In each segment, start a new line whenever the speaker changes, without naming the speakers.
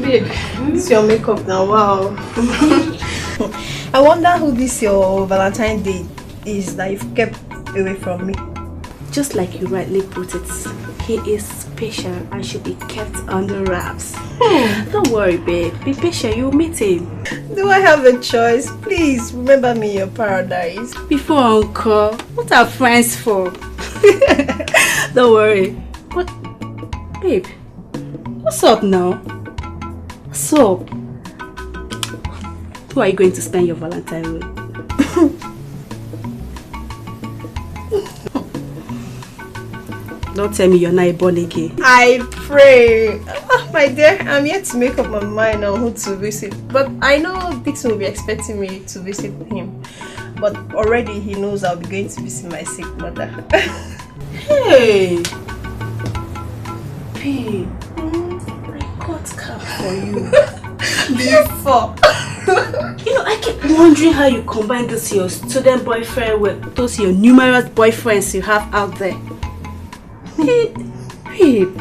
Babe, it's your makeup now, wow. I wonder who this your Valentine's Day is that you've kept away from me.
Just like you rightly put it, he is special and should be kept under wraps. Don't worry, babe. Be patient, you'll meet him.
Do I have a choice? Please remember me in your paradise.
Before Uncle, what are friends for? Don't worry. But, babe, what's up now? What's up? Who are you going to spend your Valentine with? Don't tell me you're not born again.
I pray. My dear, I'm yet to make up my mind on who to visit. But I know Dixon will be expecting me to visit him. But already he knows I'll be going to visit my sick mother.
Hey! Babe, I got cap for you.
Before.
You know, I keep wondering how you combine this your student boyfriend with those your numerous boyfriends you have out there. Babe.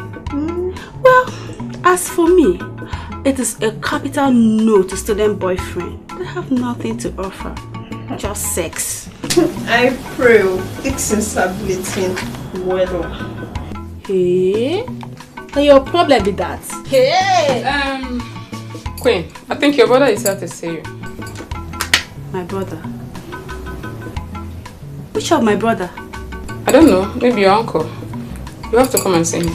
Well, as for me, it is a capital no to student boyfriend. They have nothing to offer, just sex.
I pray Dixon's ability well.
Hey, can your problem be that?
Hey!
Queen, I think your brother is here to see you.
My brother? Which of my brother?
I don't know, maybe your uncle. You have to come and see him.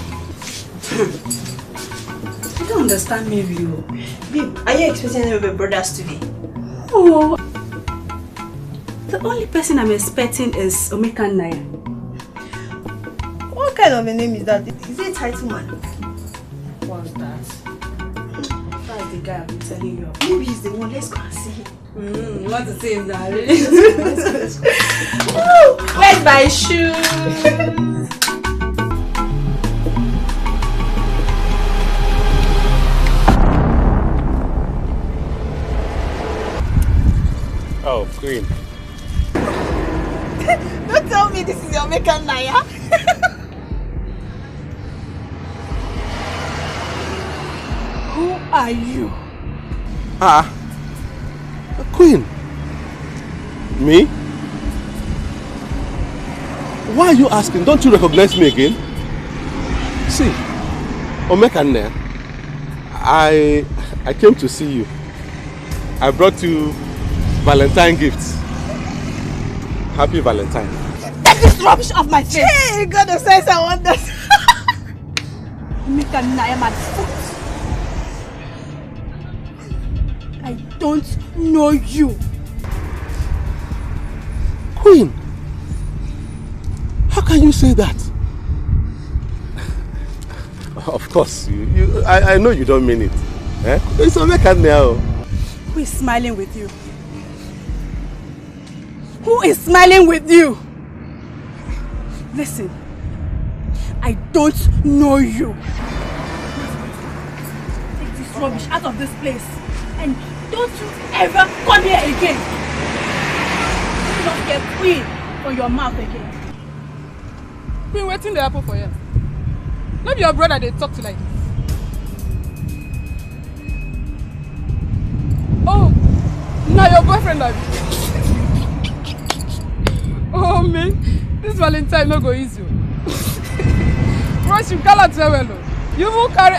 I don't understand maybe you.
Babe, are you expecting any of your brothers today?
Oh, the only person I'm expecting is Nwokoye.
What kind of a name is that? Is it a title man?
What's that? That's the guy I've been telling you.
Maybe he's the one. Let's go and see him.
You want to see him now?
Let's go. Where's my shoes?
Oh, Queen.
Don't tell me this is your Naya.
Who are you?
Queen. Me? Why are you asking? Don't you recognize me again? See, Omekane, I came to see you. I brought you Valentine gifts. Happy Valentine.
Get this rubbish off my face!
Hey, God of sense and wonders.
Nwokoye, I am at foot. I don't know you.
Queen, how can you say that? Of course, I know you don't mean it. Eh? It's Omekane now.
Who is smiling with you? Who is smiling with you? Listen, I don't know you. Take this rubbish out of this place and don't you ever come here again. Do not get Queen from your mouth again.
Queen, waiting the apple for you. Not your brother they talk to like this. Oh, now your boyfriend like oh man, this Valentine no go easy. Bros, you cannot tell well. You will carry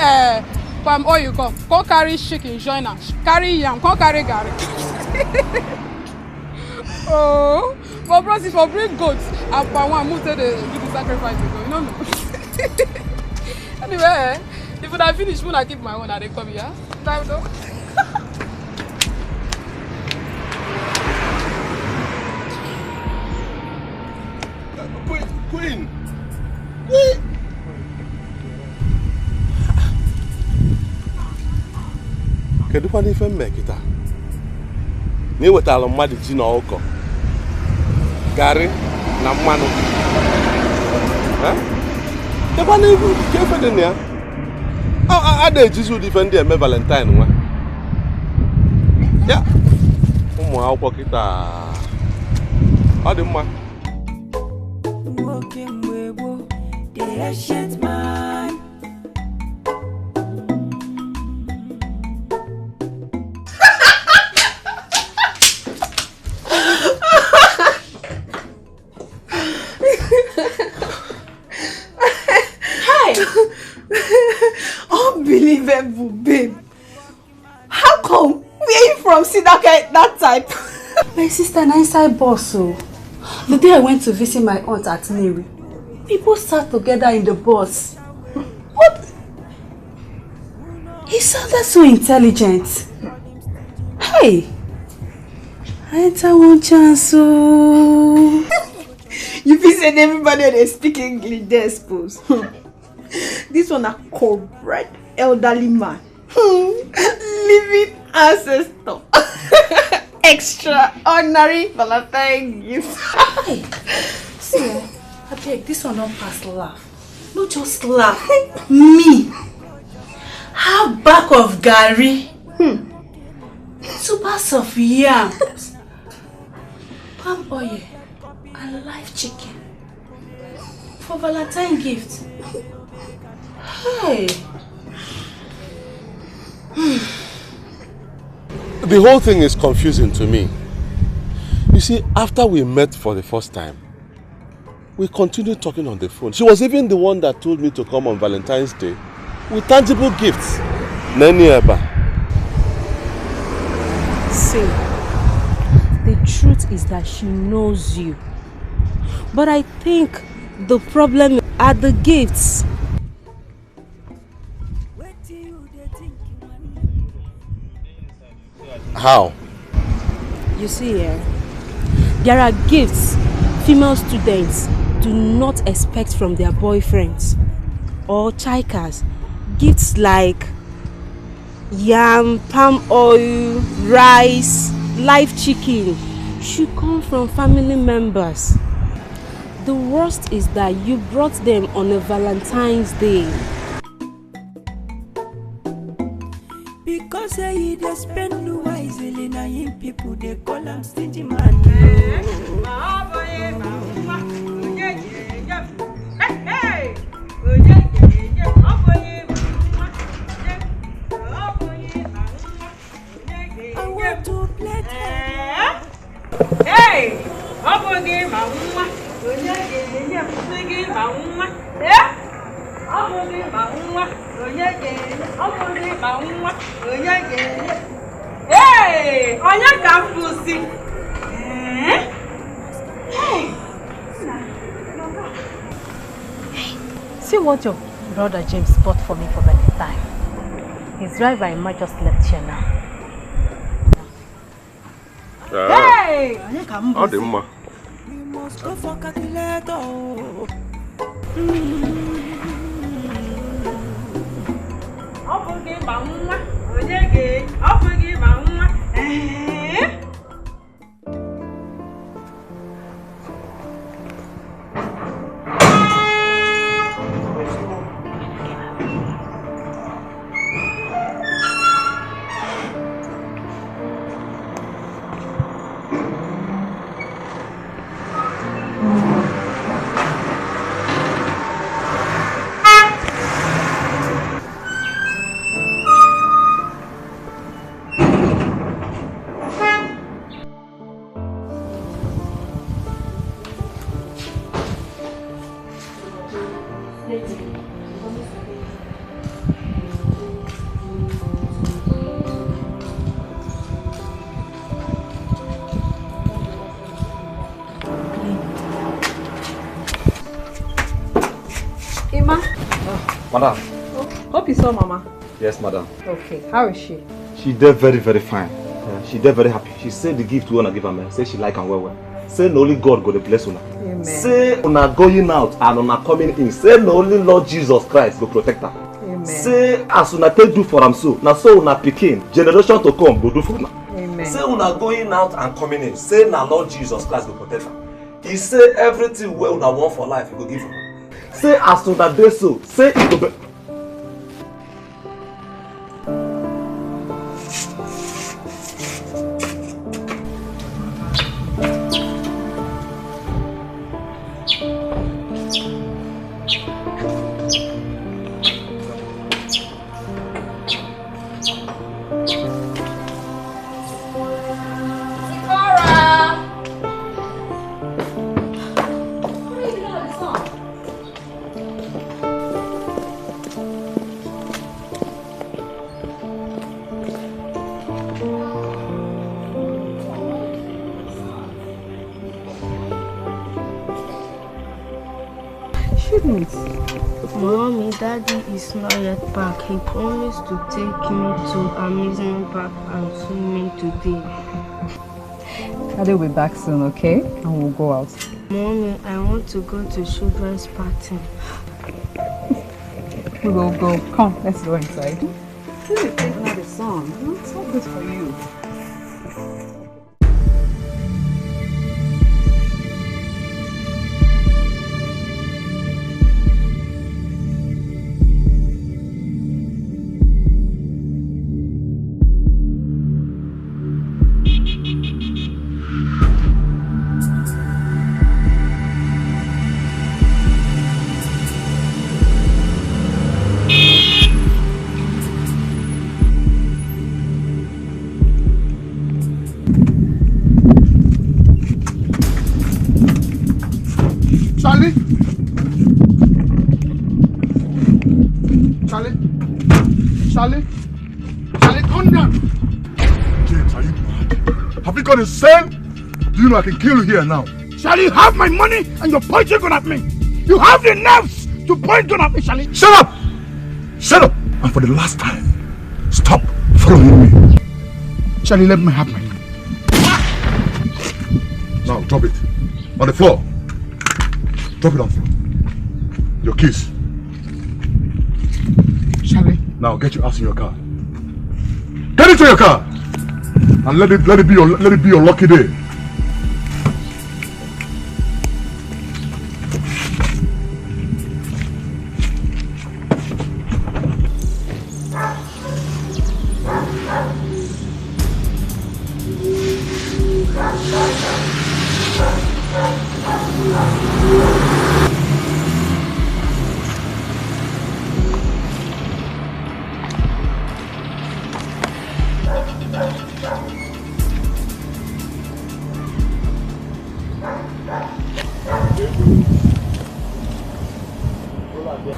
palm oil, come carry chicken, join us. Carry yam, come carry garri. Oh, but bros, if I bring goats, and palm one, move to the do the sacrifice. You don't know. Anyway, if I finish, when I keep my own, I come here. Time though.
Queen! Kedu kwa n'ife mme kita? Na ewetala mmadụ ji na ọkọ, garị na mmanụ. Kedụ n'ife nke efe dị na ya? A na-ejizi ụdị ife ndị eme Valentine nwa. Ya, ụmụ akwụkwọ kita ọ dị mma.
Unbelievable, babe. How come? Where you from? See that type?
My sister and inside boss. So the day I went to visit my aunt at Neri, people sat together in the bus. What? He sounded so intelligent. Hey, I enter one chance. So
you be saying everybody they speak English, they suppose. This one a corporate elderly man. Living ancestor. Extraordinary Valentine gift.
Hey, see, I beg, this one don't pass laugh. No, just laugh. Me, half back of Gary, 2 bags of yams, palm oil, and live chicken for Valentine gift. Hey.
The whole thing is confusing to me. You see, after we met for the first time, we continued talking on the phone. She was even the one that told me to come on Valentine's Day with tangible gifts. Nenieba.
See, the truth is that she knows you. But I think the problem are the gifts.
How?
You see here, there are gifts female students do not expect from their boyfriends or chikers. Gifts like yam, palm oil, rice, live chicken should come from family members. The worst is that you brought them on a Valentine's Day.
Because they spend wisely, now people they call them stingy man. I want to play. Hey, hey, Onya Kafusi.
See what your brother James bought for me for Valentine. His driver might just left here now.
Hey,
How the ma?
we must go for calculator.
Madam.
Hope you saw Mama.
Yes, madam.
Okay, how is she?
She did very, very fine. She did very happy. She said the gift we wanna give her, man. Say she like and well. Say no only God go to bless una.
Amen.
Say una going out and una coming in. Say no only Lord Jesus Christ go protect her.
Amen.
Say as una take do for am so. Now so una pikin generation to come go do for una.
Amen.
Say una going out and coming in. Say na Lord Jesus Christ go protect her. He say everything well una want for life he go give her. Say as una dey so. Say it go be.
promise.
Mommy, Daddy is not yet back. He promised to take me to amusement park and swimming today.
Daddy will be back soon, okay? And we'll go out.
Mommy, I want to go to children's party.
We will go. Come, let's go inside.
This is not the song. It's not good for you.
Charlie, calm down. James, are you mad? Have you got insane? Do you know I can kill you here now?
Charlie, you have my money and you're pointing gun at me. You have the nerves to point gun at me, Charlie.
Shut up! Shut up! And for the last time, stop following me.
Charlie, let me have my money.
Now, drop it. On the floor. Drop it on the floor. Your keys.
Charlie.
Now get your ass in your car. Get into your car! And let it be your lucky day.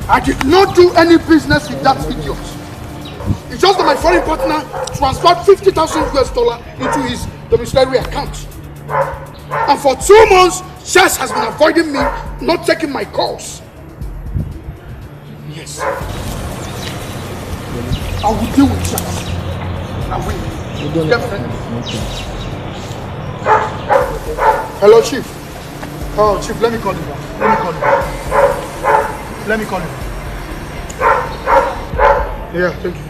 I did not do any business with that idiot. It's just that my foreign partner transferred $50,000 into his domiciliary account. And for 2 months, Chess has been avoiding me, not taking my calls. Yes. I will deal with Chess. I will. Definitely. Hello, Chief. Oh, Chief, let me call you back. Let me call you. Yeah, thank you.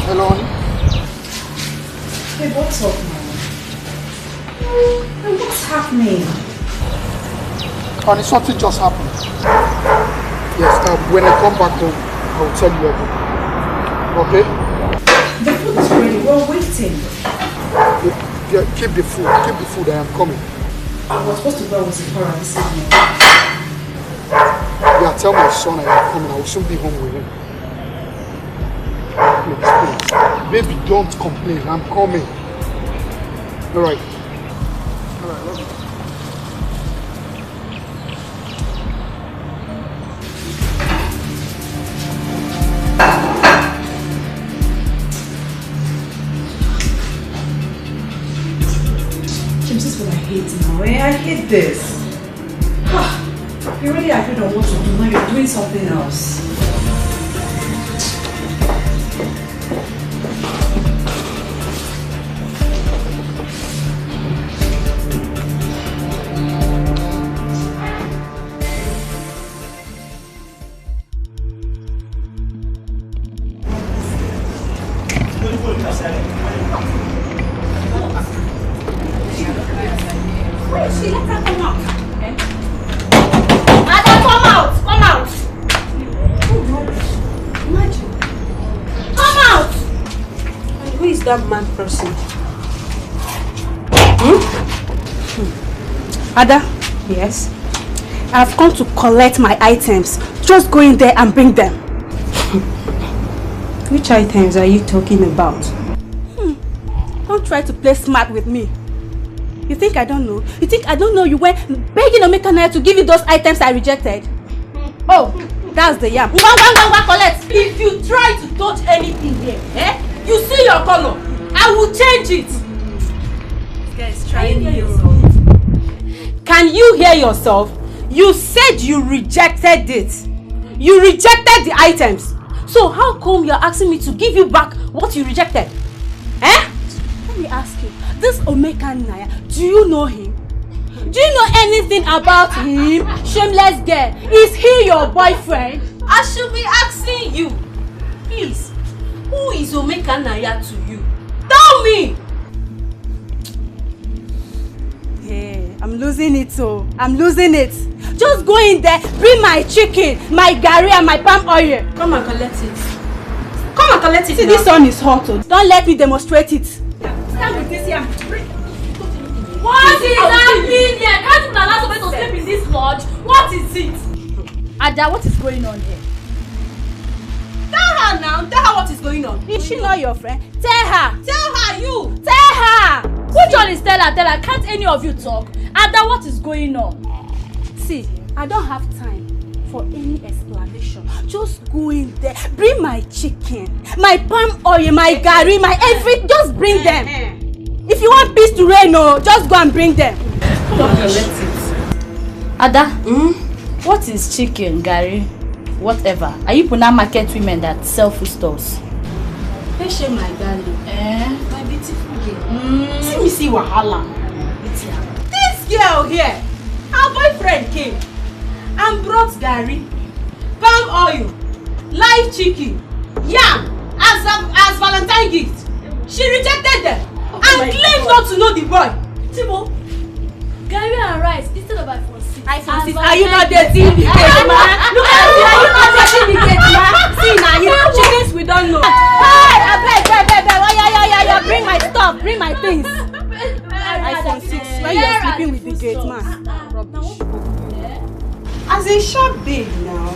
Hello, honey.
Hey, what's up now? Hey, what's happening?
Honey, something just happened. Yes, when I come back home, I will tell you everything. Okay?
The food is ready. We're waiting.
Yeah, keep the food. I am coming.
I was supposed to go with Sephora this evening.
Yeah, tell my son I am coming. I will soon be home with him. Please. Baby, don't complain. I'm coming. Alright, love you.
James, this is what I hate now. I hate this. You really agreed on what to do. Now you're doing something else.
That mad person.
Ada?
Yes?
I've come to collect my items. Just go in there and bring them.
Which items are you talking about?
Don't try to play smart with me. You think I don't know? You think I don't know you went begging Emeka to give you those items I rejected? Oh, That's the yam.
Collect. If you try to touch anything here, you see your color. I will change it.
This guy is trying you.
Can you hear yourself? You said you rejected it. You rejected the items. So how come you're asking me to give you back what you rejected?
Let me ask you. This Naya, do you know him? Do you know anything about him? Shameless girl. Is he your boyfriend?
I should be asking you. Please, who is Naya to you? Tell me!
Hey, I'm losing it, so I'm losing it. Just go in there, bring my chicken, my garri and my palm oil.
Come and collect it. Come and collect it.
See, this one is hot. Don't let me demonstrate it. Stand with this here.
What is happening here? Can't you allow somebody to sleep in this lodge? What is it?
Ada, what is going on here?
Tell her now. Tell her what is going on.
Is she not your friend? Tell her.
Tell her, you.
Tell her.
Which one is Tell her? Tell her. Can't any of you talk? Ada, what is going on?
See, I don't have time for any explanation. Just go in there, bring my chicken, my palm oil, my garri, my everything. Just bring them. If you want peace to reign, just go and bring them.
Come on, collect it. Ada, what is chicken, garri, whatever? Are you Puna market women that sell food stores?
Hey, share my darling. My beautiful girl. See me see wahala. This girl here, her boyfriend came and brought garri, palm oil, live chicken, yam as Valentine gift. She rejected them and claimed not to know the boy.
Timo, garri and rice instead of iPhone 6.
Are you not dating the gate man? Look at you, are you not dating the gate man? See now, you chickens we don't know. Hey, I beg. Yeah, bring my stuff, bring my things. iPhone 6, when you're sleeping with the gate man.
As a sharp babe now,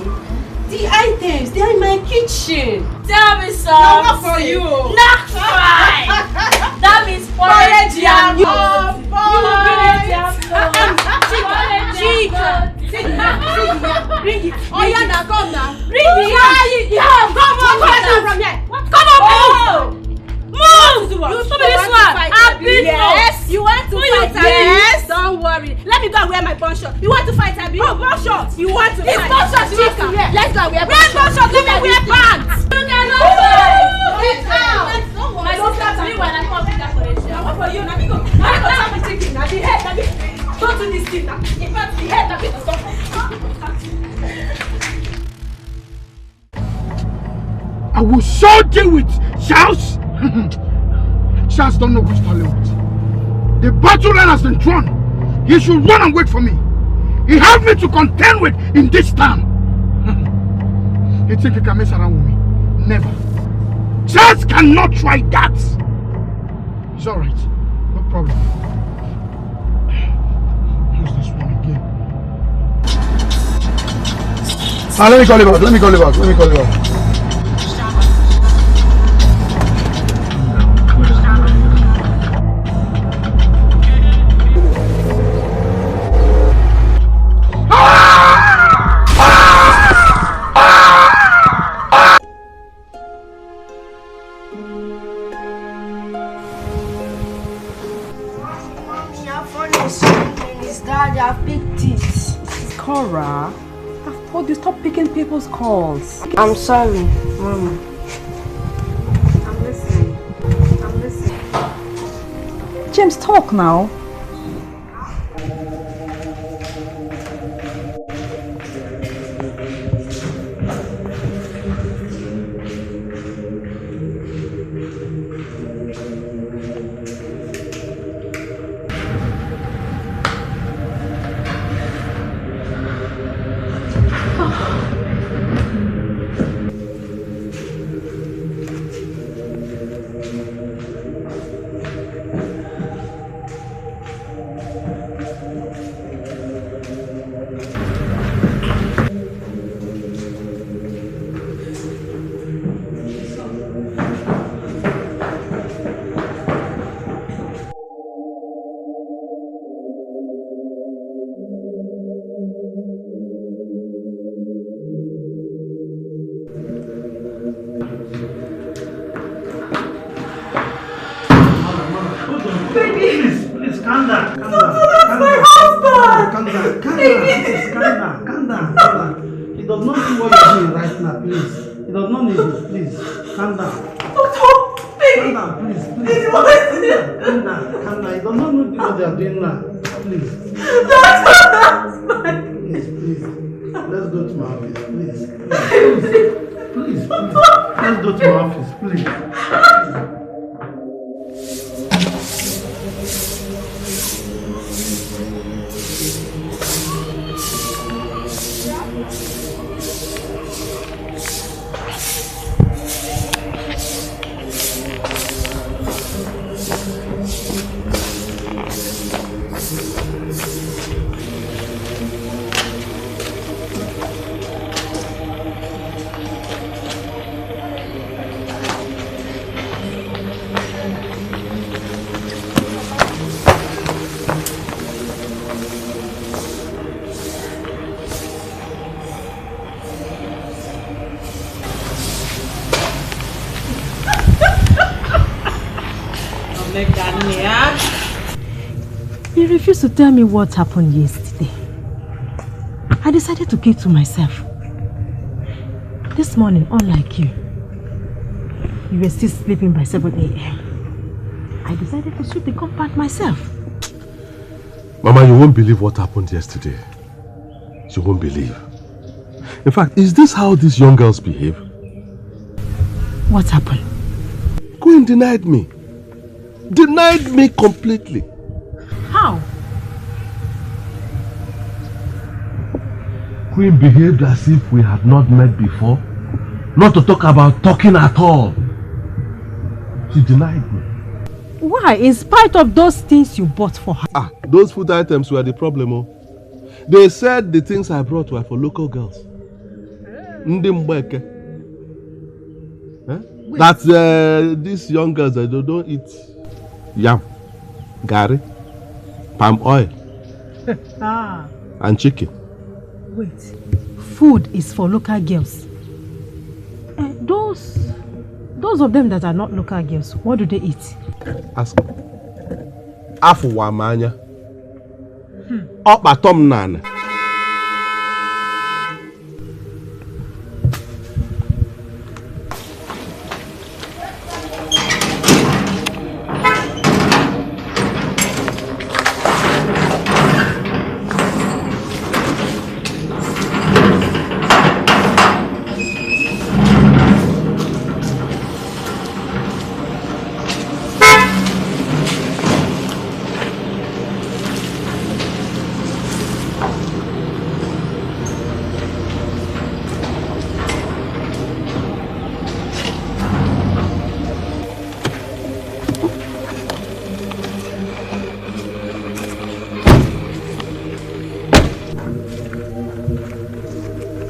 the items, they are in my kitchen.
Tell me something.
No, not for you.
Not fine. That means porridge yam.
Bring it. Oh yeah, now come now.
Bring the yam.
Come on from here. Come on, move.
You told me this one.
I've been
yes. You want to fight?
Yes.
Don't worry. Let me go and wear my bun short. You want to fight, Abi? Oh, bun short. You want to fight?
It's bun short.
Let's go and wear
bun short. Let me wear pants.
You cannot fight.
Get out.
My sister, me when I come up with that correction.
What for you? Now me go tap the chicken. Now the head. Don't do this thing. In fact, the head. Now me to stop.
I will so deal with Charles. Charles don't know which Nollywood. The battle line has been drawn. He should run and wait for me. He has me to contend with in this town. You think he can mess around with me? Never. Charles cannot try that. It's alright. No problem. Who's this one again? Let me call you back.
Cora, I've told you stop picking people's calls.
I'm sorry, Mama.
I'm listening. James, talk now.
Please, calm down. Calm down.
That's my husband.
Calm down. Please, calm down. He does not know what you're doing right now, please. He does not need you, please. Calm down.
Doctor, baby.
Calm down, please.
Calm
down. He does not know what they are doing now. Please.
Doctor,
please. Let's go to my office, please. Let's go to my office, please.
He refused to tell me what happened yesterday. I decided to keep to myself. This morning, unlike you were still sleeping by 7 a.m. I decided to sweep the compound myself.
Mama, you won't believe what happened yesterday. You won't believe. In fact, is this how these young girls behave?
What happened?
Queen denied me. Denied me completely.
How?
Queen behaved as if we had not met before. Not to talk about talking at all. She denied me.
Why? In spite of those things you bought for her?
Those food items were the problem. Oh. They said the things I brought were for local girls. Ndi Mbeke. That these young girls, they don't eat yam, gari, palm oil, and chicken.
Wait, food is for local girls. Those of them that are not local girls, what do they eat?
Ask me. Afu wamanya. Opa tom nana.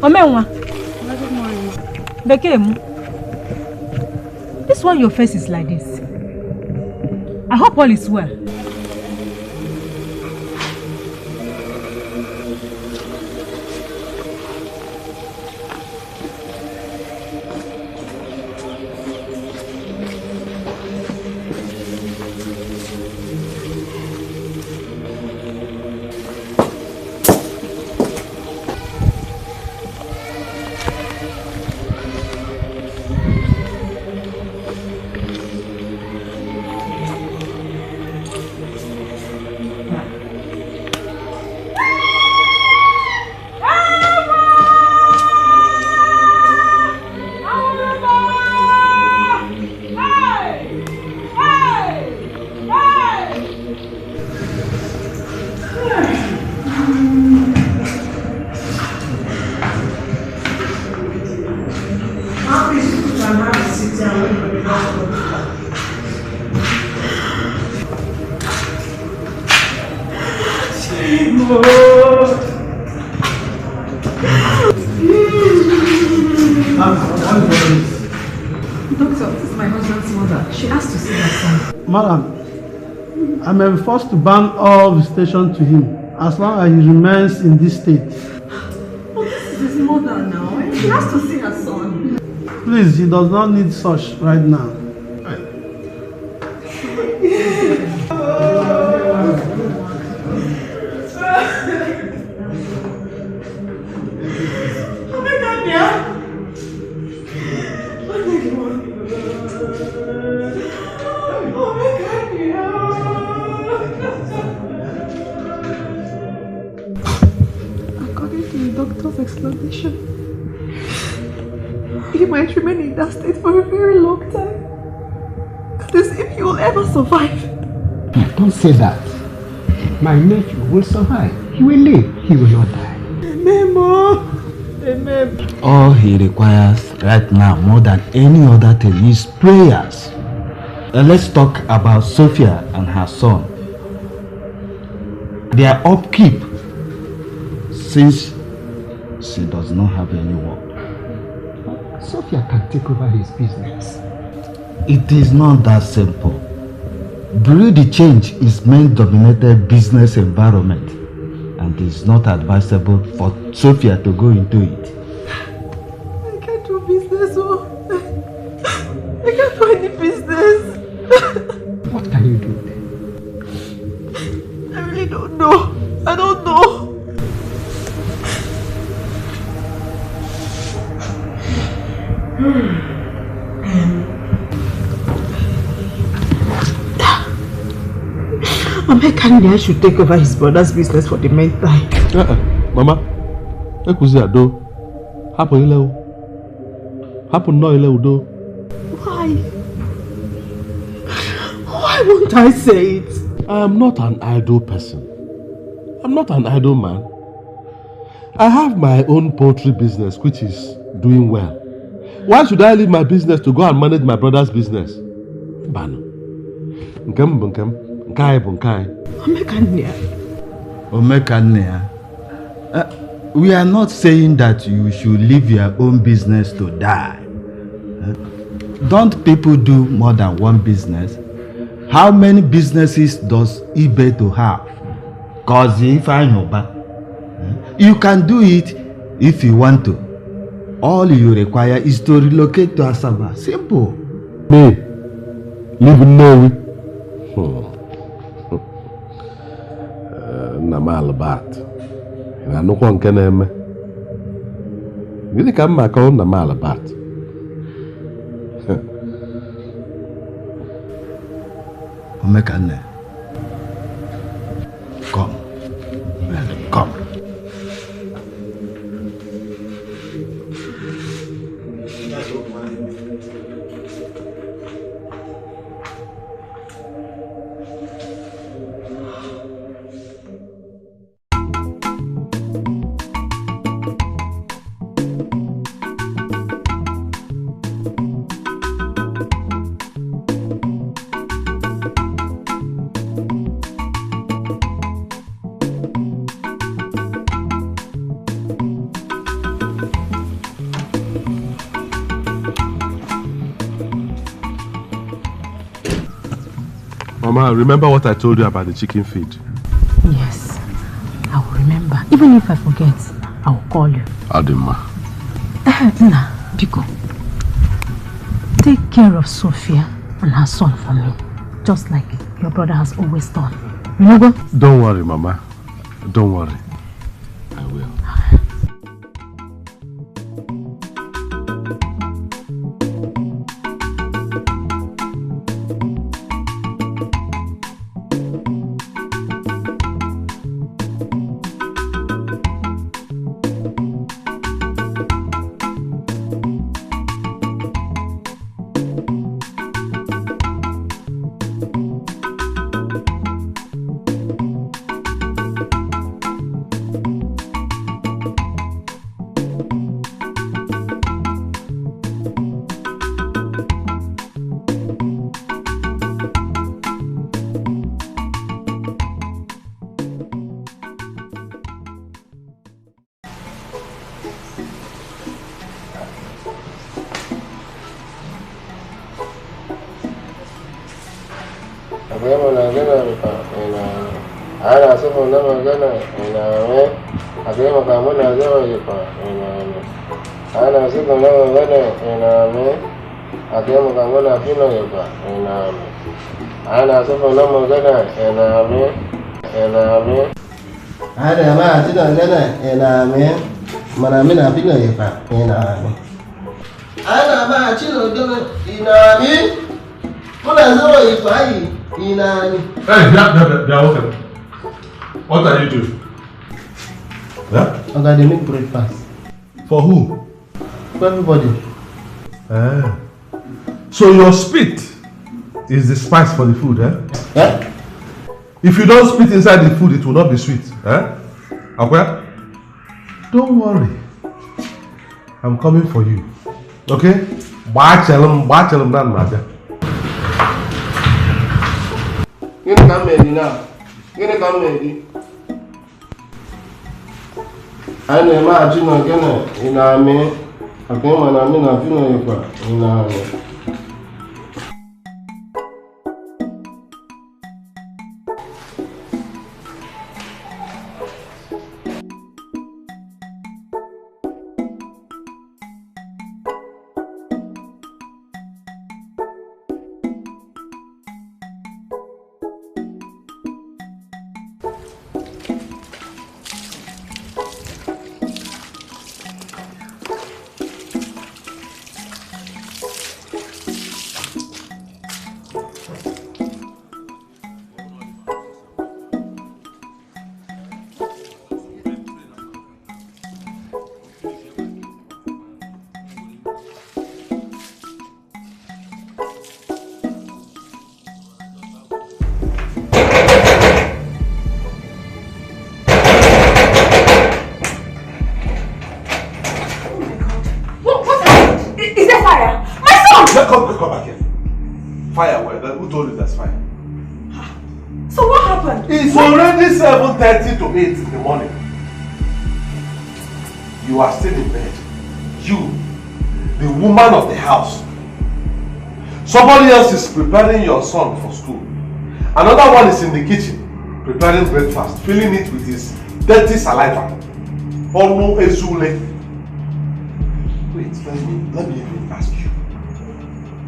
Omenwa. Bekemu. This one your face is like this. I hope all is well.
Madam, I'm forced to ban all visitation to him as long as he remains in this state.
Oh, this is his mother now. He has to see her son.
Please, he does not need such right now.
explanation. He might remain in that state for a very long time. That is, if he will ever survive.
Don't say that. My nephew will survive. He will live. He will not die.
Amen, Mom. Amen.
All he requires right now, more than any other thing, is prayers. Let's talk about Sophia and her son. Their upkeep, since she does not have any work. Sophia can take over his business. It is not that simple. Bureau de change is men-dominated business environment, and it's not advisable for Sophia to go into it.
I can't do business, oh. I can't do any business.
What can you do?
I really don't know. I don't know. Emeka should take over his brother's business for the meantime.
Mama, ekuzi ado. Hapo ile o. Hapo no ile udo.
Why? Why won't I say it?
I am not an idle person. I'm not an idle man. I have my own poultry business which is doing well. Why should I leave my business to go and manage my brother's business? Bano. Nkem bunkem. Nkai bunkai.
Omekania. We are not saying that you should leave your own business to die. Don't people do more than one business? How many businesses does Ibe to have? Cause if I know, you can do it if you want to. All you require is to relocate to Asaba. Simple.
Me, live in Norway. Namal-Bat. I know one can name. Really come back on Namal-Bat.
Omekane. Come. Come.
Mama, remember what I told you about the chicken feed?
Yes, I will remember. Even if I forget, I will call you.
Adima.
Nna, Biko, take care of Sophia and her son for me, just like your brother has always done. Remember?
Don't worry, Mama. Don't worry. I will. What are you doing? Huh?
Okay, they make breakfast.
For who?
For everybody.
So your spit is the spice for the food, eh?
Eh?
If you don't spit inside the food, it will not be sweet, eh? Okay? Don't worry. I'm coming for you. Okay? Bachelum dan maja.
Gini ka medi na? Gini ka medi? Anyị na-eme achị na gịnị ị na-amị aka ịma na amị na fino ịkwa ị na-amị.
Come back here. Fire, well, who told you there's fire?
So what happened?
It's already 7:30 to 8 in the morning. You are still in bed. You, the woman of the house. Somebody else is preparing your son for school. Another one is in the kitchen, preparing breakfast, filling it with his dirty saliva. Olu Ezule. Wait, let me even ask you.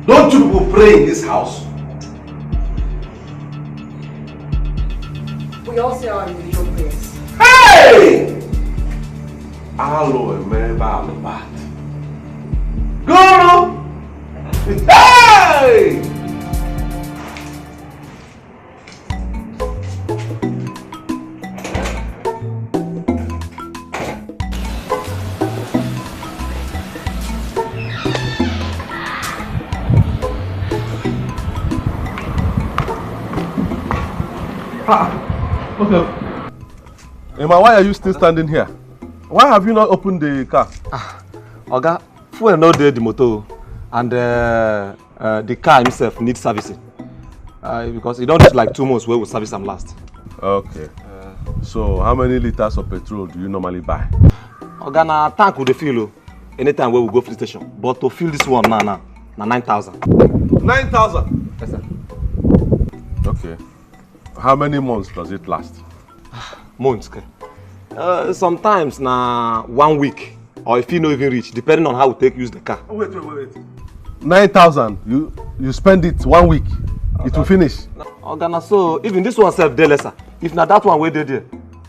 Don't you people pray in this house?
We all say our individual prayers.
Hey! Alo emebe alubat. Guru! Hey! Okay. Emma, why are you still standing here? Why have you not opened the car?
Oga, fuel no dey the motor, and the car himself needs servicing. Because it don't take like 2 months where we service them last.
Okay. So how many liters of petrol do you normally buy?
Oga, na tank we dey fill anytime where we go fill station. But to fill this one now, na 9,000.
9,000?
Yes, sir.
Okay. How many months does it last?
Months, okay. Sometimes na 1 week, or if you no even reach, depending on how we take use the car.
Wait. 9,000. You spend it 1 week. Okay. It will finish.
Oga, na so even this one self dey lesser. If na that one wey dey there,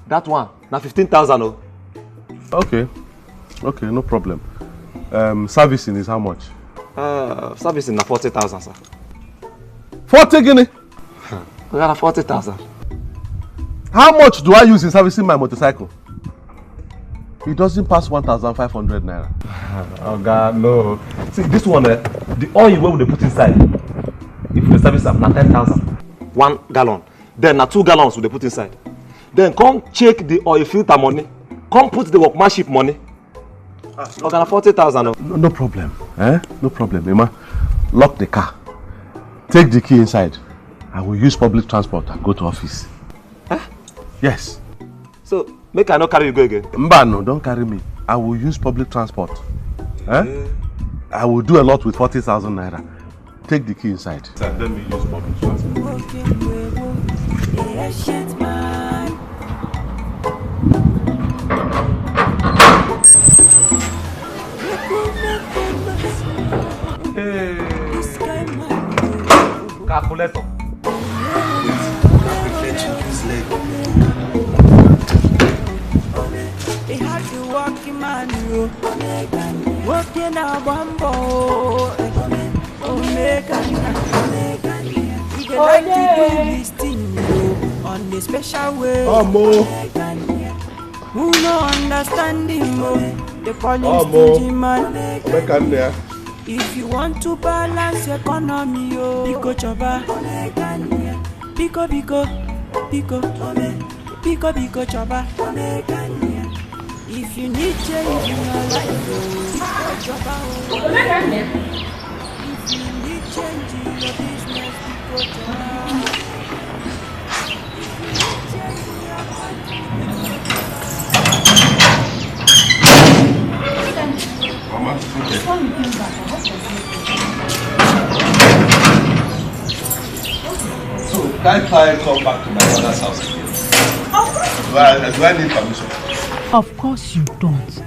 that one na 15,000 oh.
Okay, no problem. Servicing is how much?
Servicing na 40,000, sir.
40 guinea?
We got 40,000.
How much do I use in servicing my motorcycle? It doesn't pass 1,500 naira.
Oh God, no. See, this one, the oil where they put inside, if we service them, na 10,000. 1 gallon. Then na 2 gallons we they put inside. Then come check the oil filter money. Come put the workmanship money. Okay, na 40,000.
No problem. No problem, Emma. Lock the car. Take the key inside. I will use public transport and go to office. Yes.
So, make I not carry you go again?
Mba, no, don't carry me. I will use public transport. I will do a lot with 40,000 naira. Take the key inside. Let me use public transport.
Hey. Calculator.
They had to walk in man, walking a bumbo. He they like to do this thing on a special way.
Oh, Mo.
Who no understand him, they call him stingy man.
If
you want to balance economy, Biko Choba, Biko Choba. If you need change in your life, Biko Choba. If you need change in your business, Biko Choba.
Mama, okay. So, can't I come back to my mother's house again? Do I need permission?
Of course you don't.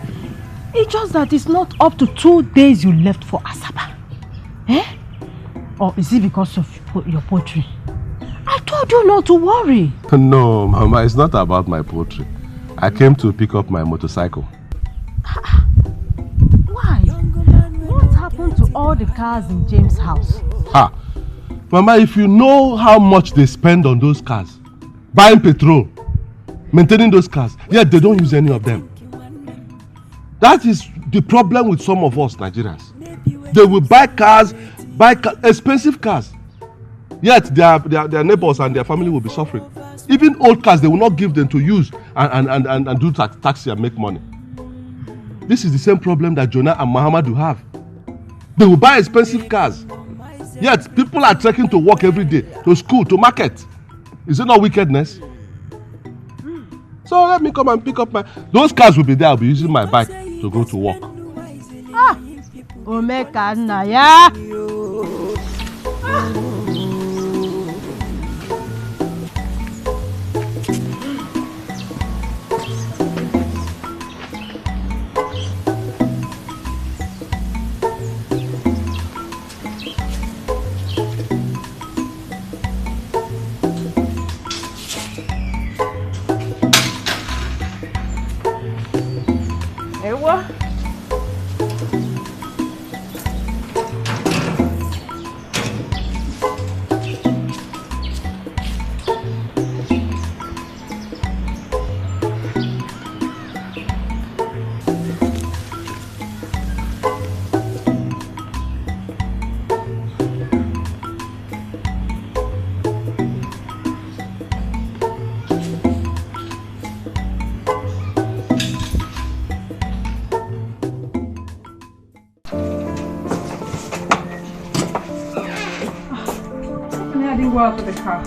It's just that it's not up to 2 days you left for Asaba. Eh? Or is it because of your poetry? I told you not to worry.
No, Mama, it's not about my poetry. I came to pick up my motorcycle.
Why? What happened to all the cars in James' house?
Mama, if you know how much they spend on those cars, buying petrol, maintaining those cars, yet they don't use any of them. That is the problem with some of us Nigerians. They will buy cars, expensive cars, yet their neighbors and their family will be suffering. Even old cars, they will not give them to use and do taxi and make money. This is the same problem that Jonah and Muhammadu have. They will buy expensive cars, yet people are trekking to work every day, to school, to market. Is it not wickedness? So let me come and pick up those cars will be there. I'll be using my bike to go to work.
Omeka Naya.
Go out of the car.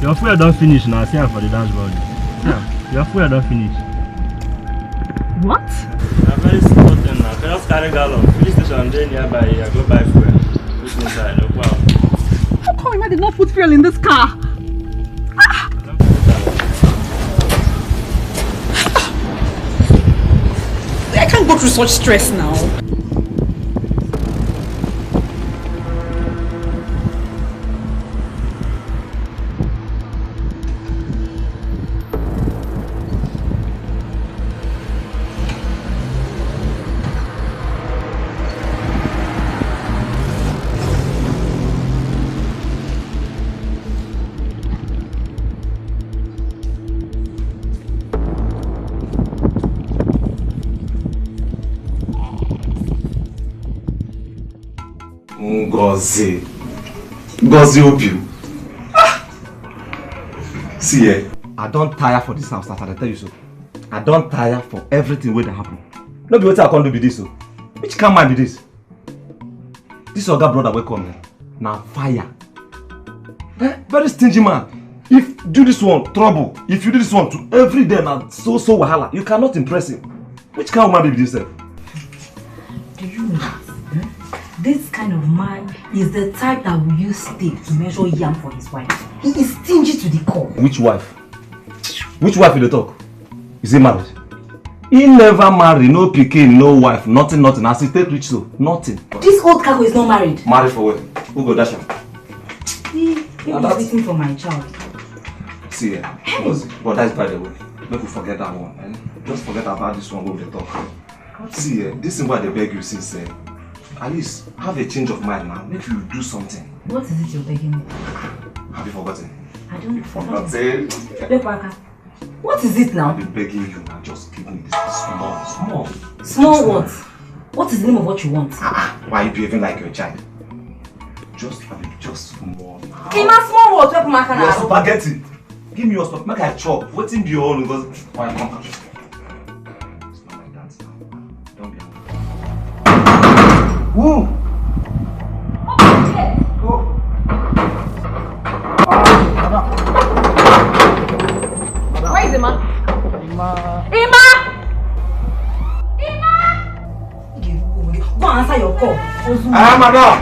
Your fuel don't finish now. See for the dashboard. Yeah, your fuel don't finish.
What?
I'm very simple thing now. Can just carry gallon. Police station there nearby. I go buy fuel. Look inside. Look wow.
How come I did not put fuel in this car? I can't go through such stress now.
Ngozi Obi. See here, I don't tire for this house, I tell you so. I don't tire for everything wey dey happen. No be what I can do be this so. Which kind man be this? This Oga brother wey come here. Now fire. Very stingy man. If you do this one, trouble. If you do this one to every day now, so wahala. You cannot impress him. Which kind of man be this?
Do you know? This kind of man is the type that will use stick to measure yam for his wife. He is stingy to the core.
Which wife? Which wife will they talk? Is he married? He never married, no pikin, no wife, nothing. As he take rich so, nothing.
This old cargo is not married.
Married for what? Who go dash him?
He is waiting for my child.
See, but that's by the way. Make we forget that one. Eh? Just forget about this one when they talk. See, this is why they beg you since. At least have a change of mind now. Make you do something.
What is it you're begging me?
Have you forgotten?
I don't
forgotten.
What is it now?
I've been begging you now. Just give me this small.
Small what? What is the name of what you want?
Why are you behaving like your child? Just small.
Small what?
Your spaghetti. Give me your spaghetti. Make I chop. What's in your own? Because why come?
Woo! Go.
Where is Ima?
Go answer your call.
Madam.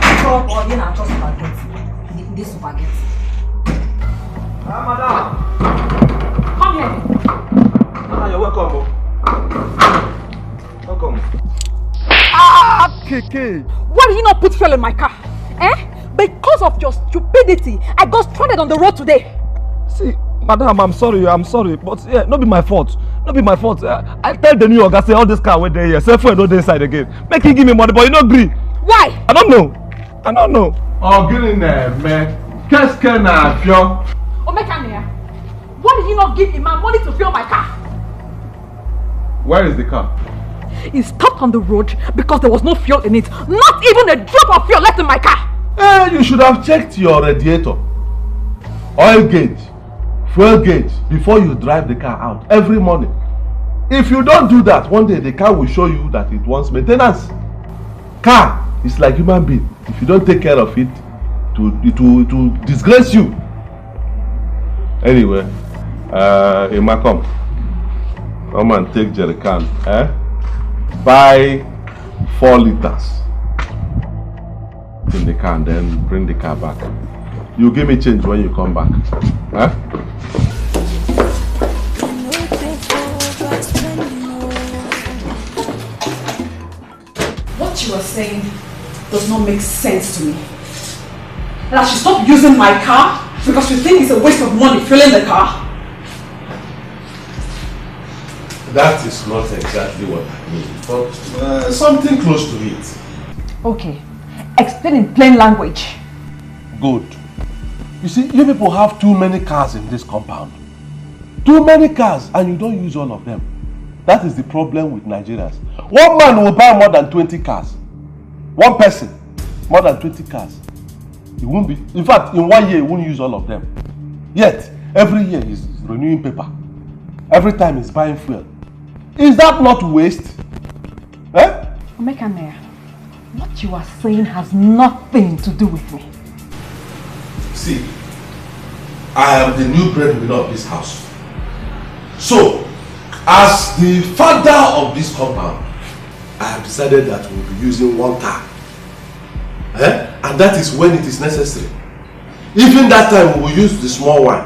This spaghetti.
Madam.
Come here.
You're welcome. Welcome.
Keke! Why did you not put fuel in my car? Because of your stupidity, I got stranded on the road today.
See, madam, I'm sorry, but yeah, not be my fault. Not be my fault. I tell the New York, I say all this car went there here, say fuel no dey inside again. Make him give me money, but you not agree.
Why?
I don't know.
Oh, get in there, man. Qu'est-ce qu'on a fait?
Omeka, why did you not give Ima money to fuel my car?
Where is the car?
It stopped on the road because there was no fuel in it. Not even a drop of fuel left in my car.
You should have checked your radiator, oil gauge, fuel gauge before you drive the car out every morning. If you don't do that, one day the car will show you that it wants maintenance. Car is like human being. If you don't take care of it, it will disgrace you. Anyway, Emeka, come and take jerrycan. Buy 4 liters in the car and then bring the car back. You give me change when you come back.
What you are saying does not make sense to me. And I should stop using my car because you think it's a waste of money filling the car.
That is not exactly what I mean, but something close to it.
Okay, explain in plain language.
Good. You see, you people have too many cars in this compound. Too many cars, and you don't use all of them. That is the problem with Nigerians. One man will buy more than 20 cars. One person, more than 20 cars. He won't be, in fact, in 1 year, he won't use all of them. Yet, every year he's renewing paper. Every time he's buying fuel. Is that not waste?
Omeka, what you are saying has nothing to do with me.
See, I am the new breadwinner of this house. So, as the father of this compound, I have decided that we'll be using one car. And that is when it is necessary. Even that time we will use the small one.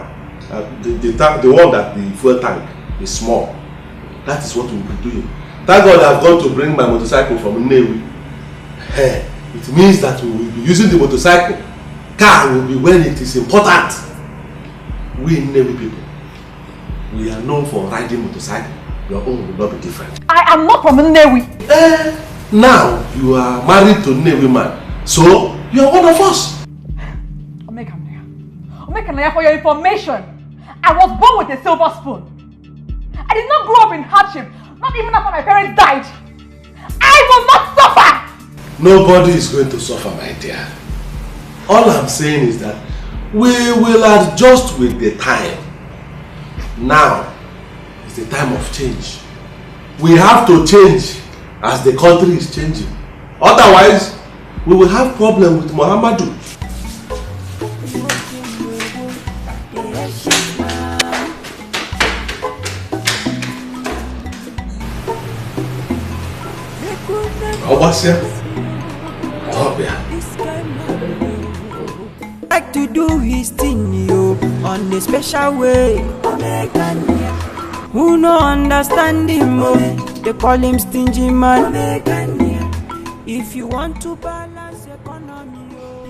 The one that the fuel tank is small. That is what we will be doing. Thank God I have gone to bring my motorcycle from Nnewi. It means that we will be using the motorcycle. Car will be when it is important. We Nnewi people, we are known for riding motorcycle. Your own will not be different.
I am not from Nnewi.
Now you are married to Nnewi man, so you are one of us.
Omeka, for your information, I was born with a silver spoon. I did not grow up in hardship, not even after my parents died. I will not suffer!
Nobody is going to suffer, my dear. All I'm saying is that we will adjust with the time. Now is the time of change. We have to change as the country is changing. Otherwise, we will have problem with Muhammadu.
Like to do his thing, yo, on a special way. Who no understand him, oh, they call him stingy man. If you want to balance economy, oh,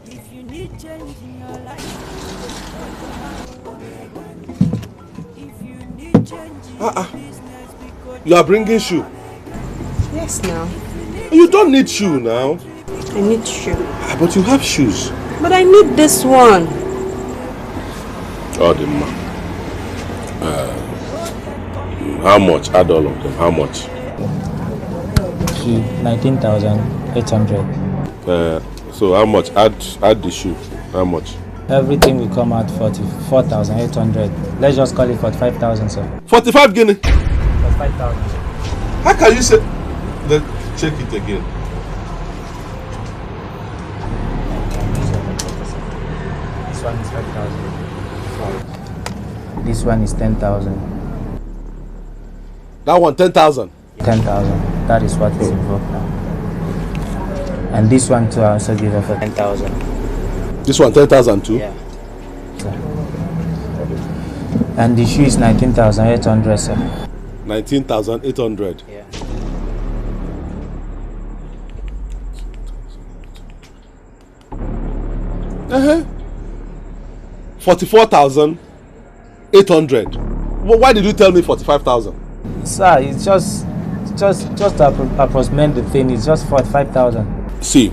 if you need change in your life, if you need change in your business,
You are bringing shoe?
Yes, now.
You don't need shoe now.
I need shoe.
But you have shoes.
But I need this one.
Oh, the man. How much? Add all of them. How much?
19,800.
So how much? Add the shoe. How much?
Everything will come out 44,800. Let's just call it 45,000, sir.
45 guinea.
45,000.
How can you say? Let's check it again.
This one is 5,000. This one is 10,000.
That one 10,000.
10,000. That is what is involved now. And this one too, I also give her for 10,000.
This one 10,000 too.
Yeah. Sir. And the shoe is 19,800, sir.
19,800.
Yeah.
Uh-huh. 44,800. Well, why did you tell me 45,000?
Sir, it's just to approximate the thing. It's just 45,000.
See,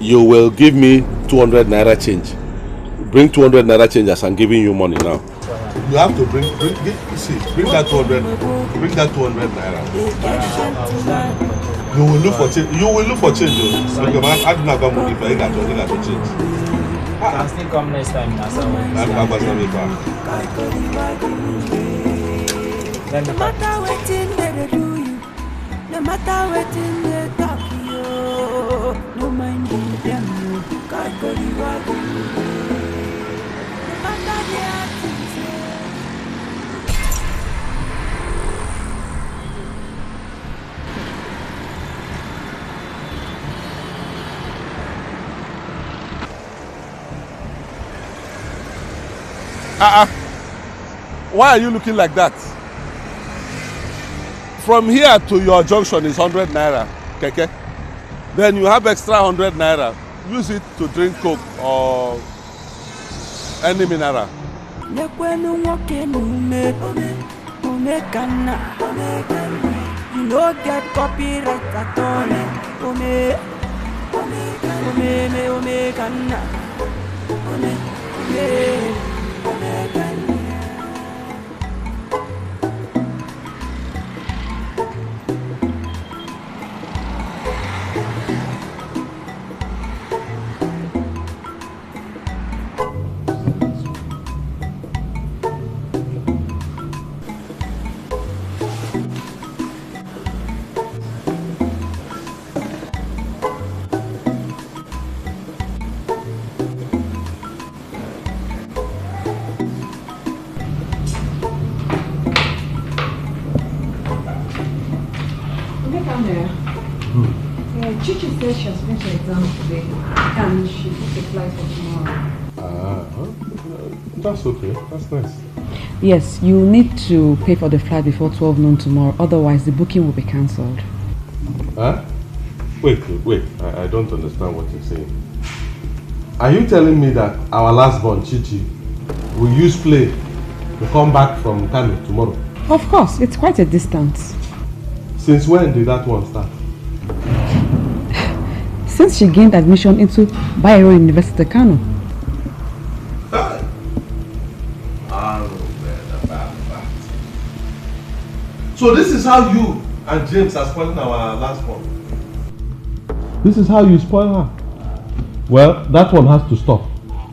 you will give me 200 naira change. Bring 200 naira change as I'm giving you money now. You have to bring that 200. Bring that 200 naira. You will look for change. You will look for change. I do not come with you. I got to change.
Can still come next time.
no matter what they do you, no matter what they talk you, no mind them. God go the work. No matter their actions.
Why are you looking like that? From here to your junction is 100 naira, keke. Then you have extra 100 naira. Use it to drink Coke or any mineral.
You no get copyright at all.
come here. Yeah, Chichi said she has finished her exam today and she booked a flight for tomorrow.
That's okay. That's nice.
Yes, you need to pay for the flight before 12 noon tomorrow, otherwise the booking will be cancelled.
Huh? Wait. I don't understand what you're saying. Are you telling me that our last born, Chichi, will use plane to come back from Kano tomorrow?
Of course, it's quite a distance.
Since when did that one start?
Since she gained admission into Bayero University, Kano.
So this is how you and James are spoiling our last one. This is how you spoil her. Well, that one has to stop.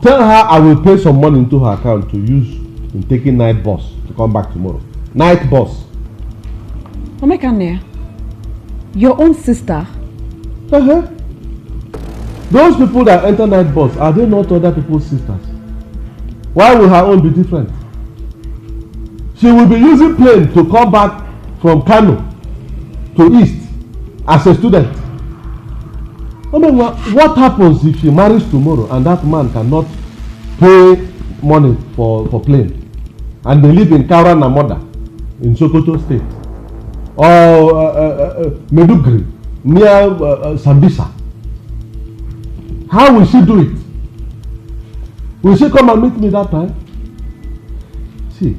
Tell her I will pay some money into her account to use in taking night bus to come back tomorrow. Night bus.
Omekane, your own sister?
Those people that enter night bus, are they not other people's sisters? Why will her own be different? She will be using plane to come back from Kano to East as a student. I mean, what happens if she marries tomorrow and that man cannot pay money for plane and they live in Kaura Namoda in Sokoto State or Medugri near Sambisa? How will she do it? Will she come and meet me that time? See,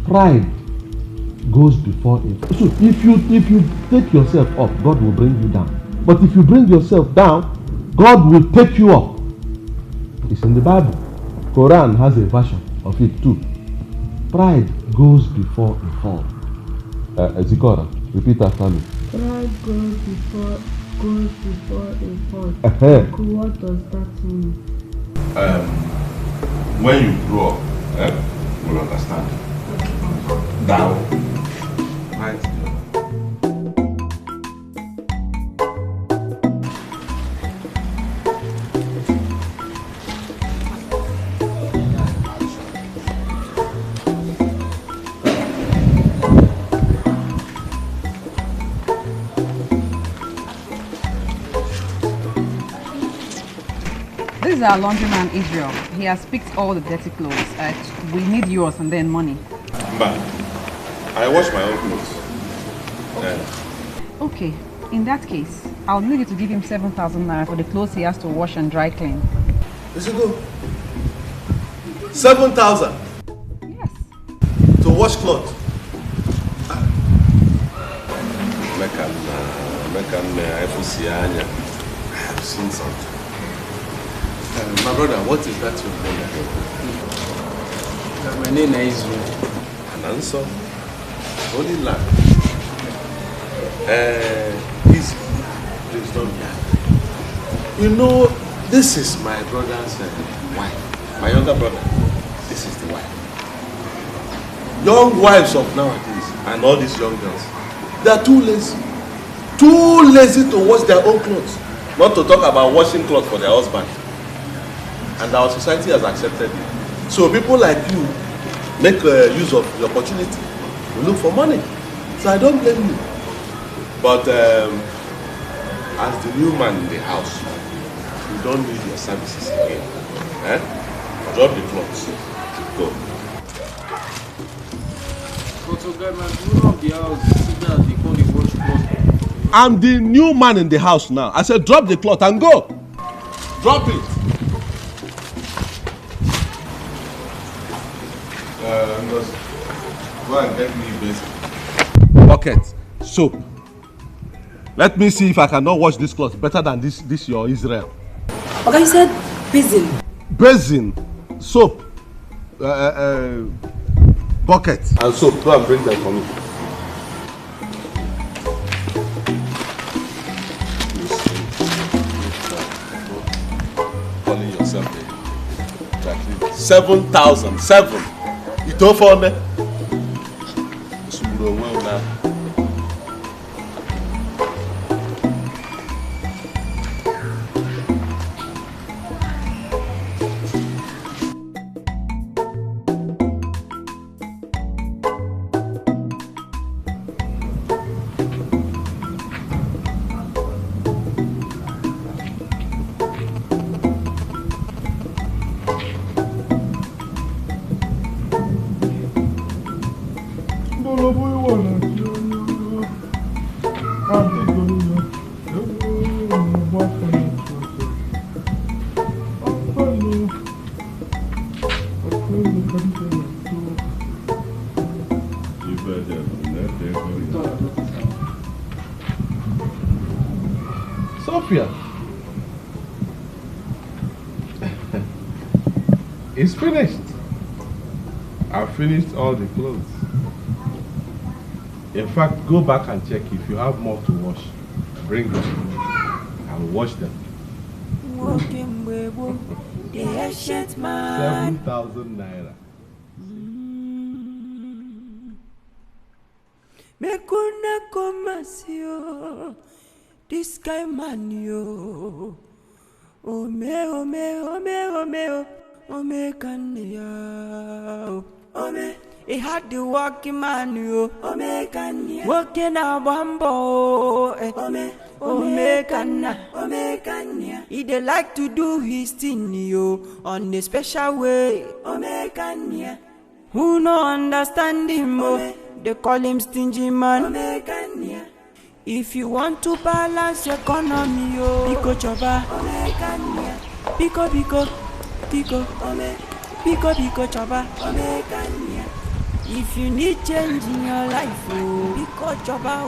pride goes before it. So if you take yourself up, God will bring you down. But if you bring yourself down, God will take you up. It's in the Bible. Quran has a version of it too. Pride goes before a fall. Zikora, repeat after me.
Pride goes before a fall. What does that mean?
When you grow up, you'll understand. Down. Right.
This is our laundryman Israel. He has picked all the dirty clothes. We need yours and then money.
But I wash my own clothes.
Okay, in that case, I'll need you to give him 7,000 naira for the clothes he has to wash and dry clean.
Is it good? 7,000?
Yes.
To wash clothes? I have seen something. My brother, what is that your name?
My name is Ezuruonye.
An answer? Holy land. Easy. Please don't be angry. You know, this is my brother's wife. My younger brother. This is the wife. Young wives of nowadays and all these young girls, they are too lazy. Too lazy to wash their own clothes. Not to talk about washing clothes for their husband. And our society has accepted it. So people like you make use of the opportunity. You look for money. So I don't blame you. But as the new man in the house, you don't need your services again. Drop the clothes. Go. I'm the new man in the house now. I said drop the cloth and go. Drop it. Go and get me basic. Bucket, soap. Let me see if I cannot wash this cloth better than this your Israel.
Okay, you said basin.
Basin, soap, bucket and soap. Go and bring them for me. Calling yourself 7,000. 7. You don't for me. Sophia. It's finished. I've finished all the clothes. In fact, go back and check if you have more to wash. Bring them. I'll wash them. 7,000 naira.
Mekuna komasio, this guy man yo. Ome kanya. He had the walking man yo. Walking a bambo. Ome kanya. He dey like to do his thing yo on a special way. Who no understand him oh? They call him stingy man. If you want to balance your economy, yo, Biko Choba. Biko Choba. If you need change in your life, oh, Biko Choba.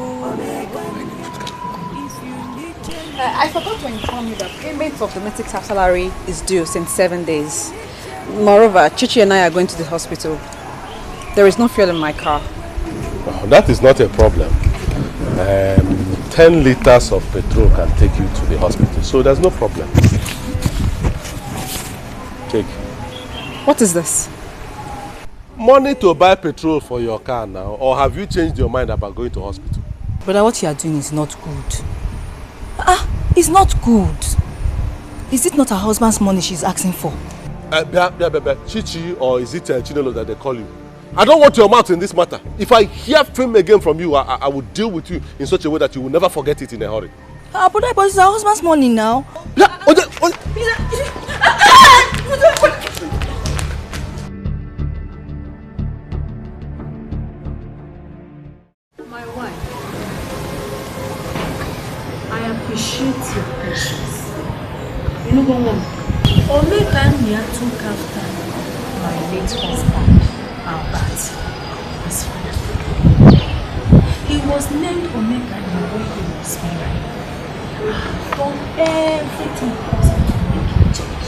If you need change.
I forgot to inform you that payment of domestic staff salary is due since 7 days. Moreover, Chichi and I are going to the hospital. There is no fuel in my car.
Oh, that is not a problem. 10 liters of petrol can take you to the hospital, so there's no problem. Take.
What is this?
Money to buy petrol for your car now, or have you changed your mind about going to hospital?
Brother, what you are doing is not good. It's not good. Is it not her husband's money she's asking for?
Chichi, or is it Chinedu that they call you? I don't want your mouth in this matter. If I hear film again from you, I will deal with you in such a way that you will never forget it in a hurry.
But it's her husband's money now.
My wife, I appreciate your patience. You know what? Omekania took after my late husband. Albert. He was named Omekania when he was married. I've done everything possible to make him change.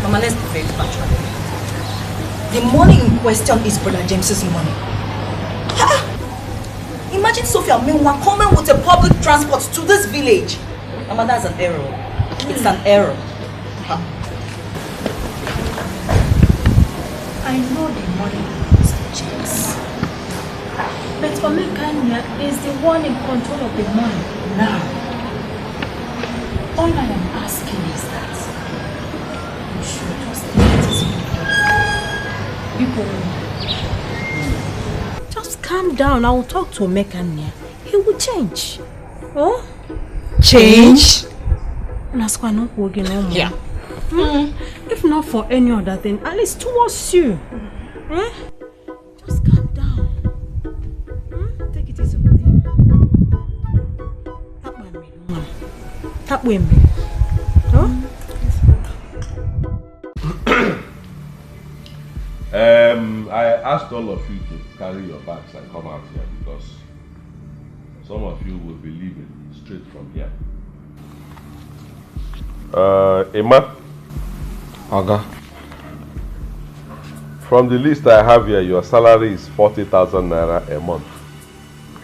Mama, let's be very factual. The money in question is Brother James's money. Imagine Sophia Menwa coming with a public transport to this village. Mama, that's an error. It's an error.
I know the money belongs to James. But Omekania is the one in control of the money now. All I am asking is that you should just let it go. Just calm down. I will talk to Omekania. He will change. Oh?
Change?
Yeah. If not for any other thing, at least towards you. Just calm down. Take it easy with him. Tap with me.
I asked all of you to carry your bags and come out here because some of you will be leaving straight from here. Emma.
Oga.
From the list I have here, your salary is 40,000 naira a month.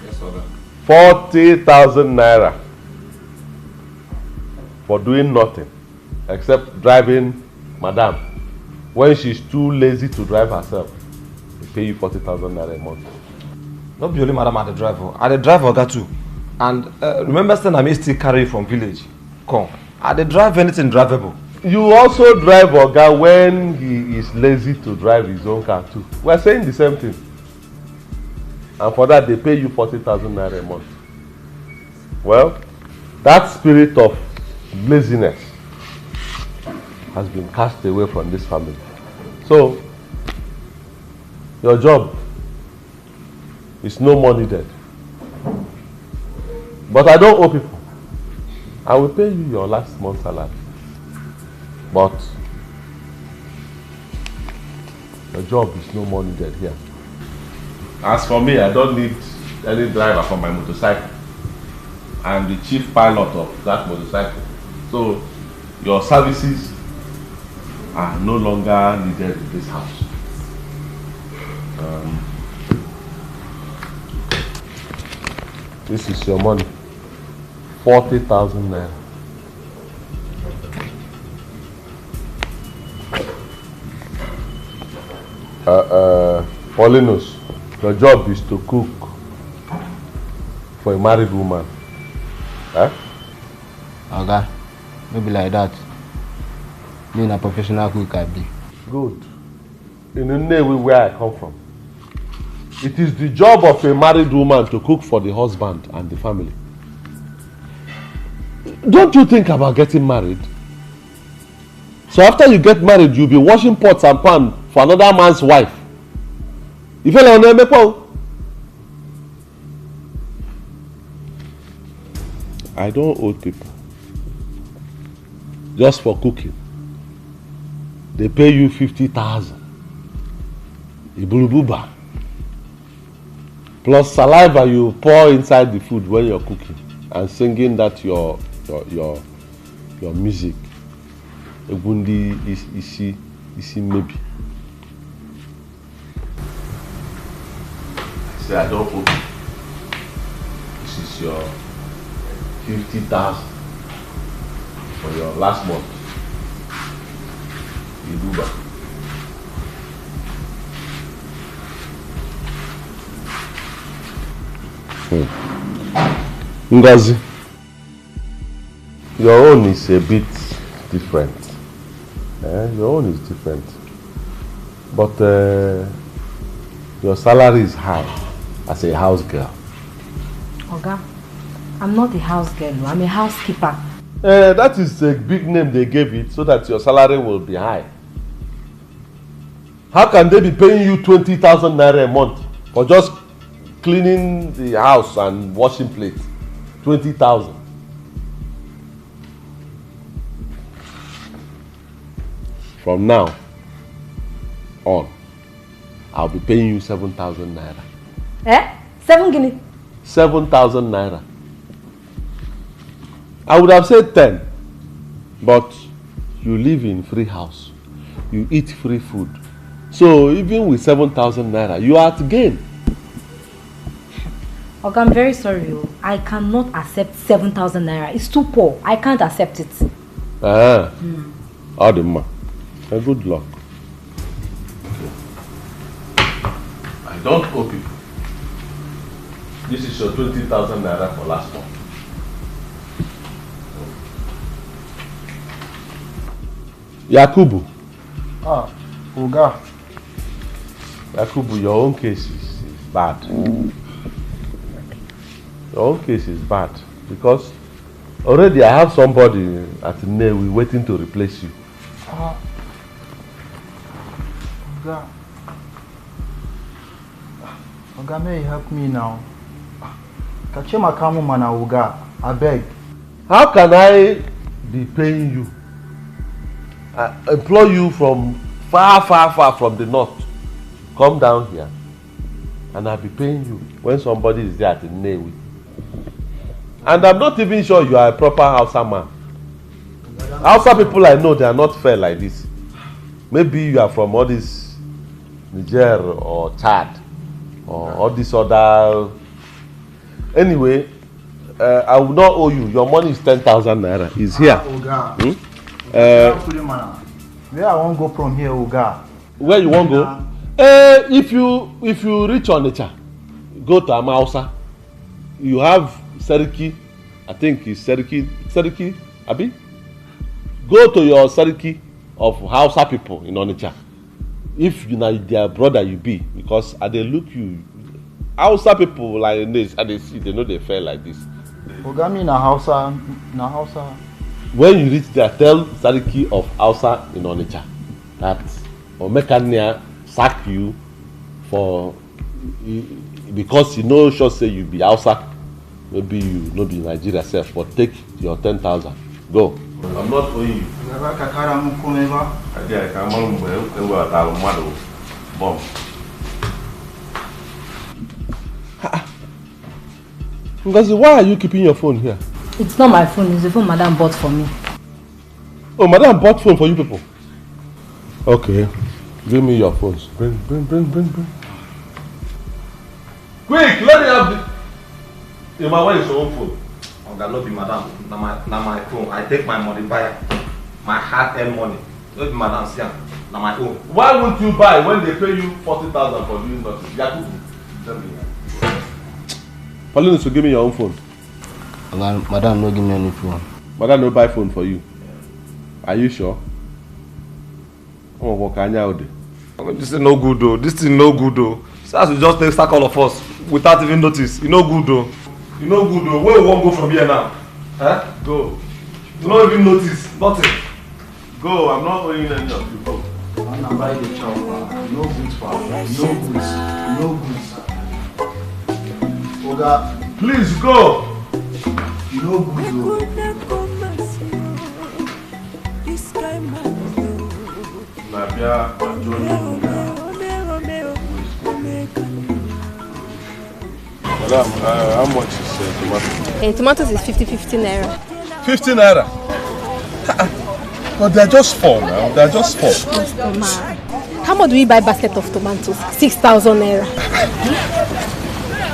Yes, Oga.
40,000 naira for doing nothing except driving Madam when she's too lazy to drive herself. They pay you 40,000 naira a month.
Not be only Madam at the driver. At the driver Oga too. And remember saying I may still carry from village. Come. At the drive anything drivable.
You also drive Oga when he is lazy to drive his own car too. We are saying the same thing. And for that they pay you 40,000 naira a month. Well, that spirit of laziness has been cast away from this family. So, your job is no more needed. But I don't owe people. I will pay you your last month's salary. But your job is no more needed here. As for me, I don't need any driver for my motorcycle. I am the chief pilot of that motorcycle. So your services are no longer needed in this house. This is your money. 40,000 naira. Paulinus, your job is to cook for a married woman. Eh?
Okay, maybe like that. Me a professional cook I be.
Good. In the Nnewi where I come from, it is the job of a married woman to cook for the husband and the family. Don't you think about getting married? So after you get married, you'll be washing pots and pans for another man's wife. You feel like Emeka? I don't owe people just for cooking. They pay you 50,000. Ubah. Plus saliva you pour inside the food when you're cooking and singing that your music. Egundi isi maybe. I say I don't owe you. This is your 50,000 for your last month. Ubah. Ngozi, your own is a bit different. Your own is different. But your salary is high as a house girl.
Oga, I'm not a house girl, I'm a housekeeper.
That is a big name they gave it so that your salary will be high. How can they be paying you 20,000 naira a month for just cleaning the house and washing plates? 20,000. From now on, I'll be paying you 7,000 naira.
Eh? 7 guinea?
7,000 naira. I would have said 10, but you live in free house. You eat free food. So even with 7,000 naira, you are at gain.
Okay, I'm very sorry. I cannot accept 7,000 naira. It's too poor. I can't accept it.
Adima. Good luck. I don't owe people. This is your 20,000 naira for last month. Yakubu.
Oga.
Yakubu, your own case is bad. Your own case is bad because already I have somebody at Nnewi waiting to replace you.
Oga, may you help me now? Kachema kamu mana Oga, I beg.
How can I be paying you? I employ you from far from the north. Come down here and I'll be paying you when somebody is there at the Nnewi. And I'm not even sure you are a proper Hausa man. Hausa people I know, they are not fair like this. Maybe you are from all this Niger or Chad or all this other. Anyway, I will not owe you. Your money is 10,000 naira. It's here.
Where I won't go from here, Oga?
Where you won't go? If you reach Onitsha, go to Amausa. You have Seriki. I think it's Seriki, Abi? Go to your Seriki of Hausa people in Onitsha. If you know their brother, you be, because they look you. Hausa people like this, and they see, they know they feel like this.
Ogami na Hausa.
When you reach there, tell Seriki of Hausa in Onitsha that Omekania sack you for because you know sure say you be Hausa. Maybe you no be Nigeria self, but take your 10,000. Go. I'm not owing you. Ngozi, why are you keeping your phone here?
It's not my phone, it's the phone Madam bought for me.
Oh, Madam bought phone for you people? Okay. Give me your phones. Bring. Quick, let me have the... Your where is your own phone?
I'm gonna be Madam. Now my phone. I take my money buy my hard-earned money. Not be Madam, see, now my own.
Why won't you buy when they pay you 40,000 for doing nothing? Yakubu, tell me. Pauline, so give me your own phone.
Madam, no give me any phone.
Madam, no buy phone for you. Are you sure? Oh, what can you do?
This is no good though. This thing no good though. So as we just take stack all of us without even notice. You no good though. You no good though. Where we won't go from here now? Huh? Go. You don't even notice. Nothing. Go. I'm not owing any of you. Go.
I'm buy the chopper. No goods for no goods. Oga,
please go.
No goods.
Madam, how much is tomato?
Tomatoes is 50 naira.
50 naira? But they're just 4 now. They're just 4.
How much do we buy basket of tomatoes? 6,000 naira.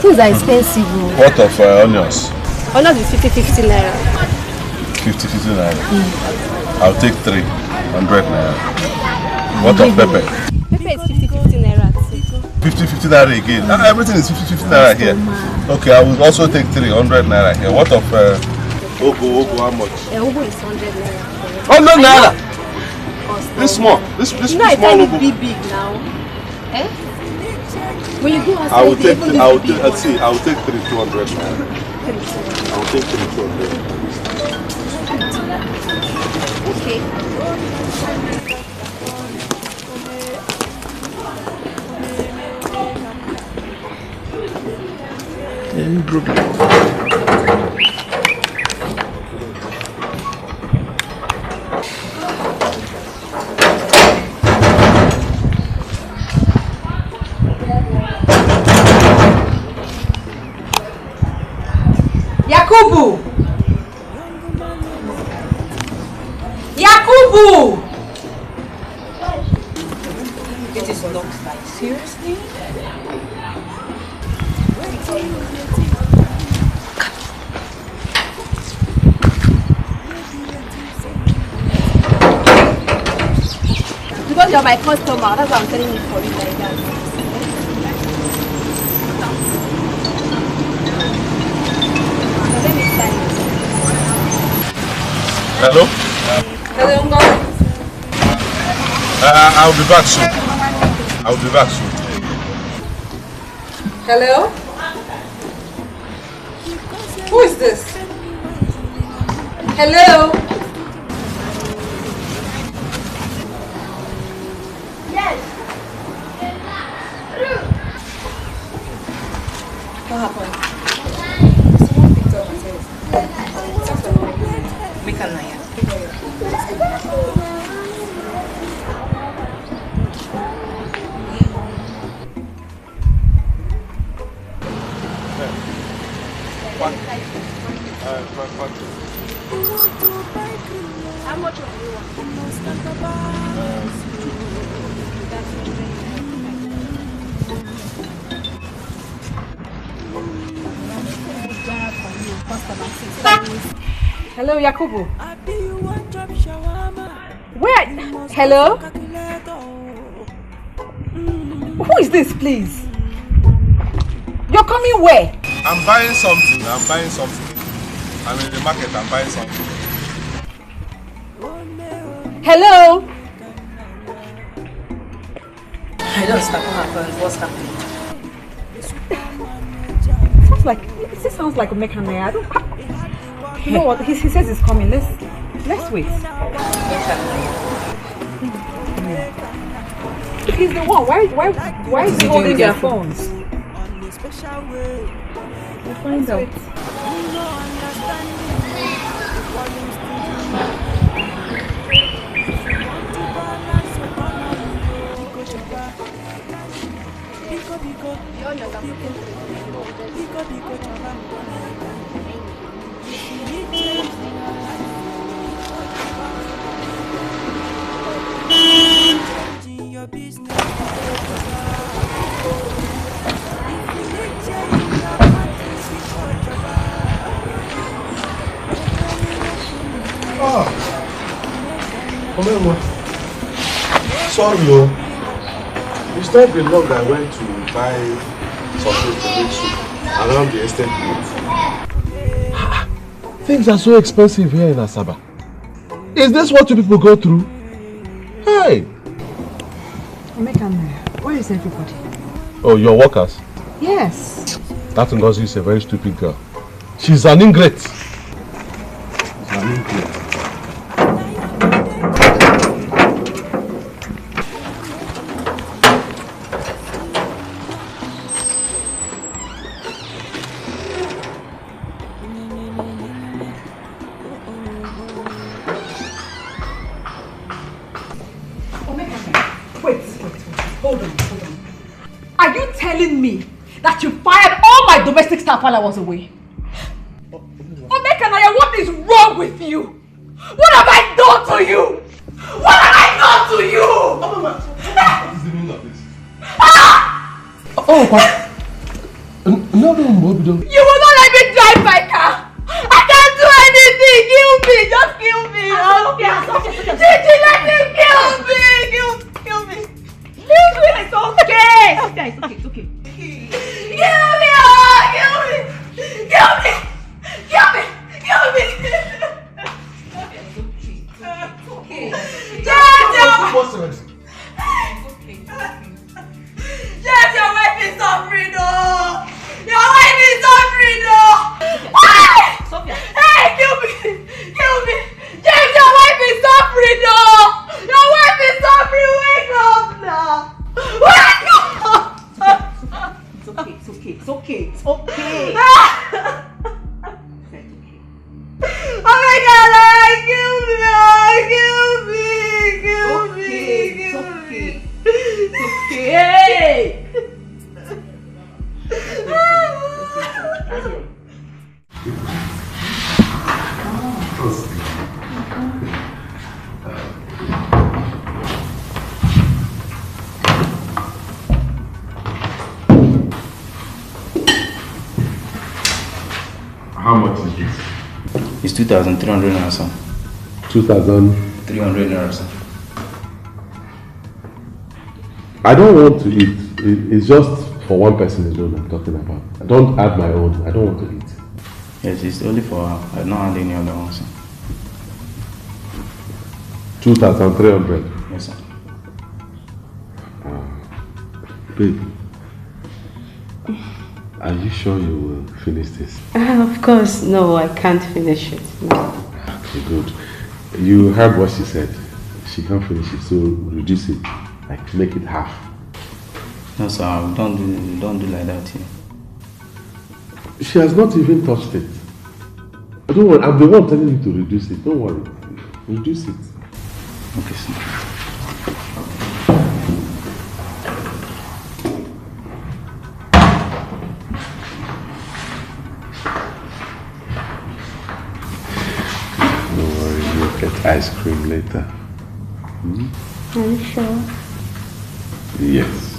Things are expensive.
What of onions?
Onions is 50 naira.
50 naira. I'll take 300 naira. What of pepper?
Pepper is 50 naira.
50 naira again. Everything is 50 naira here. Okay, I will also take 300 naira here. What of Ogo, how much?
Ogo is 100 naira.
100 naira? This small. This
small
Ogo.
Big now. Eh? When you go outside,
I will take 3, 200 naira. I will take 3, 200.
Okay.
Yakubu! It is not like seriously?
Because you're my customer, that's why I'm telling you for you like that.
Hello?
Hello, Uncle.
I'll be back soon. I'll be back soon.
Hello? Who is this? Hello? Yes. What happened? Someone picked up and said, make a liar.
How much of you want?
Hello, Yakubu. Where? Hello? Who is this, please? You're coming where?
I'm buying something. I'm in the market. I'm buying something.
Hello?
I don't understand what happened. What's happening?
Sounds like Emeka. I don't. You know what? He says he's coming. Let's wait. He's the one. Why is he holding their phones? We'll find out.
Sorry, it's not been long I went to buy something to make soup around the estate gate. Things are so expensive here in Asaba. Is this what you people go through? Hey!
Emeka, where is everybody?
Oh, your workers?
Yes.
That Ngozi is a very stupid girl. She's an ingrate. She's an ingrate.
Domestic staff while I was away. Emeka, what is wrong with you? What have I done to you? What have I done to you?
What is the meaning of this? No,
you will not let me drive my car. I can't do anything. Kill me. Just kill me. Gigi, let me kill me. Kill me. It's okay. It's okay. Kill me! Kill me! Kill me! Kill me! Kill me! Okay. Yes, your wife is suffering, though! Your wife is suffering, though! Hey, kill me! Kill me! Yes, your wife is suffering, though! Your wife is suffering! Wake up now! Wake up! It's okay. Oh my God! Kill me! It's okay.
How much is this?
It's 2,300 naira, sir.
2,300
naira, sir.
I don't want to eat. It's just for one person alone I'm talking about. I don't add my own. I don't want to eat.
Yes, it's only for her. I don't add any other one, sir.
2,300.
Yes, sir.
Babe, are you sure you will finish this?
Of course, no, I can't finish it. No.
Okay, good. You heard what she said. She can't finish it, so reduce it. Like, make it half.
No, sir, don't do like that here.
She has not even touched it. Don't worry, I'm the one telling you to reduce it. Don't worry. Reduce it.
Okay, sir.
Don't worry, you'll get ice cream later. Hmm?
Are you sure?
Yes.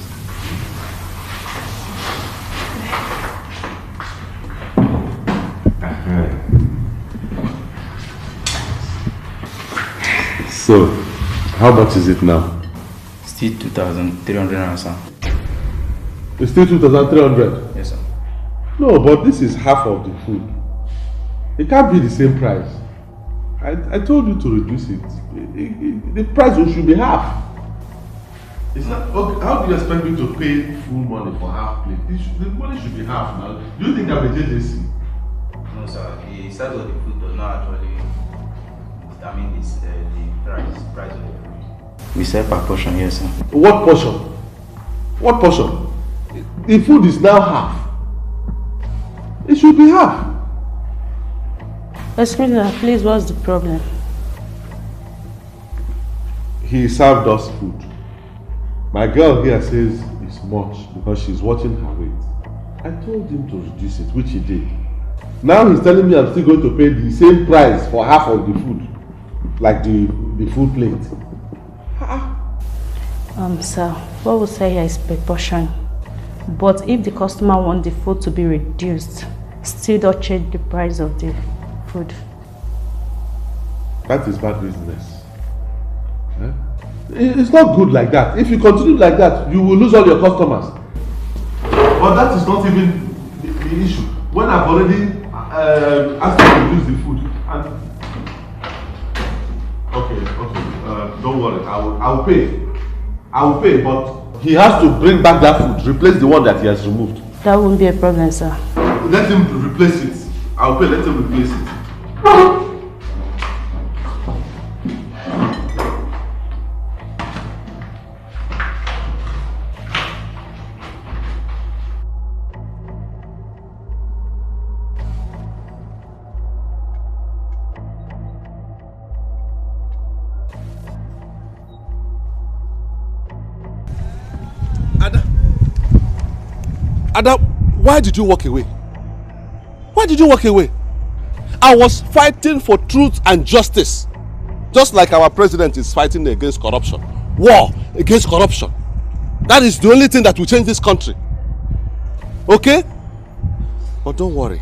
So, how much is it now?
Still 2,300, sir.
It's still 2,300?
Yes, sir.
No, but this is half of the food. It can't be the same price. I told you to reduce it. The price should be half. It's not, okay, how do you expect me to pay full money for half plate? The money should be half now. Do you think I'm a JJC?
No, sir. The size of the food does not actually determine the price of the food. We sell per portion, yes, sir.
What portion? What portion? The food is now half. It should be half.
Excuse me, please, what's the problem?
He served us food. My girl here says it's much because she's watching her weight. I told him to reduce it, which he did. Now he's telling me I'm still going to pay the same price for half of the food, like the full plate.
Sir, what we say here is per portion. But if the customer wants the food to be reduced, still don't change the price of the food.
That is bad business. It's not good like that. If you continue like that, you will lose all your customers. But that is not even the issue. When I've already asked you to reduce the food, and okay, don't worry. I will pay, but he has to bring back that food, replace the one that he has removed.
That won't be a problem, sir.
Let him replace it. I will pay. Let him replace it.
Ada, why did you walk away? Why did you walk away? I was fighting for truth and justice. Just like our president is fighting against corruption. War against corruption. That is the only thing that will change this country. Okay? But don't worry.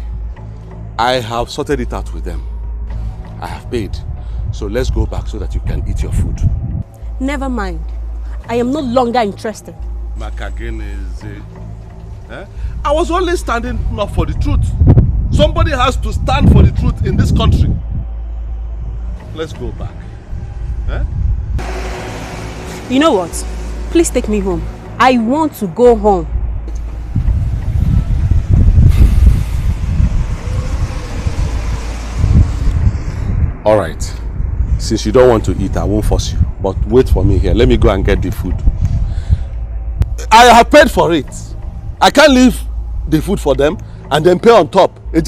I have sorted it out with them. I have paid. So let's go back so that you can eat your food.
Never mind. I am no longer interested.
I was only standing up for the truth. Somebody has to stand for the truth in this country. Let's go back.
You know what? Please take me home. I want to go home.
All right. Since you don't want to eat, I won't force you. But wait for me here. Let me go and get the food. I have paid for it. I can't leave the food for them and then pay on top. Wait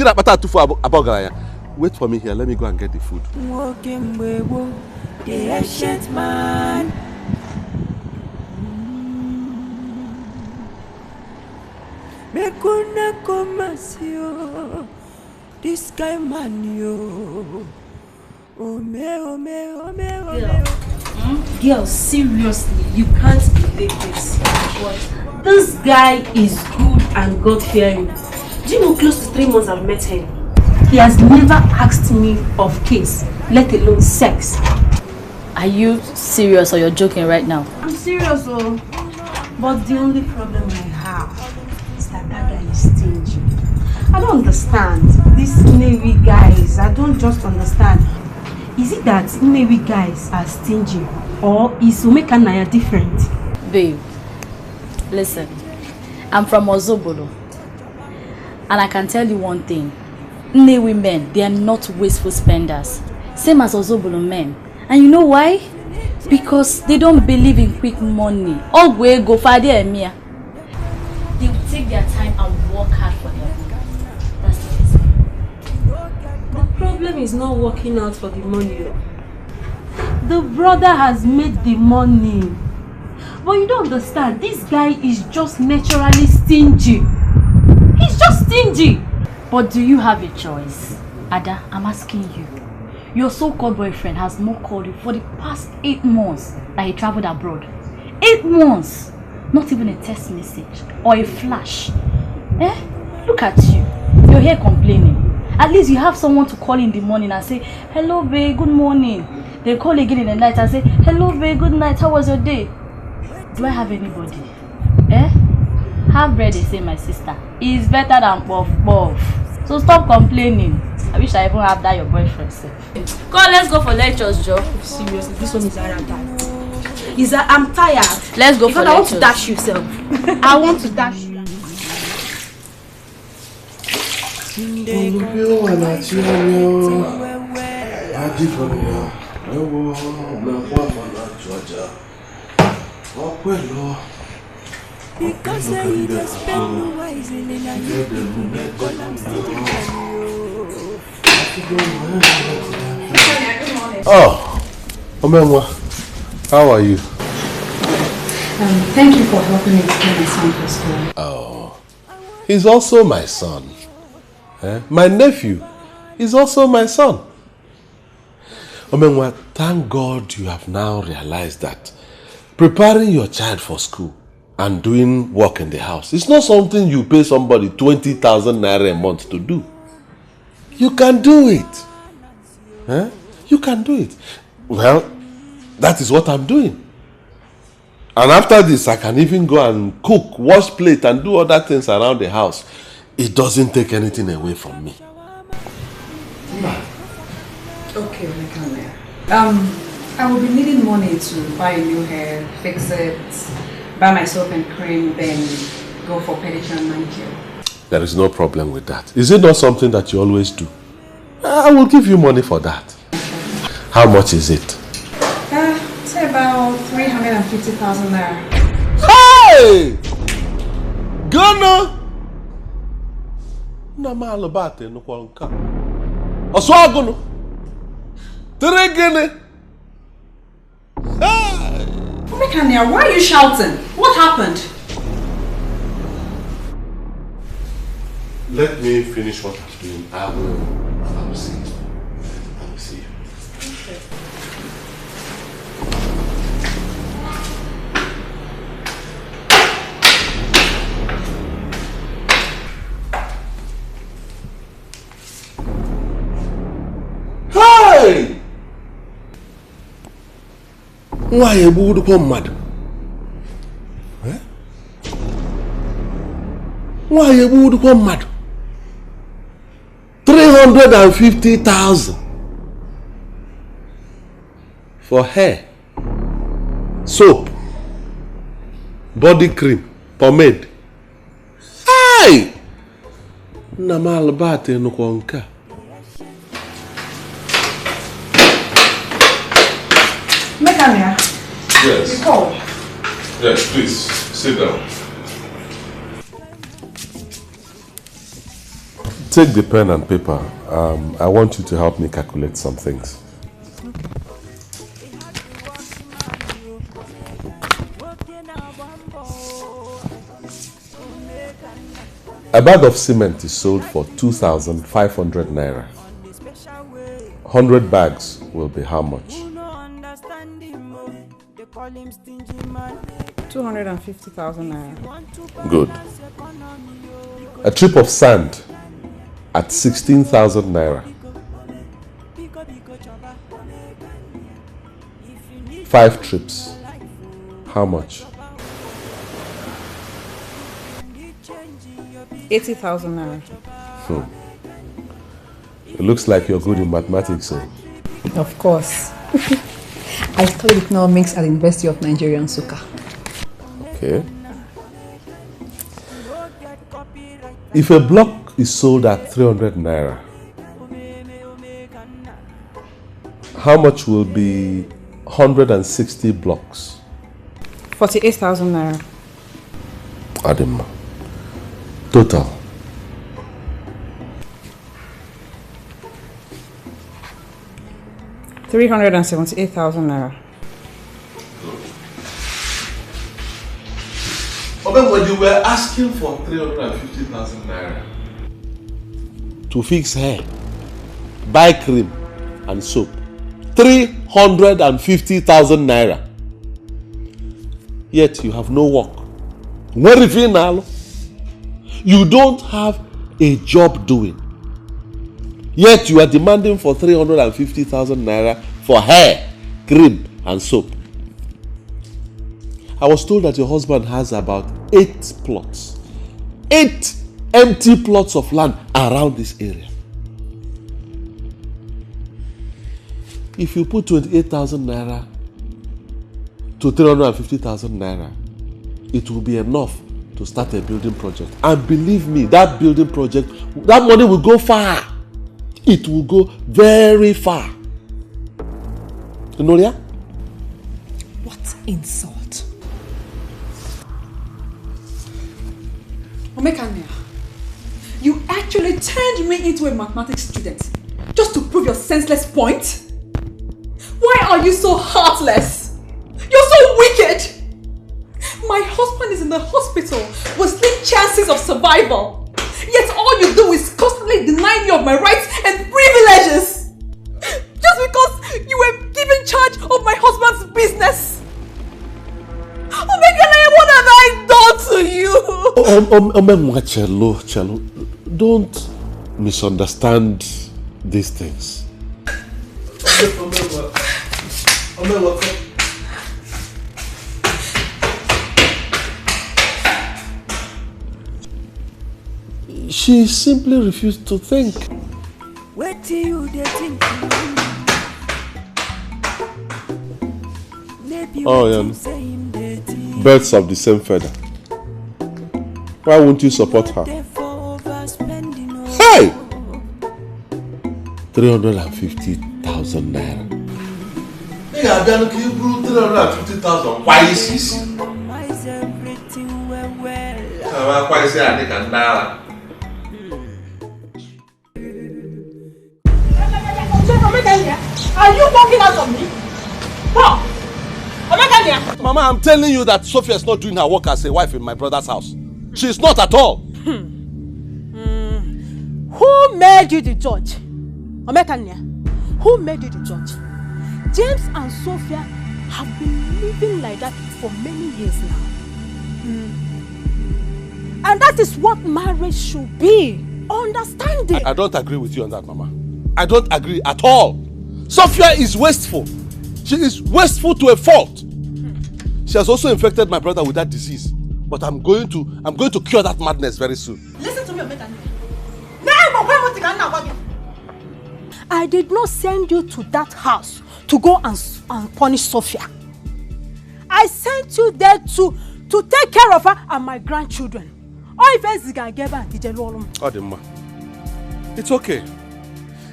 for me here. Let me go and get the food.
The ancient man. Mekuna komasio. This guy man yo.
Girl, seriously, you can't believe this. What? This guy is good and God-fearing. Do you know, close to 3 months I've met him? He has never asked me of kiss, let alone sex.
Are you serious or you're joking right now?
I'm serious, oh. But the only problem I have is that guy is stingy. I don't understand. These Navy guys, I don't just understand. Is it that Navy guys are stingy or is Umeka different?
Babe, listen, I'm from Ozobolo and I can tell you one thing. Nnewi men, they are not wasteful spenders. Same as Ozobolo men. And you know why? Because they don't believe in quick money. All way go for their Mia. They will take their time and work hard for their money. That's the reason.
The problem is not working out for the money. The brother has made the money. But you don't understand, this guy is just naturally stingy. He's just stingy.
But do you have a choice? Ada, I'm asking you. Your so-called boyfriend has not called you for the past 8 months that he traveled abroad. 8 months! Not even a text message or a flash. Look at you. You're here complaining. At least you have someone to call in the morning and say, hello babe, good morning. They call again in the night and say, hello babe, good night, how was your day? Do I have anybody? Have bread, they say, my sister. It's better than puff puff. So stop complaining. I wish I even have that your boyfriend said. Come on, let's go for lectures, Joe.
Seriously, this one is tired. I'm tired.
Let's go for lectures.
I want to dash yourself. I want to dash you.
Because they just spend wisely and you
Oh, Omenwa, how are you?
Thank you for helping me to get my son to school.
Oh, is also my son. My nephew is also my son. Omenwa, thank God you have now realized that preparing your child for school and doing work in the house is not something you pay somebody 20,000 naira a month to do. You can do it. You can do it. Well, that is what I'm doing. And after this, I can even go and cook, wash plate, and do other things around the house. It doesn't take anything away from me.
Okay, I will be needing money to buy a new hair, fix it, buy my soap and cream, then go for pedicure and manicure.
There is no problem with that. Is it not something that you always do? I will give you money for that. How much is it?
Say about 350,000 naira.
Hey! Ghana! Namalabate no kwanka. Oswagono. Teregene.
Hey! Omekania, why are you shouting? What happened?
Let me finish what I'm doing. I will see you. I will see you. Okay. Hey! Why you would come mad? Why you would come mad? 350,000 for hair, soap, body cream, pomade. Hey! Namal bate no konka.
Mekania.
Yes.
You called.
Yes, please sit down. Take the pen and paper. I want you to help me calculate some things. A bag of cement is sold for 2,500 naira. 100 bags will be how much?
250,000 naira.
Good. A trip of sand at 16,000 naira. 5 trips. How much?
80,000 naira.
It looks like you're good in mathematics, eh?
Of course. I studied economics at the University of Nigeria in Nsukka.
Okay. If a block is sold at 300 naira, how much will be 160 blocks?
48,000 naira.
Adema. Total.
$378,000 naira.
But when you were asking for 350,000 naira to fix hair, buy cream and soap, 350,000 naira. Yet you have no work. Where if you now? You don't have a job doing. Yet you are demanding for 350,000 naira for hair, cream and soap. I was told that your husband has about 8 plots. 8 empty plots of land around this area. If you put 28,000 naira to 350,000 naira, it will be enough to start a building project. And believe me, that building project, that money will go far. It will go very far. Nolia?
What insult? Omekania, you actually turned me into a mathematics student just to prove your senseless point? Why are you so heartless? You're so wicked! My husband is in the hospital with slim chances of survival. all you do is constantly deny me of my rights and privileges. Just because you were given charge of my husband's business. Omekannaya, what have I done to you?
Chelo, don't misunderstand these things. She simply refused to think.
Wait till you think.
Oh, yeah. Birds of the same feather. Why won't you support her? Hey! 350,000 naira. Hey, I'm going to give you 350,000. Why is this? Why is it?
Are you walking out of me? What?
Mama, I'm telling you that Sophia is not doing her work as a wife in my brother's house. She is not at all.
Who made you the judge? Omekannaya, who made you the judge? James and Sophia have been living like that for many years now. And that is what marriage should be. Understanding.
I don't agree with you on that, Mama. I don't agree at all. Sophia is wasteful. She is wasteful to a fault. She has also infected my brother with that disease. But I'm going to cure that madness very soon.
Listen to me, Omekannaya.
I did not send you to that house to go and punish Sophia. I sent you there to take care of her and my grandchildren.
It's okay.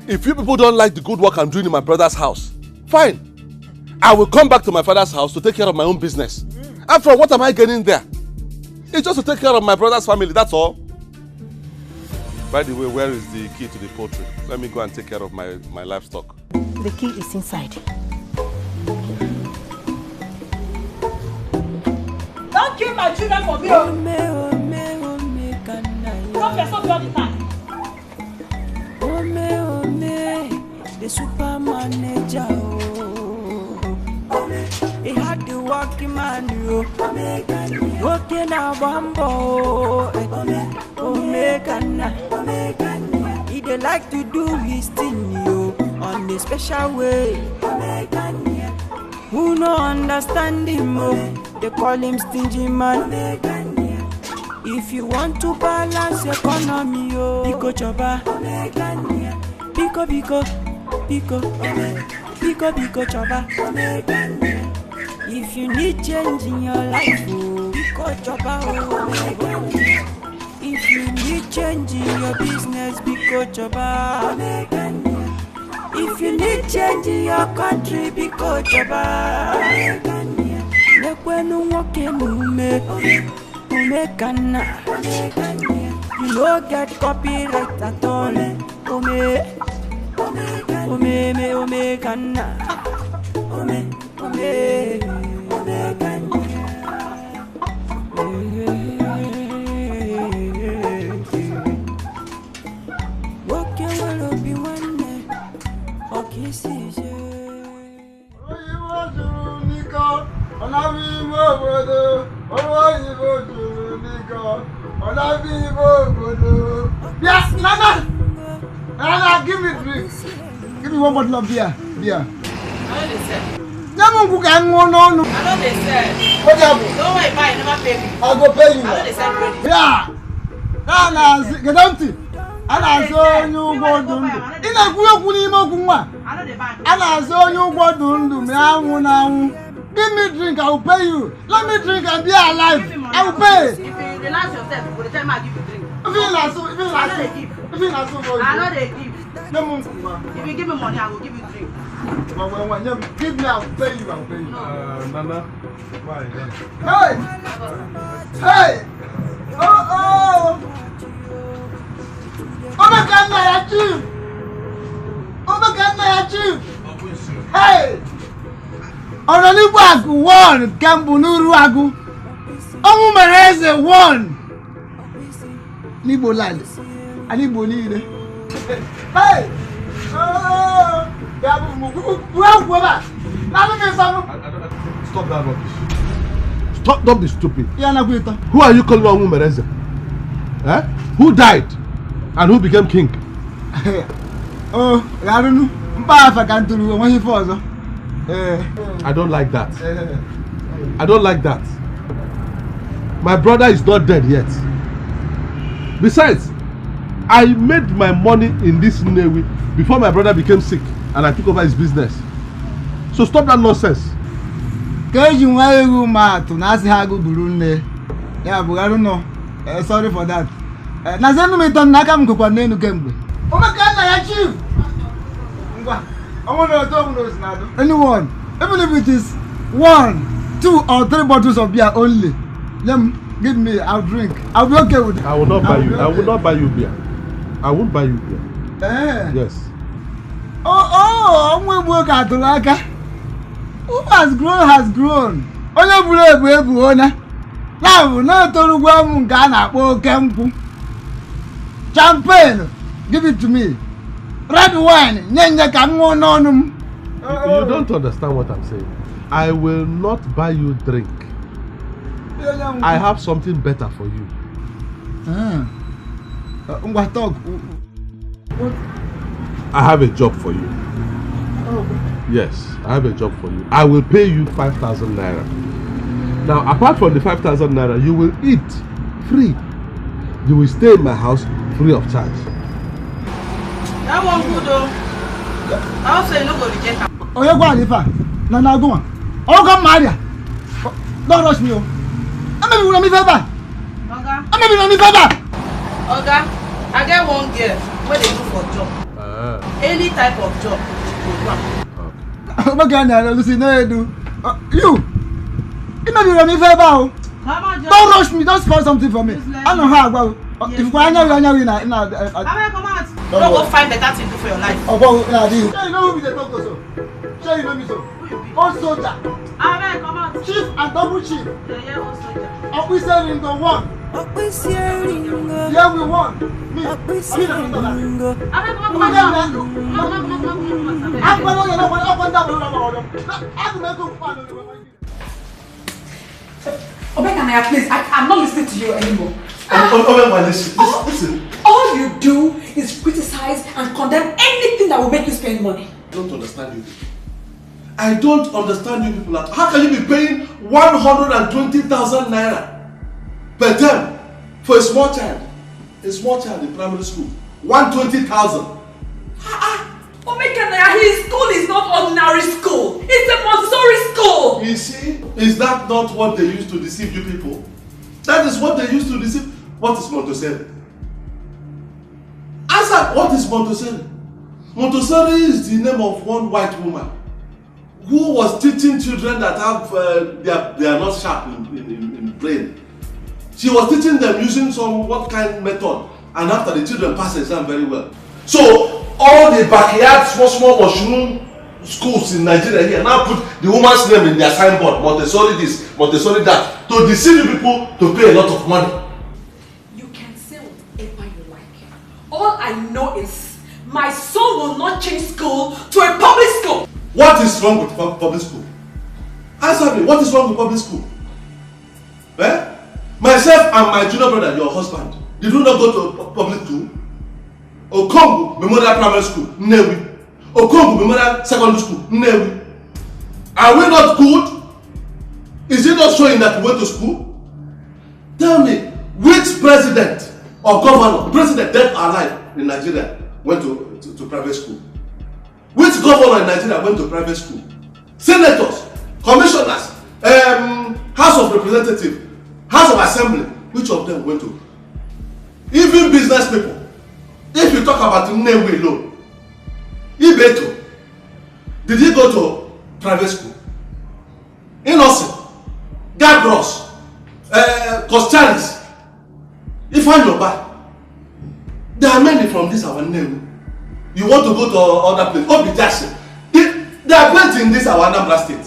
If you people don't like the good work I'm doing in my brother's house, fine. I will come back to my father's house to take care of my own business. After all, what am I getting there? It's just to take care of my brother's family, that's all. By the way, where is the key to the poultry? Let me go and take care of my livestock.
The key is inside.
Don't kill my children for me. Stop all the time.
The super manager. He had the working man, working a bambo. He dey like to do his thing, on a special way. Who no understand him, they call him stingy man. If you want to balance economy, Biko Choba, Biko Choba. If you need change in your life, Biko Choba. If you need change in your business, Biko Choba. If you need change in your country, Biko Choba. Nekwenu woke mume, Omekannaya. You no get copyright at all, Omekannaya.
Yes, Nana! Nana, give me drinks. Give me one bottle of beer. Beer.
I know they said.
What happened?
Don't worry, buy, never pay me.
I'll go pay you.
I know they said credit.
Yeah. Nana, get empty. Ana so you go dun. Ina kuyo kuni mo kunwa. Ana so you go dun me awu na awu. Give me drink, I will pay you. Let me drink and be alive. I will pay.
If you relax yourself, you go to tell me I give you drink.
If you not so,
I know they give. If you give me money, I will give you drink.
When you give me, I will pay you.
Nana, why?
Hey! Hey! Oh! Omekannaya chief! Hey! Ọ̀nàlígbò àgù one kẹ́mbù n'uru agụ. Ọmụ mere eze one. N'Igbo land.
Ani boni. Hey! Oh!
Stop that rubbish. Stop, don't be stupid. Who are you calling on Umereze? Eh? Who died? And who became king?
Oh, I don't know.
I don't like that. I don't like that. My brother is not dead yet. Besides, I made my money in this Nnewi before my brother became sick and I took over his business. So stop that nonsense.
Sorry for that. Anyone, even if it is 1, 2 or 3 bottles of beer only, give me, I'll drink. I'll be okay with it.
I will not buy you. I will not buy you beer. I won't buy you beer. Yes.
I'm going to work at the Laka. Who has grown. Now, not to Ghana, champagne, give it to me. Red wine,
you don't understand what I'm saying. I will not buy you drink. I have something better for you. I have a job for you. Yes, I have a job for you. I will pay you 5,000 naira. Now, apart from the 5,000 naira, you will eat free. You will stay in my house free of charge.
That one good though. I also no go reject am.
Oh, you go Alifa. Na go on. Oh, come Maria. Don't rush me. I'm maybe me favor.
Oga.
I'm maybe me favor.
Oga, I get one girl where they do for job. Any type of job.
Oh my God, Lucy, no you do. You maybe me favor. Don't rush me. Don't spoil something for me. I know how I go. If you want to come out.
Don't go find better thing to do for your life.
Oh, well, you know who be the talk so? Sure you know me so? All soldier.
Come out.
Chief and double chief.
Yeah, all soldier.
Officer in the one. Yeah, we won. Me.
Omeka, please, I'm not listening to you anymore.
Listen.
All you do is criticize and condemn anything that will make you spend money.
I don't understand you people. I don't understand you people. How can you be paying 120,000 naira per term for a small child? A small child in primary school. 120,000.
Omeka, his school is not ordinary school. It's a Montessori school.
You see, is that not what they used to deceive you people? That is what they used to deceive. What is Montessori? Answer, what is Montessori? Montessori is the name of one white woman who was teaching children that have they are not sharp in brain. She was teaching them using some what kind method, and after the children pass the exam very well. So all the backyard small mushroom schools in Nigeria here now put the woman's name in their signboard, Montessori this, Montessori that, to deceive people to pay a lot of money.
You can say whatever you like. All I know is my son will not change school to a public school.
What is wrong with public school? Answer me, what is wrong with public school? Eh? Myself and my junior brother, your husband, did we not go to public school? Okongu Memorial Primary School, Nnewi. Okongu Memorial Secondary School, Nnewi. Are we not good? Is it not showing that we went to school? Tell me, which president or governor, president dead or alive in Nigeria went to private school? Which governor in Nigeria went to private school? Senators, commissioners, House of Representatives, House of Assembly, which of them went to? Even business people. If you talk about Nnewi alone, Ibeto, did he go to private school? Innocent, Gabros, Costalis, Ifeanyoba. There are many from this our name. You want to go to other place? Obijashi. They are plenty in this our Anambra state.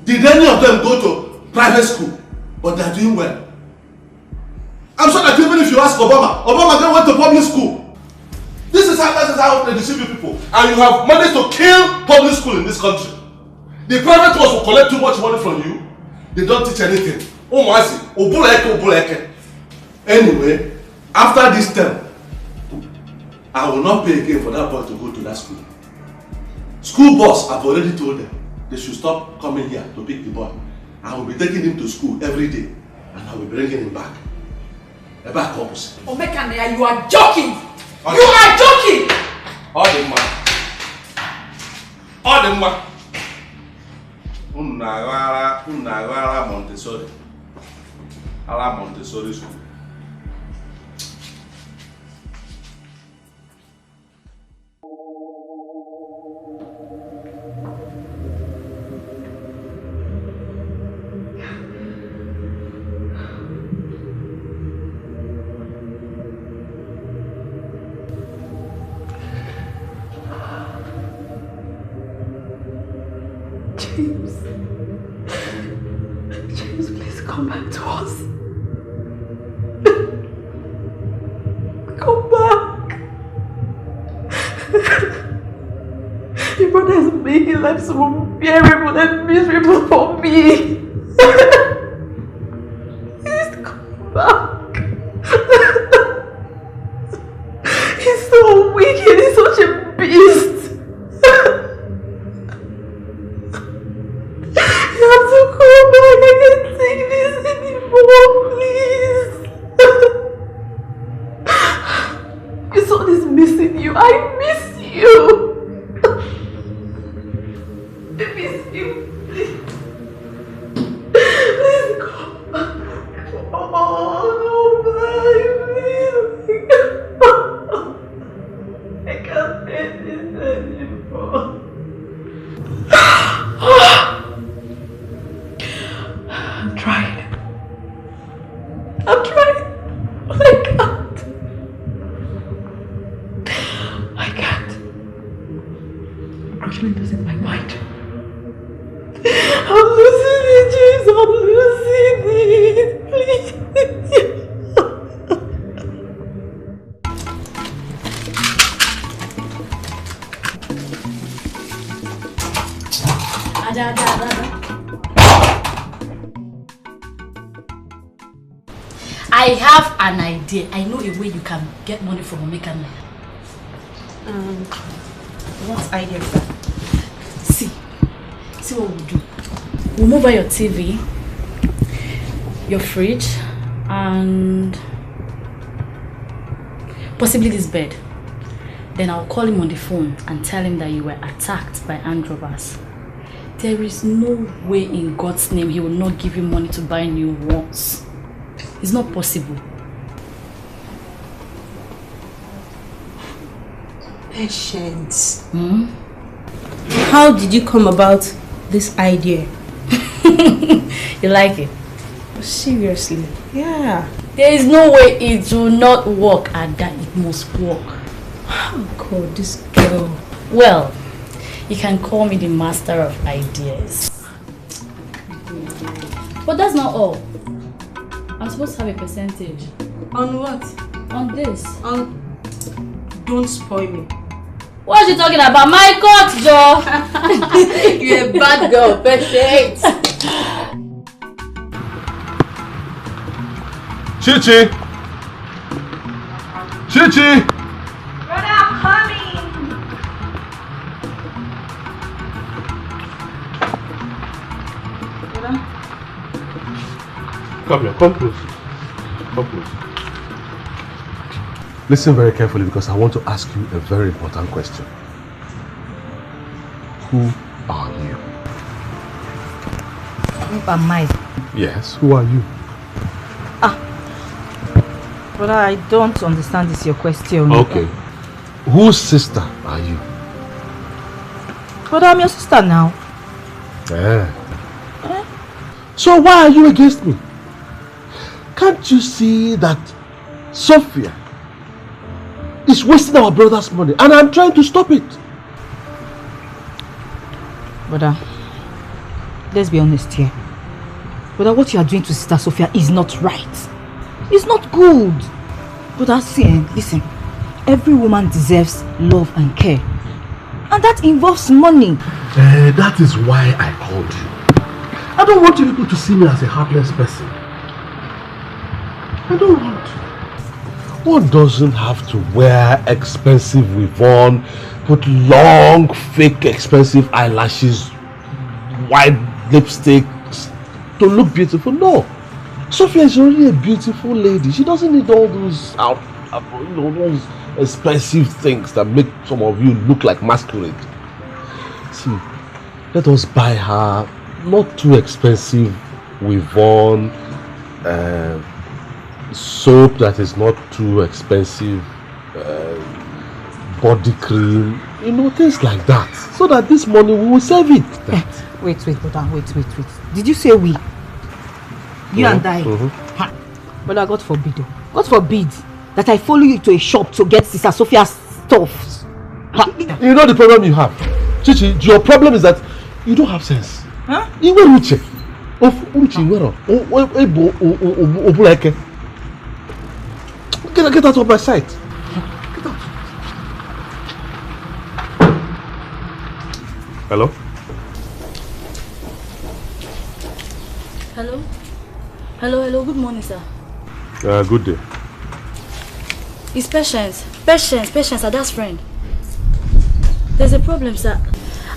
Did any of them go to private school? But they are doing well. I'm sure that even if you ask Obama then went to public school. is how they deceive you people. And you have managed to kill public school in this country. The private ones will collect too much money from you. They don't teach anything. Anyway, after this term, I will not pay again for that boy to go to that school. School boss, I've already told them they should stop coming here to pick the boy. I will be taking him to school every day and I will be bringing him back. Back opposite.
Omekania, you are joking! You are joking!
All the man. Unagara Montessori. Ala Montessori school.
James, please come back to us. Come back. Your brother is making life so unbearable and miserable for me. Please come back. He's so wicked, he's such a beast. You have to come back, I can't take this anymore, please. Your son is missing you, I miss you. I miss you, please. Please come back. Oh, no, please. I can't take this anymore. I'm trying. I can't. I'm actually losing my mind. I'm losing it, James. I'm losing it. Please.
I have an idea. I know a way you can get money from Emeka.
What idea is that?
See what we'll do. We'll move over your TV, your fridge, and possibly this bed. Then I'll call him on the phone and tell him that you were attacked by armed robbers. There is no way in God's name he will not give you money to buy new ones. It's not possible.
Patience. How did you come about this idea?
You like it?
Seriously? Yeah.
There is no way it will not work, and that it must work.
Oh God, this girl.
Well, you can call me the master of ideas. But that's not all. I'm supposed to have a percentage.
On what?
On this.
Don't spoil me.
What are you talking about? My court, Joe!
You're a bad girl, Patience.
Chichi! Chichi!
Brother, I'm coming!
Brother?
Come here, come close. Come close. Listen very carefully because I want to ask you a very important question. Who are you?
Who am I?
Yes, who are you?
Brother, I don't understand this your question.
Okay. Whose sister are you?
Brother, I'm your sister now.
Yeah. So why are you against me? Can't you see that Sophia is wasting our brother's money and I'm trying to stop it?
Brother, let's be honest here. Brother, what you are doing to Sister Sophia is not right. It's not good. Brother, listen. every woman deserves love and care. And that involves money.
That is why I called you. I don't want you people to see me as a heartless person. I don't want. One doesn't have to wear expensive weave-on, put long, fake, expensive eyelashes, white lipsticks to look beautiful. No. Sophia is already a beautiful lady. She doesn't need all those those expensive things that make some of you look like masquerade. See, let us buy her not too expensive weave-on, soap that is not too expensive, body cream, things like that, so that this money we will save it.
Wait, hold on, wait. Did you say we? You and I? Well, God forbid that I follow you to a shop to get Sister Sophia's stuff.
You know the problem you have, Chichi. Your problem is that you don't have sense. Huh? Get out of my sight. Get out. Hello?
Hello, good morning, sir.
Good day.
It's Patience, Ada's friend. There's a problem, sir.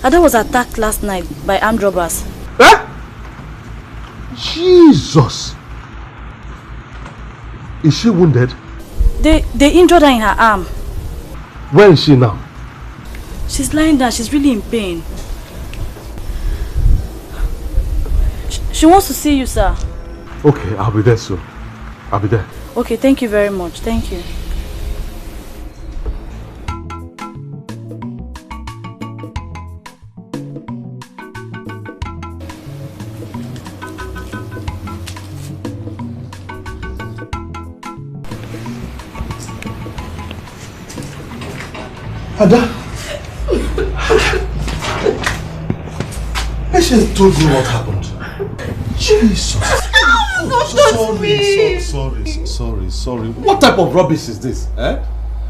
Ada was attacked last night by armed robbers.
Eh? Jesus! Is she wounded?
They injured her in her arm.
Where is she now?
She's lying down. She's really in pain. She wants to see you, sir.
Okay, I'll be there soon. I'll be there.
Okay, thank you very much. Thank you.
Ada, Patience told me what happened. Jesus. Sorry. What type of rubbish is this? Eh?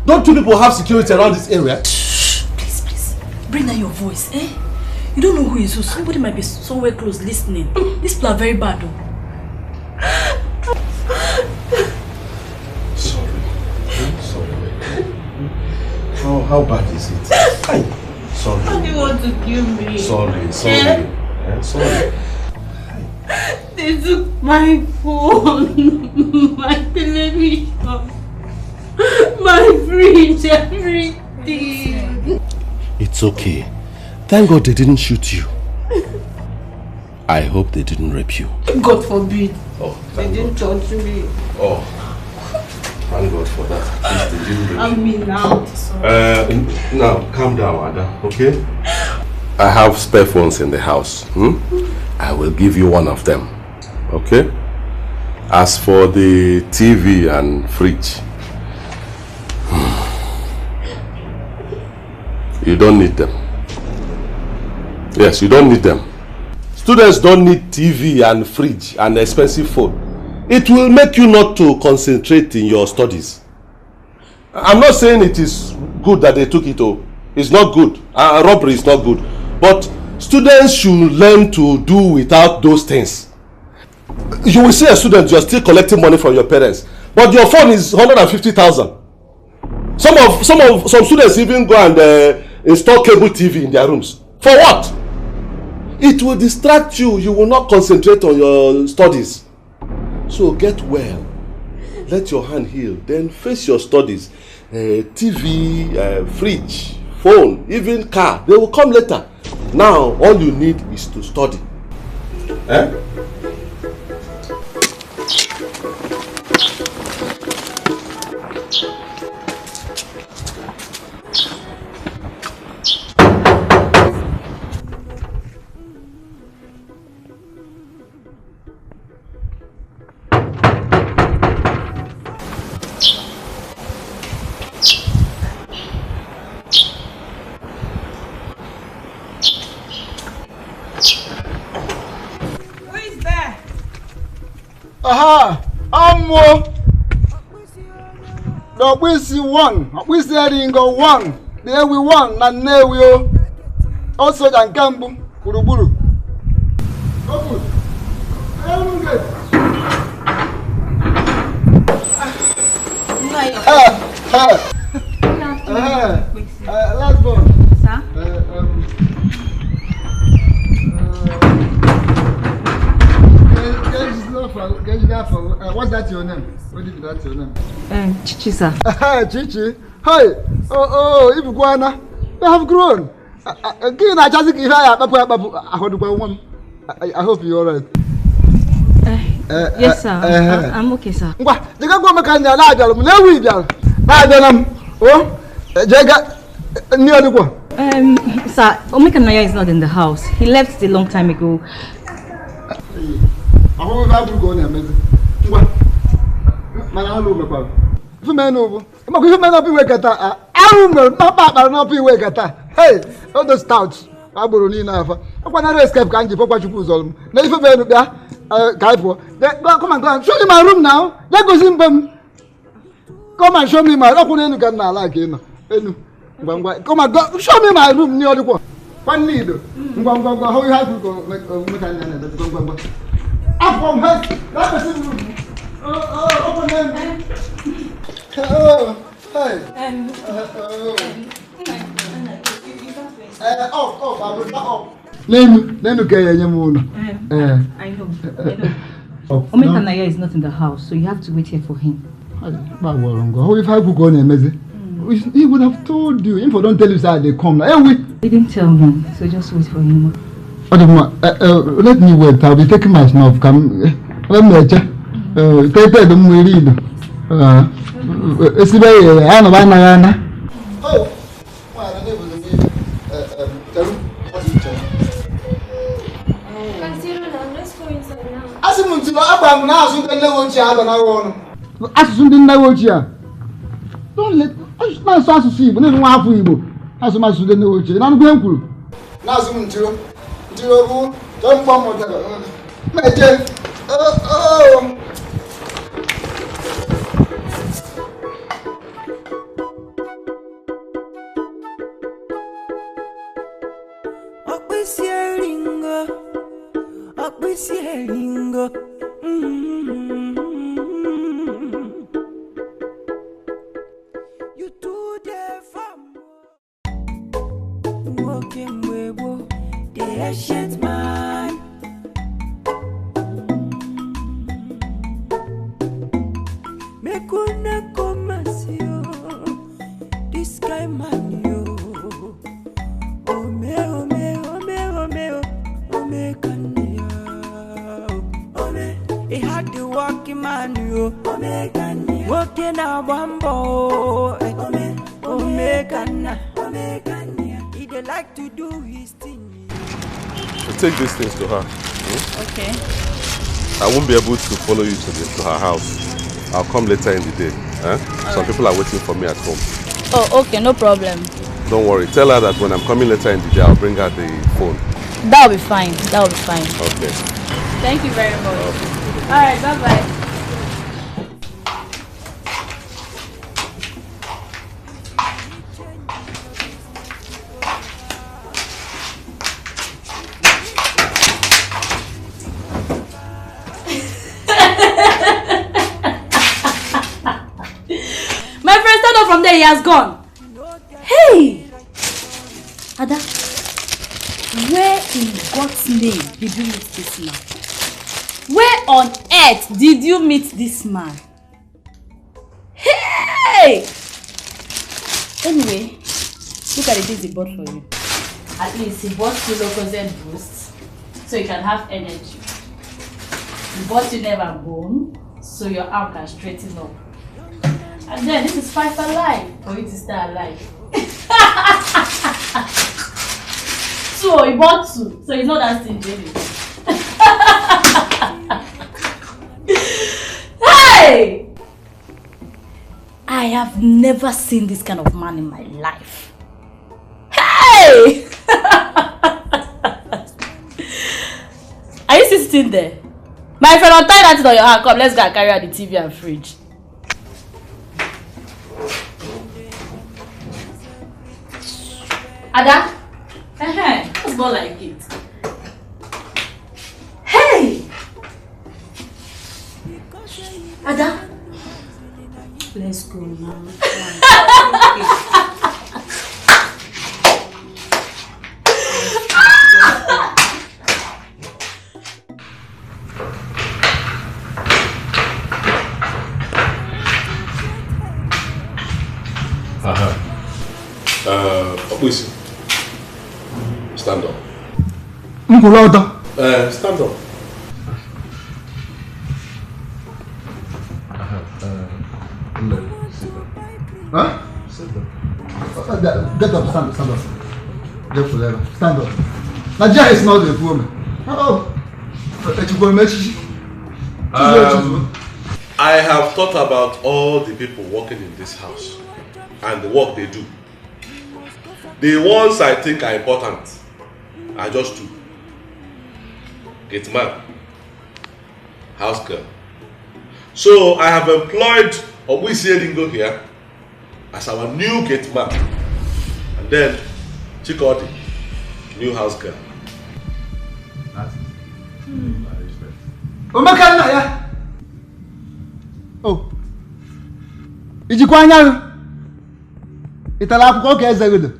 Don't you people have security around this area?
Shh, please. Bring down your voice, eh? You don't know who is who. Somebody might be somewhere close listening. These people are very bad, though.
Sorry. How bad is it? Sorry.
How do you want to kill me?
Sorry. Sorry.
They took my phone, my television, my fridge, everything.
It's okay. Thank God they didn't shoot you. I hope they didn't rape you.
God forbid.
Oh,
they didn't touch me.
Oh, thank God for that. At least they didn't rape you.
I mean now.
Now, calm down, Ada, okay? I have spare phones in the house. I will give you one of them, okay? As for the TV and fridge, you don't need them. Yes, you don't need them. Students don't need TV and fridge and expensive phone. It will make you not to concentrate in your studies. I'm not saying it is good that they took it all. It's not good. Robbery is not good. But students should learn to do without those things. You will see a student, you're still collecting money from your parents, but your phone is 150,000. Some students even go and install cable TV in their rooms. For what? It will distract you. You will not concentrate on your studies. So get well. Let your hand heal. Then face your studies. TV, fridge, phone, even car. They will come later. Now, all you need is to study. Eh?
Aha! Ammo! The Wisi won. Wisi Eringo won. There we won. And there we go. Also, than Kambu. Buruburu. Open. Last one.
Sir?
What's that your name? What is that your name?
Chichi, sir.
Chichi. Hi. Oh, Ibuguana. You have grown. I hope you're alright.
Yes, sir. I'm okay, sir.
Sir,
Emeka is not in the house. He left a long time ago.
Hey, all the stouts. I will need enough. I want to escape. Can't you put what you put on? Now, if you come and show me my room now. Let go simple. Come and show me my room. Can I like him? Come and go. Show me my room near the wall. One need. How you have to go? Go. Up from her. That's the room. Open them. Hey.
I know. Emeka is not in the house, so you have to wait here for him.
He would have told you. If I don't tell you, sir, they come.
He didn't tell me, so just wait for him.
Let me wait. I'll be taking my snuff. Come, let me check. Take them. We read. It's very. I know why. Oh. Don't let us see, but then one for you. As much as the no chill. I'm going to. Now, soon to don't come on.
You do the farm. Walking way, the ancient man. Me kuna come see you. This guy man you. Oh me, oh me, oh me, oh me, oh me, Kenya. Oh me, he had the walking man you. Oh me, Kenya. Walking a bambo. Oh me, oh me, Kenya. Oh me, Kenya. He dey like to do his thing.
So take these things to her.
Okay.
I won't be able to follow you to her house. I'll come later in the day. Some people are waiting for me at home.
Oh, okay, no problem.
Don't worry. Tell her that when I'm coming later in the day, I'll bring her the phone.
That'll be fine. That'll be fine.
Okay.
Thank you very much. Okay. All right, bye-bye.
From there, he has gone. Hey! Ada, where in God's name did you meet this man? Where on earth did you meet this man? Hey! Anyway, look at the things he bought for you. At least he bought you Lucozade Boost, so you can have energy. He bought you Never Bone, so your arm can straighten up. And then this is 5 alive for you to stay alive. So he bought 2, so he's not that stingy. Hey! I have never seen this kind of man in my life. Hey! Are you still sitting there? My friend, untie that thing on your hand. Come, let's go and carry out the TV and fridge.
Ada? That's more like it. Hey! Ada?
Let's go now.
Please stand up. Stand up.
Huh? Get up, stand up. Stand up. Nigeria is not a woman. Oh,
I have thought about all the people working in this house and the work they do. The ones I think are important are just two. Gate man, house girl. So I have employed Obwisi here as our new gate man. And then Chikodi, new house girl.
Oh. Ijikwanya. Itala akwụkwọ ka eze godo.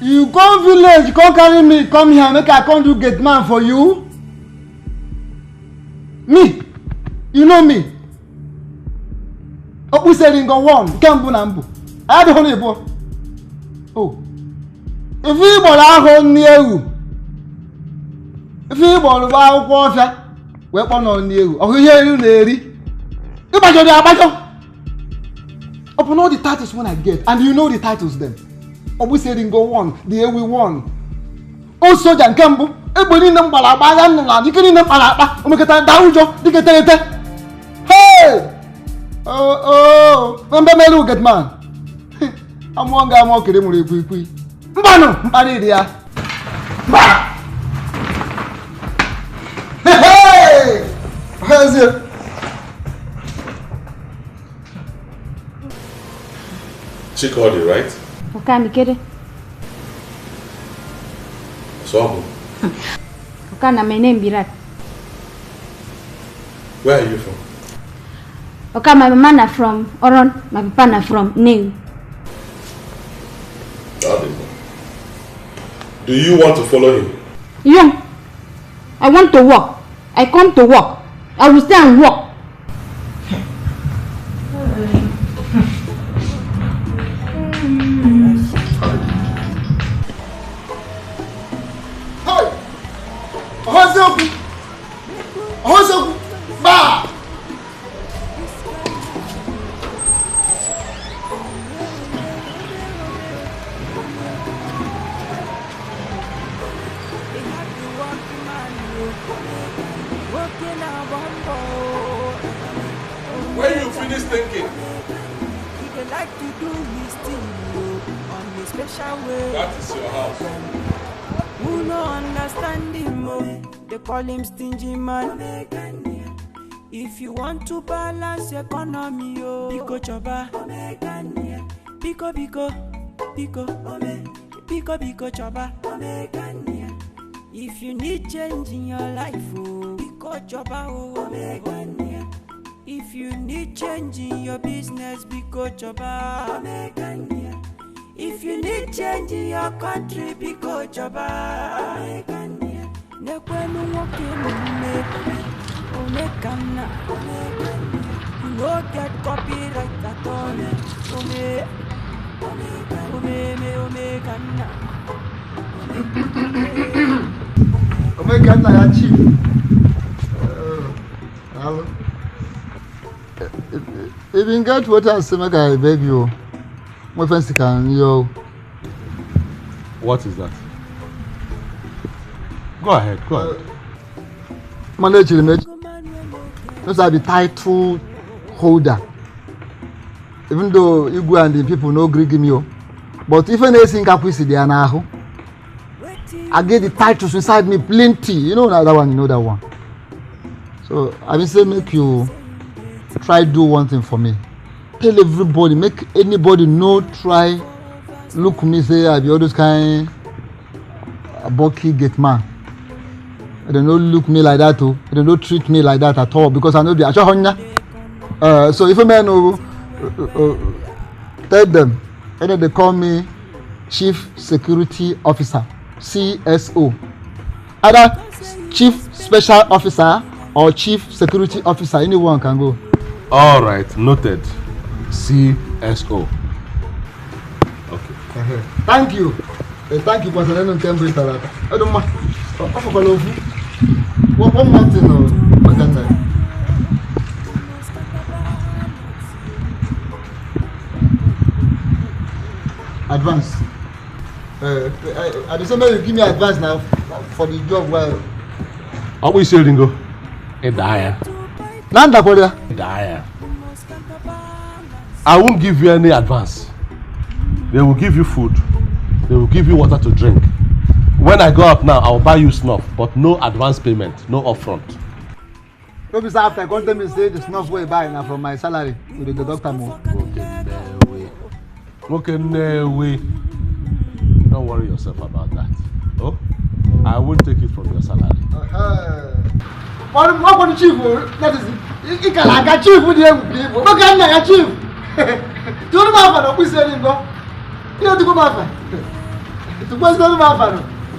You go village, come carry me, come here, make I come do gate man for you. Me, you know me. Who said in go one? Kambu nambu. I had honey boy. Oh, if you bought a whole near you, if you bought a water, weapon on you, or hear you, lady. You buy your abajo. Open all the titles when I get, and you know the titles then. We said in go one, the year we won. Oh, Sojan Cambo, everybody number about you can in the Palapa, Omeka Damijo, Ikedieze. Hey! Oh, Melu get man. I'm one guy more kidding with you. Mbano, Mbanidia. Hey! How's it?
Chikodi, right?
Okay, I'm kidding.
So,
Okay, my name Birat.
Where are you from?
Okay, my mama are from Oron, my papa are from New.
Do you want to follow him?
Yeah. I want to work. I come to work. I will stay and work.
When you finish thinking, that is your house.
Who no understand him, they call him stingy man. If you want to balance economy, Pico choba, Pico choba. If you need change in your life, Pico choba. If you need change in your business, Pico choba. If you need change in your country, Pico choba. Nekwenu woke Omekana. You no get copyright at all.
Omekana ya chief. Hello. If you get what I say, I beg you. My friends can yo.
What is that? Go ahead.
Manage. Those are the title holder. Even though Igwe and the people no agree give me, but if anything happens, they are now. I get the titles inside me plenty. You know that one. You know that one. So I will say make you try do one thing for me. tell everybody, make anybody no try look me say I be all those kind of bulky gate man. They don't look me like that too. They don't treat me like that at all because I know be so if a man tell them, and then they call me Chief Security Officer, CSO. Either Chief Special Officer or Chief Security Officer, anyone can go.
All right, noted. CSO. Okay.
Thank you. Thank you, Pastor. I don't mind. One more thing, advance. I just want you give me advance now for the job. Well,
how we say Ringo? A dire.
Nanda for there.
Dire. I won't give you any advance. They will give you food. They will give you water to drink. When I go out now, I will buy you snuff, but no advance payment, no upfront.
No, because after I come tell me say the snuff way buy now from my salary with the doctor more.
Okay, no way. Don't worry yourself about that. Oh, I won't take it from your salary.
What the chief? That is it. Can I chief with you? What can I achieve? Do you know what we said? You don't go my to go to my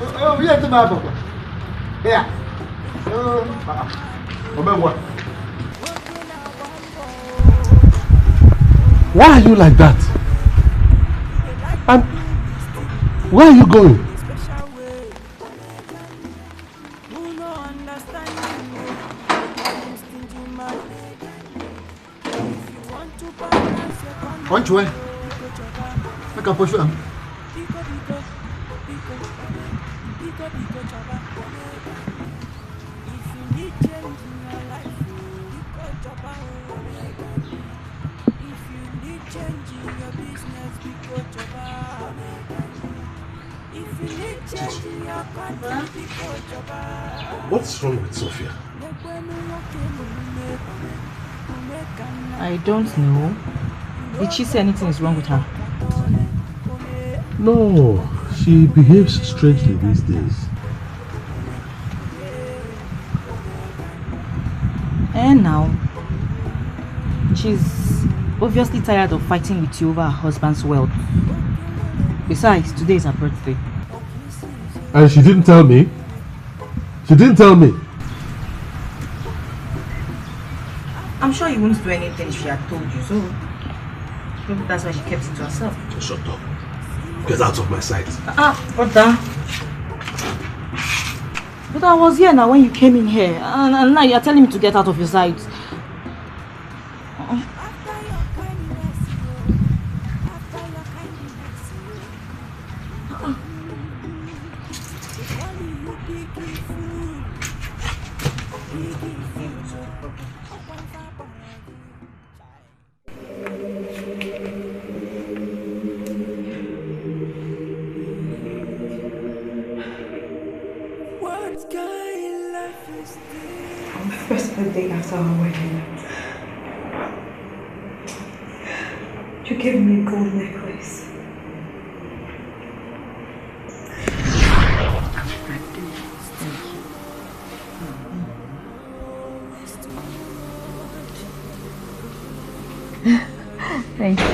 oh, we have to my papa. Yeah.
What? Why are you like that? And where are you going?
Which way? Make a push them.
What's wrong with Sophia?
I don't know. Did she say anything is wrong with her?
No, she behaves strangely these days.
And now, she's obviously tired of fighting with you over her husband's wealth. Besides, today is her birthday.
And she didn't tell me? She didn't tell me?
I'm sure you wouldn't do anything if she had told you, so maybe that's why she kept it to herself.
Shut up. Get out of my sight.
Brother. But I was here now when you came in here, and now you're telling me to get out of your sight.
After our wedding, you gave me a gold necklace.
Thank you.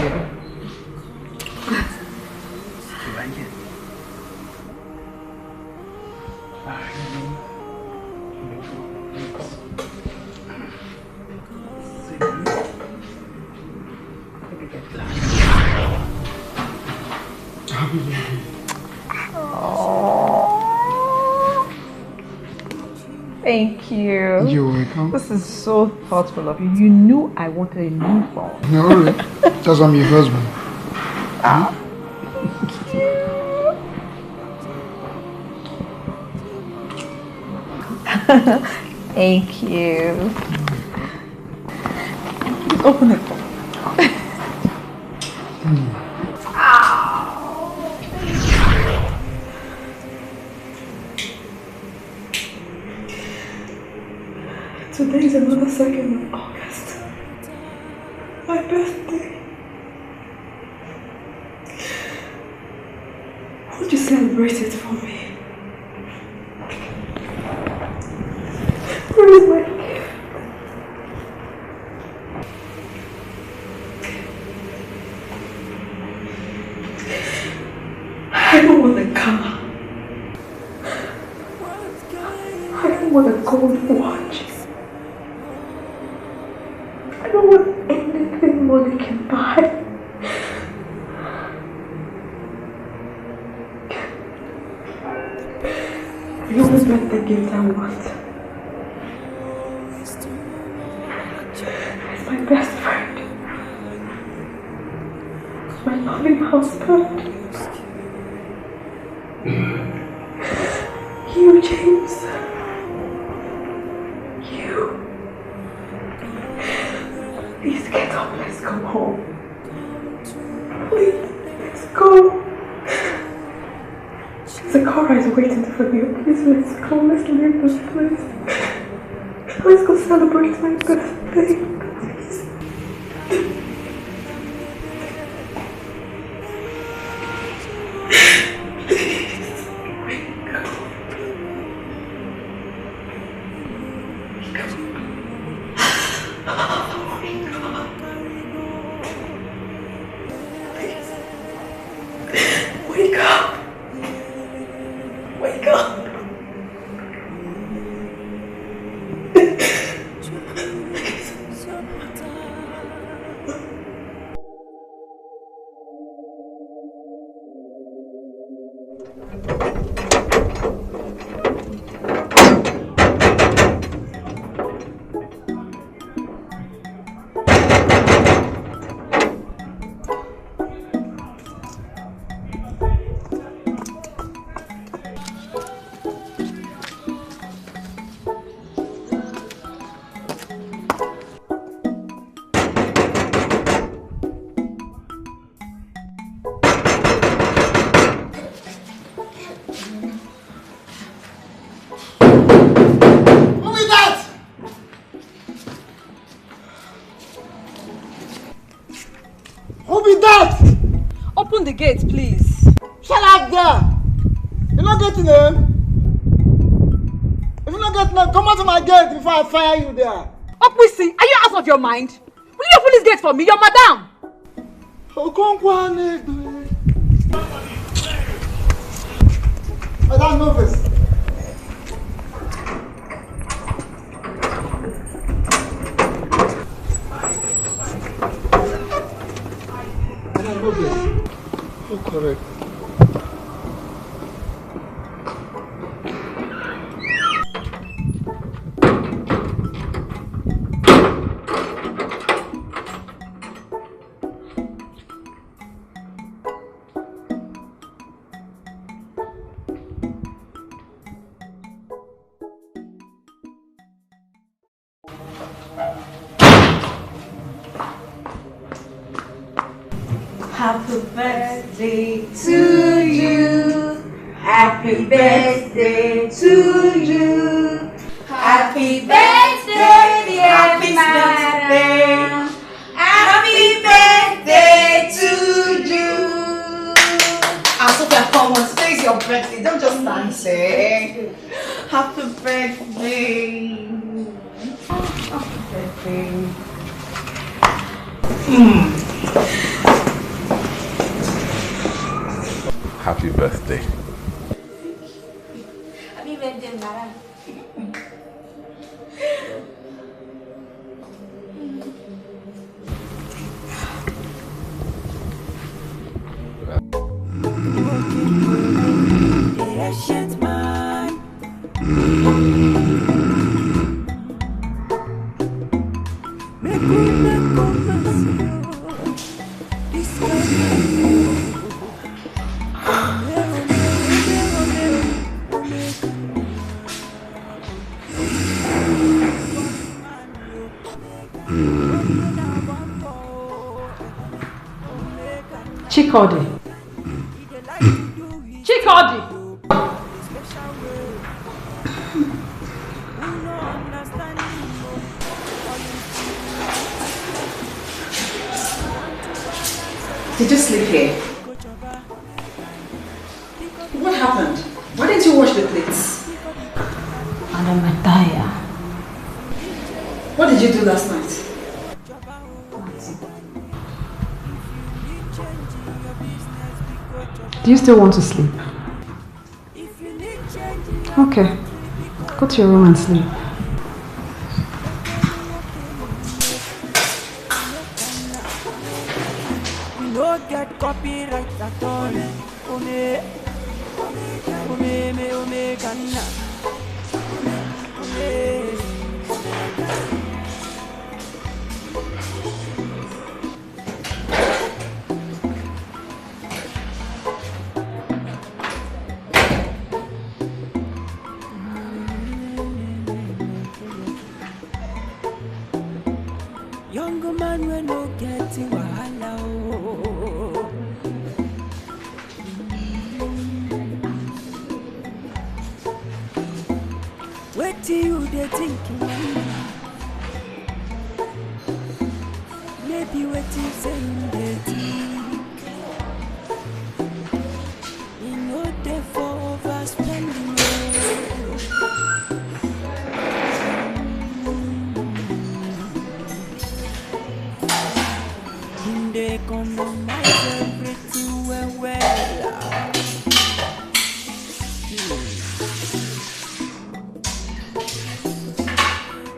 Thank you.
You're welcome.
This is so thoughtful of you. You knew I wanted a new phone.
No, really. Just I'm your husband.
Thank you. Open it.
Today is another 2nd of August.
my birthday. Won't you celebrate it for me? Where is my gift? I don't want a car. I don't want a gold watch. I don't want anything money can buy. The only birthday gift I want is my best friend, my loving husband, you, James. You. Please get up, let's go home. Please, let's go. The car is waiting for you. Please, let's go. Let's leave this place. Let's go celebrate my birthday. Please. Wake up. Wake up.
Open the gate, please.
Shut up there! You're not getting him. If you're not getting him, come out of my gate before I fire you there.
Okwisi, are you out of your mind? Will you open this gate for me? You're madam.
Madam Novice. Madam Novice.
Oh, correct.
Happy birthday to you. Happy birthday to you. Happy birthday, dear madam. Happy birthday to you. Asoka, come on, today is your birthday. Don't just stand there. Happy birthday. Happy birthday.
Happy birthday.
Happy birthday, madam.
Chikodi. Chikodi.
Did you sleep here? What happened? Why didn't you wash the plates?
I'm tired.
What did you do last night? Do you still want to sleep? Okay. Go to your room and sleep.
We don't get copyright at all. Young man we no get wahala oh. What do you dey think? Maybe what you say you dey think. You know they for overspending. They economize everything well.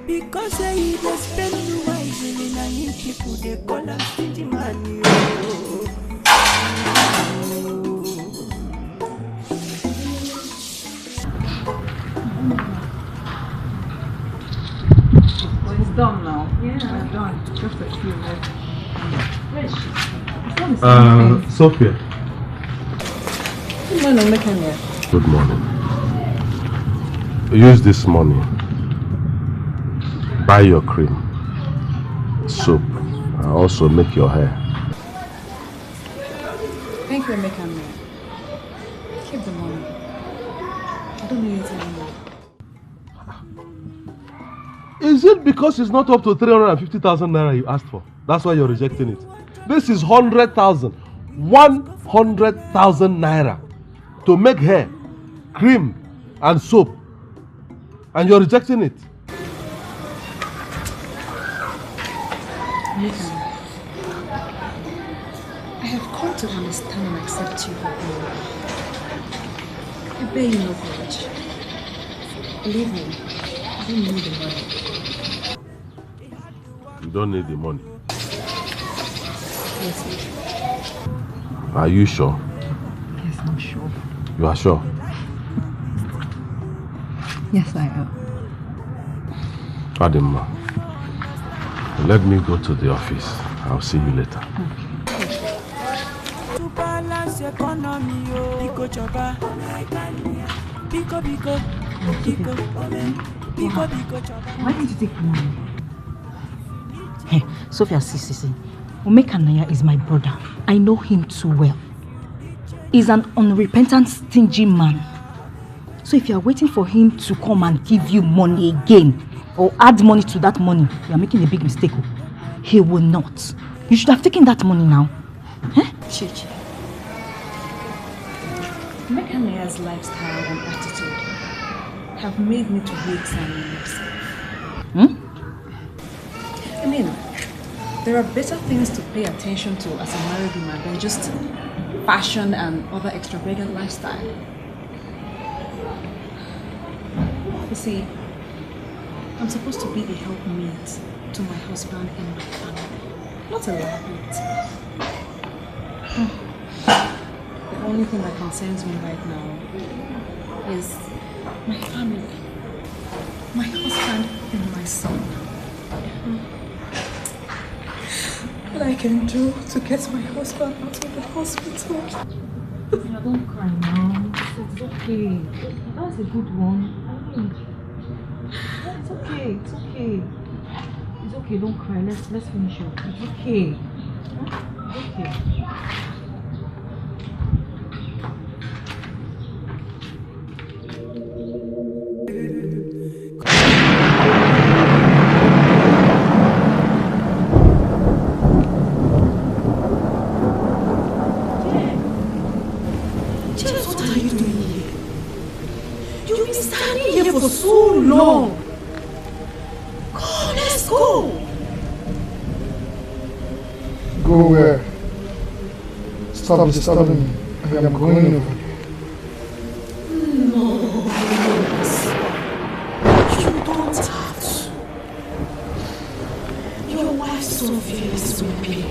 Because they spend wisely, and you people they call them stingy money.
Well, it's done now. Yeah, it's done. Just a few minutes.
Sophia.
Good morning, Emeka.
Good morning. Use this money. Buy your cream, soap, and also make your hair.
Thank you, Emeka. Keep the money. I don't need it anymore.
Is it because it's not up to 350,000 naira you asked for? That's why you're rejecting it. This is 100,000. 100,000 naira to make hair, cream, and soap. And you're rejecting it.
Listen, I have come to understand and accept you for who you are. I bear you no grudge. Believe me, I don't need the money.
You don't need the money.
Yes,
Are you sure?
yes, I'm sure.
You are sure?
Yes, I am.
Adima, let me go to the office. I'll see you later.
To balance economy, Biko Choba. Biko, Biko, Biko, Biko, Biko Choba.
Why did you take money? Hey, Sophia, see. Omekannaya is my brother. I know him too well. He's an unrepentant, stingy man. So if you are waiting for him to come and give you money again, or add money to that money, you are making a big mistake. He will not. You should have taken that money now. Huh?
Chichi. Omekannaya's lifestyle and attitude have made me to re-examine myself. I mean, there are better things to pay attention to as a married woman than just fashion and other extravagant lifestyle. You see, I'm supposed to be a helpmate to my husband and my family, not a liability. The only thing that concerns me right now is my family, my husband and my son. What I can do to get my husband out of the hospital.
Yeah, don't cry now. It's okay. That's a good one. It's okay. It's okay. It's okay. Don't cry. Let's finish up. It's okay. It's okay.
No. Come, let's go.
Go where? Stop disturbing me. I am going over there.
No. You don't have to. Your wife Sophia is weeping.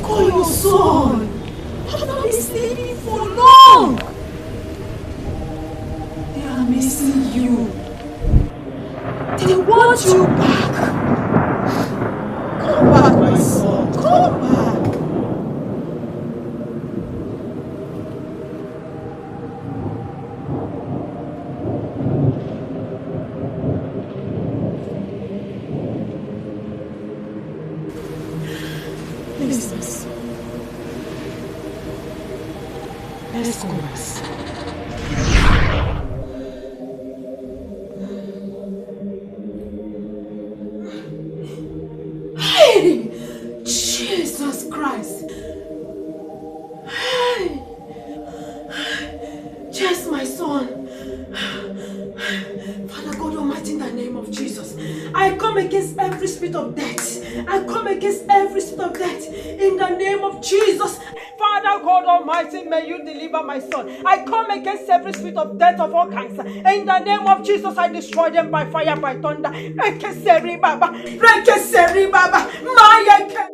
Call your son. I've not been sleeping for long. They are missing you. They want you back. Come back, my son. Come back. Let's go. Hey! Jesus Christ! Hey! Yes, my son. Father God Almighty, in the name of Jesus, I come against every spirit of death. I come against every spirit of death in the name of Jesus. Father God Almighty, may you deliver my son. I come against every spirit of death of all kinds. In the name of Jesus, I destroy them by fire, by thunder. Rekeseri Baba, Rekeseri Baba, Mayeke.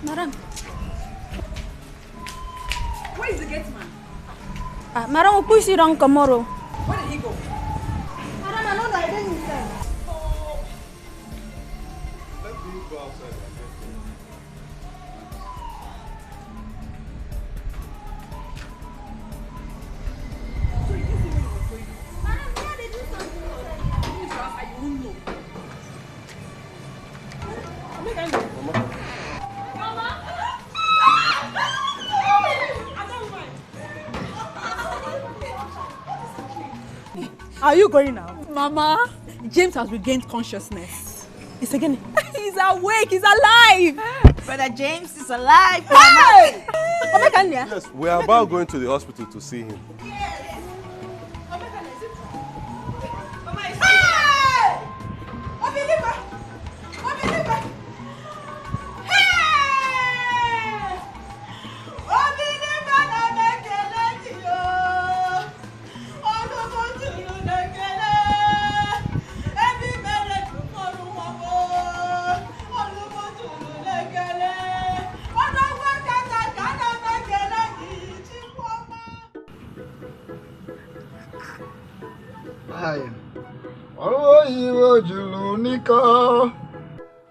Madam. Where is the gate man? Madam, we'll push it on tomorrow.
Where did he go?
go outside.
Are you going now? Mama, James has regained consciousness. He's again. He's awake. He's alive.
Brother James is alive.
Hey!
Yes, we are about going to the hospital to see him.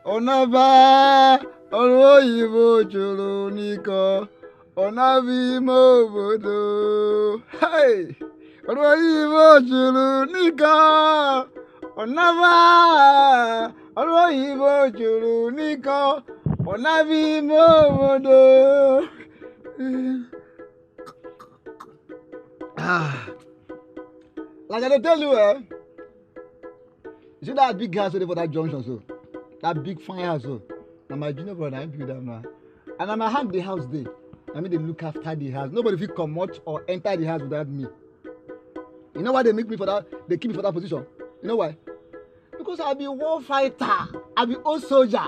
Onaba, Oloyibo Jolonika, Onabimo Bodo. Hey, Oloyibo Jolonika, Onaba, Oloyibo Jolonika, Onabimo Bodo. Like I tell you, you see that big house for that junction, so that big fine house, so now my junior brother, I build them now, and I'm hand the house there. I mean, they look after the house. Nobody will come out or enter the house without me. You know why they make me for that? They keep me for that position. You know why? Because I'll be war fighter. I'll be old soldier.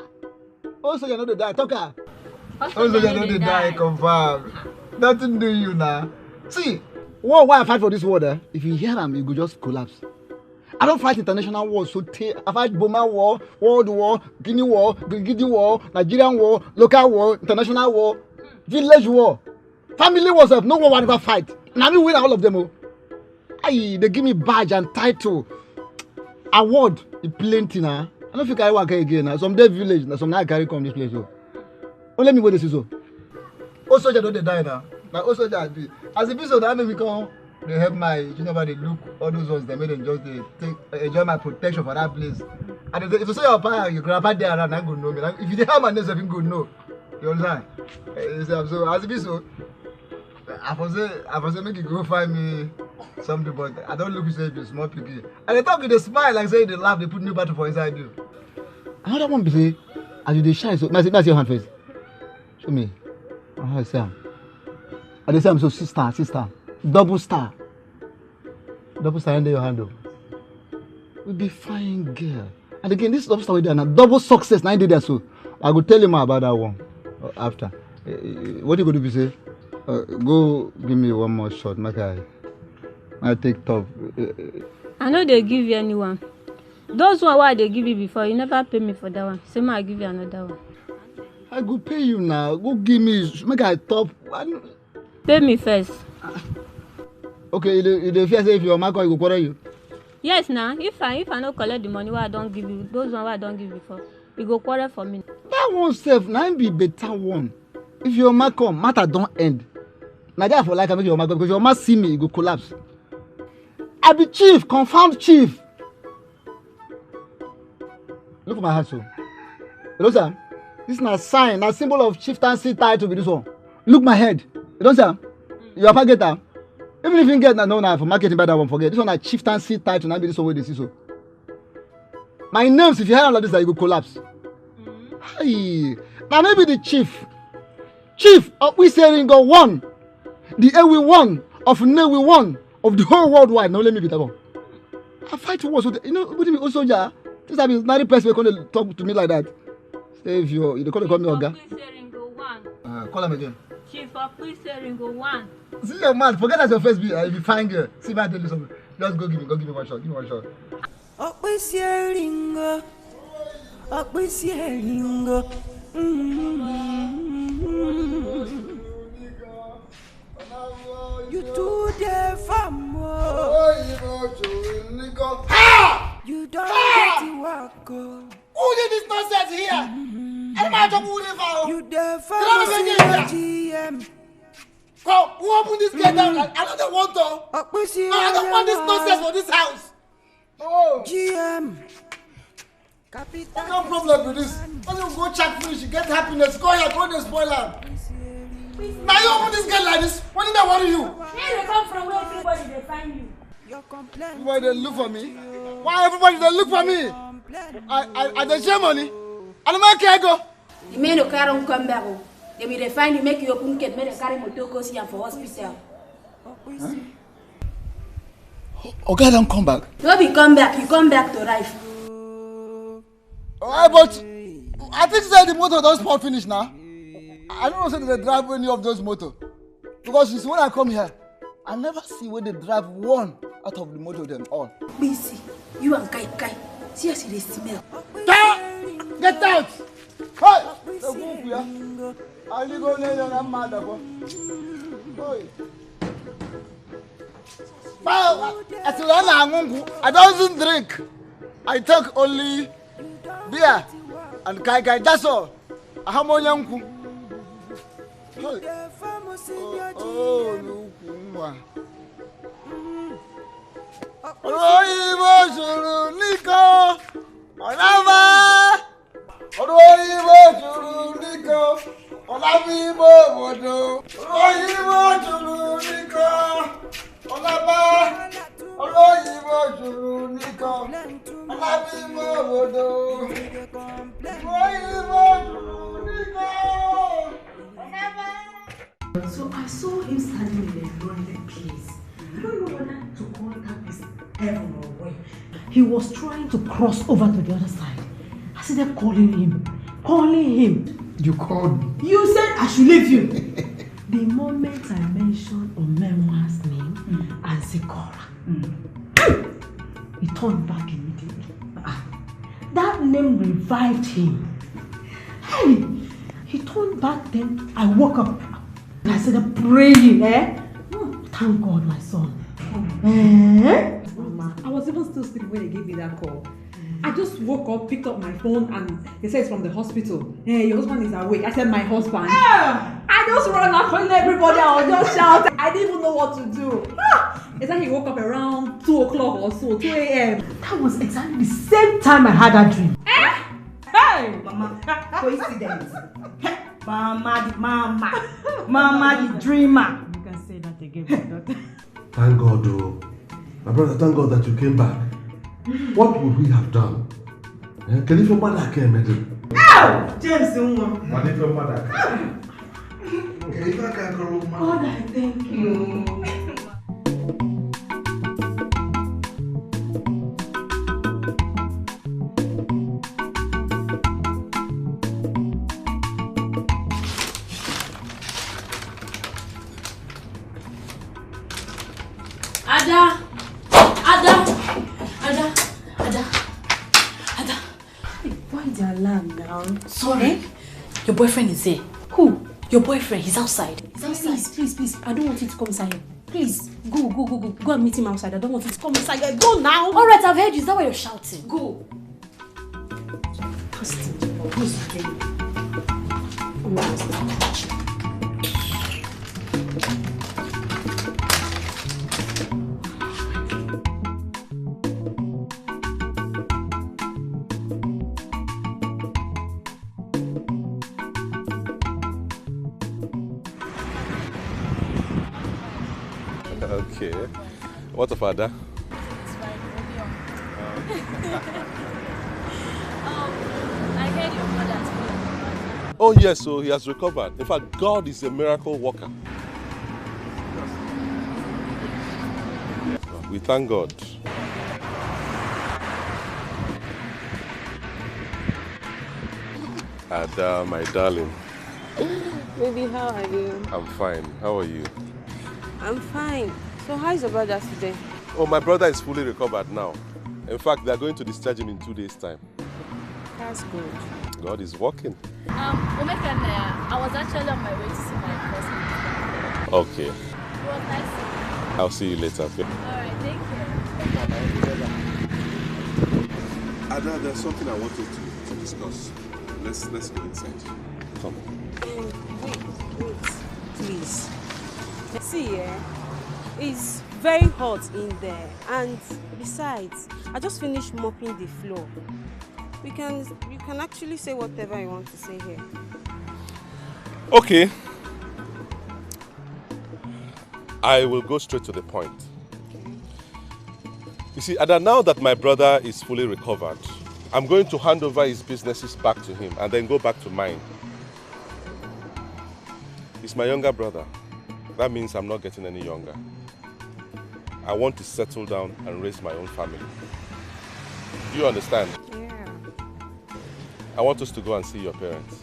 Old soldier not to die. Talker. Old soldier not to die. Confirm. Nothing do you now. See, why I fight for this war there? If you hear them, you go just collapse. I don't fight international wars, so I fight Burma war, World War, Guinea war, Gigi war, Nigerian war, local war, international war, village war, family wars. No one will ever fight. And I will win all of them. Aye, they give me badge and title, award, plenty now. I don't think I work again now. Some day village, some now I carry come this place. Oh, let me go this is so. Also, soldier don't die now. Now also that as a piece of that, me come. They help my, you know, they look all those ones. They made them just enjoy my protection for that place. And if you say your pa, your grandpa there around, I'm gonna know me. Like, if you didn't have my name, I'm gonna know. You understand? So as a piece of, I was say make you go find me something, but I don't look say you small picky. And they talk with a smile, like say they laugh, they put new battle for inside you. Another one be say, as you they shine, so may I see your hand first? Show me. I say I say I'm so sister. Double star under your handle. We'll be fine, girl. And again, this double star we do now. Double success. Now I did that, so I will tell you more about that one after. What you gonna do? Say, go give me one more shot. I take top.
I know they give you anyone. Those one why they give you before, you never pay me for that one. Say I give you another one.
I go pay you now. Go give me. Make I top.
Pay me first.
Okay, you fear say if your mark, I go quarter you.
Yes, now if I don't collect the money, why I don't give you those one why I don't give before, you go quarter for me.
That one self, now be better one. If your mark come, matter don't end. Now therefore like I make your mark because your mark see me, you go collapse. I be chief, confirmed chief. Look at my hand, so. You know, sir? This is a sign, a symbol of chieftaincy title with this one. Look my head. You know, sir? You are targeter. Even if you get no for marketing by that one, forget. This one a chieftaincy title, now be this one where they see so. My names, if you hear all of this, you go collapse. Hey, now maybe the chief of we saying go one, the Ewe one of Newe one of the whole worldwide. Now let me be that one. I fight wars with you know what do you mean, soldier? This have been 90 person going to talk to me like that. Say if you call me Oga. Call him again.
Chief of police Ringo 1.
See your man, forget that your face be if you find girl. See if I tell you something. Just go give me one shot. Give me one shot.
You do the fam. You don't get to work.
Who did this nonsense here? You come, who opened this gate down? I don't want to. No, I don't want this nonsense for this house. Oh. GM. What's your problem with this? When you go check fish, you get happiness. Go here, go to the spoiler. Now you open this gate like this. What did I worry you?
Here they come from where everybody they find you.
Everybody they look for me. Why everybody they look for me? I they share money. I don't make it go.
The men who can't come back. They will find you, make you open gate, make them carry motor go see for hospital.
Huh? Okay, don't come back.
No, be come back. You come back to life.
Alright, but I think that the motor don't spot finish now. I don't know if they drive any of those motor. Because you see, when I come here, I never see where they drive one out of the motor them all.
BC, you and Kai. See how they smell.
Get out! Hey! The wolf here. I live on there and I'm mad about. I don't drink. I take only beer and kai. That's all. I have more young. Oh, look.
So I saw him standing in a lonely place. I don't know whether to call that place heaven or where. He was trying to cross over to the other side. I see them calling him.
You called me?
You said I should leave you. The moment I mentioned Omewa's name and Zikora, he turned back immediately. That name revived him. Hey, he turned back then. I woke up. I started praying. Thank God, my son.
Mama, I was even still sleeping when they gave me that call. I just woke up, picked up my phone, and they said it's from the hospital. Hey, your husband is awake. I said, my husband. I just ran up calling everybody. I was just shouting. I didn't even know what to do. It's like he woke up around 2 o'clock or so, 2 a.m.
That was exactly the same time I had that dream.
Hey!
Mama, coincidence. Mama the dreamer.
You can say that again, my daughter.
Thank God, though. My brother, thank God that you came back. What would we have done? Can if your mother came, madam?
James,
what if your mother came?
God, I thank you.
Ada.
Why the alarm now?
Sorry. Your boyfriend is there.
Who?
Your boyfriend. He's outside.
Please. I don't want you to come inside here. Please, go. Go and meet him outside. I don't want you to come inside here. Go now.
All right, I've heard you. Is that why you're shouting?
Go.
Okay. What of Ada?
It's fine, we'll be on. I heard your brother has been.
Oh yes, so he has recovered. In fact, God is a miracle worker. We thank God. Ada, my darling.
Baby, how are you?
I'm fine. How are you?
I'm fine. So how is your brother today?
Oh, my brother is fully recovered now. In fact, they are going to discharge him in 2 days' time.
That's good.
God is working.
Omeka, I was actually on my way to see my cousin.
Okay.
It was nice seeing you.
I'll see you later. Okay?
Alright, thank you.
Ada, there's something I wanted to discuss. Let's go inside. Come.
Wait, please. See, it's very hot in there, and besides, I just finished mopping the floor. You can actually say whatever you want to say here.
Okay. I will go straight to the point. You see, Ada, now that my brother is fully recovered, I'm going to hand over his businesses back to him and then go back to mine. He's my younger brother. That means I'm not getting any younger. I want to settle down and raise my own family. Do you understand?
Yeah.
I want us to go and see your parents.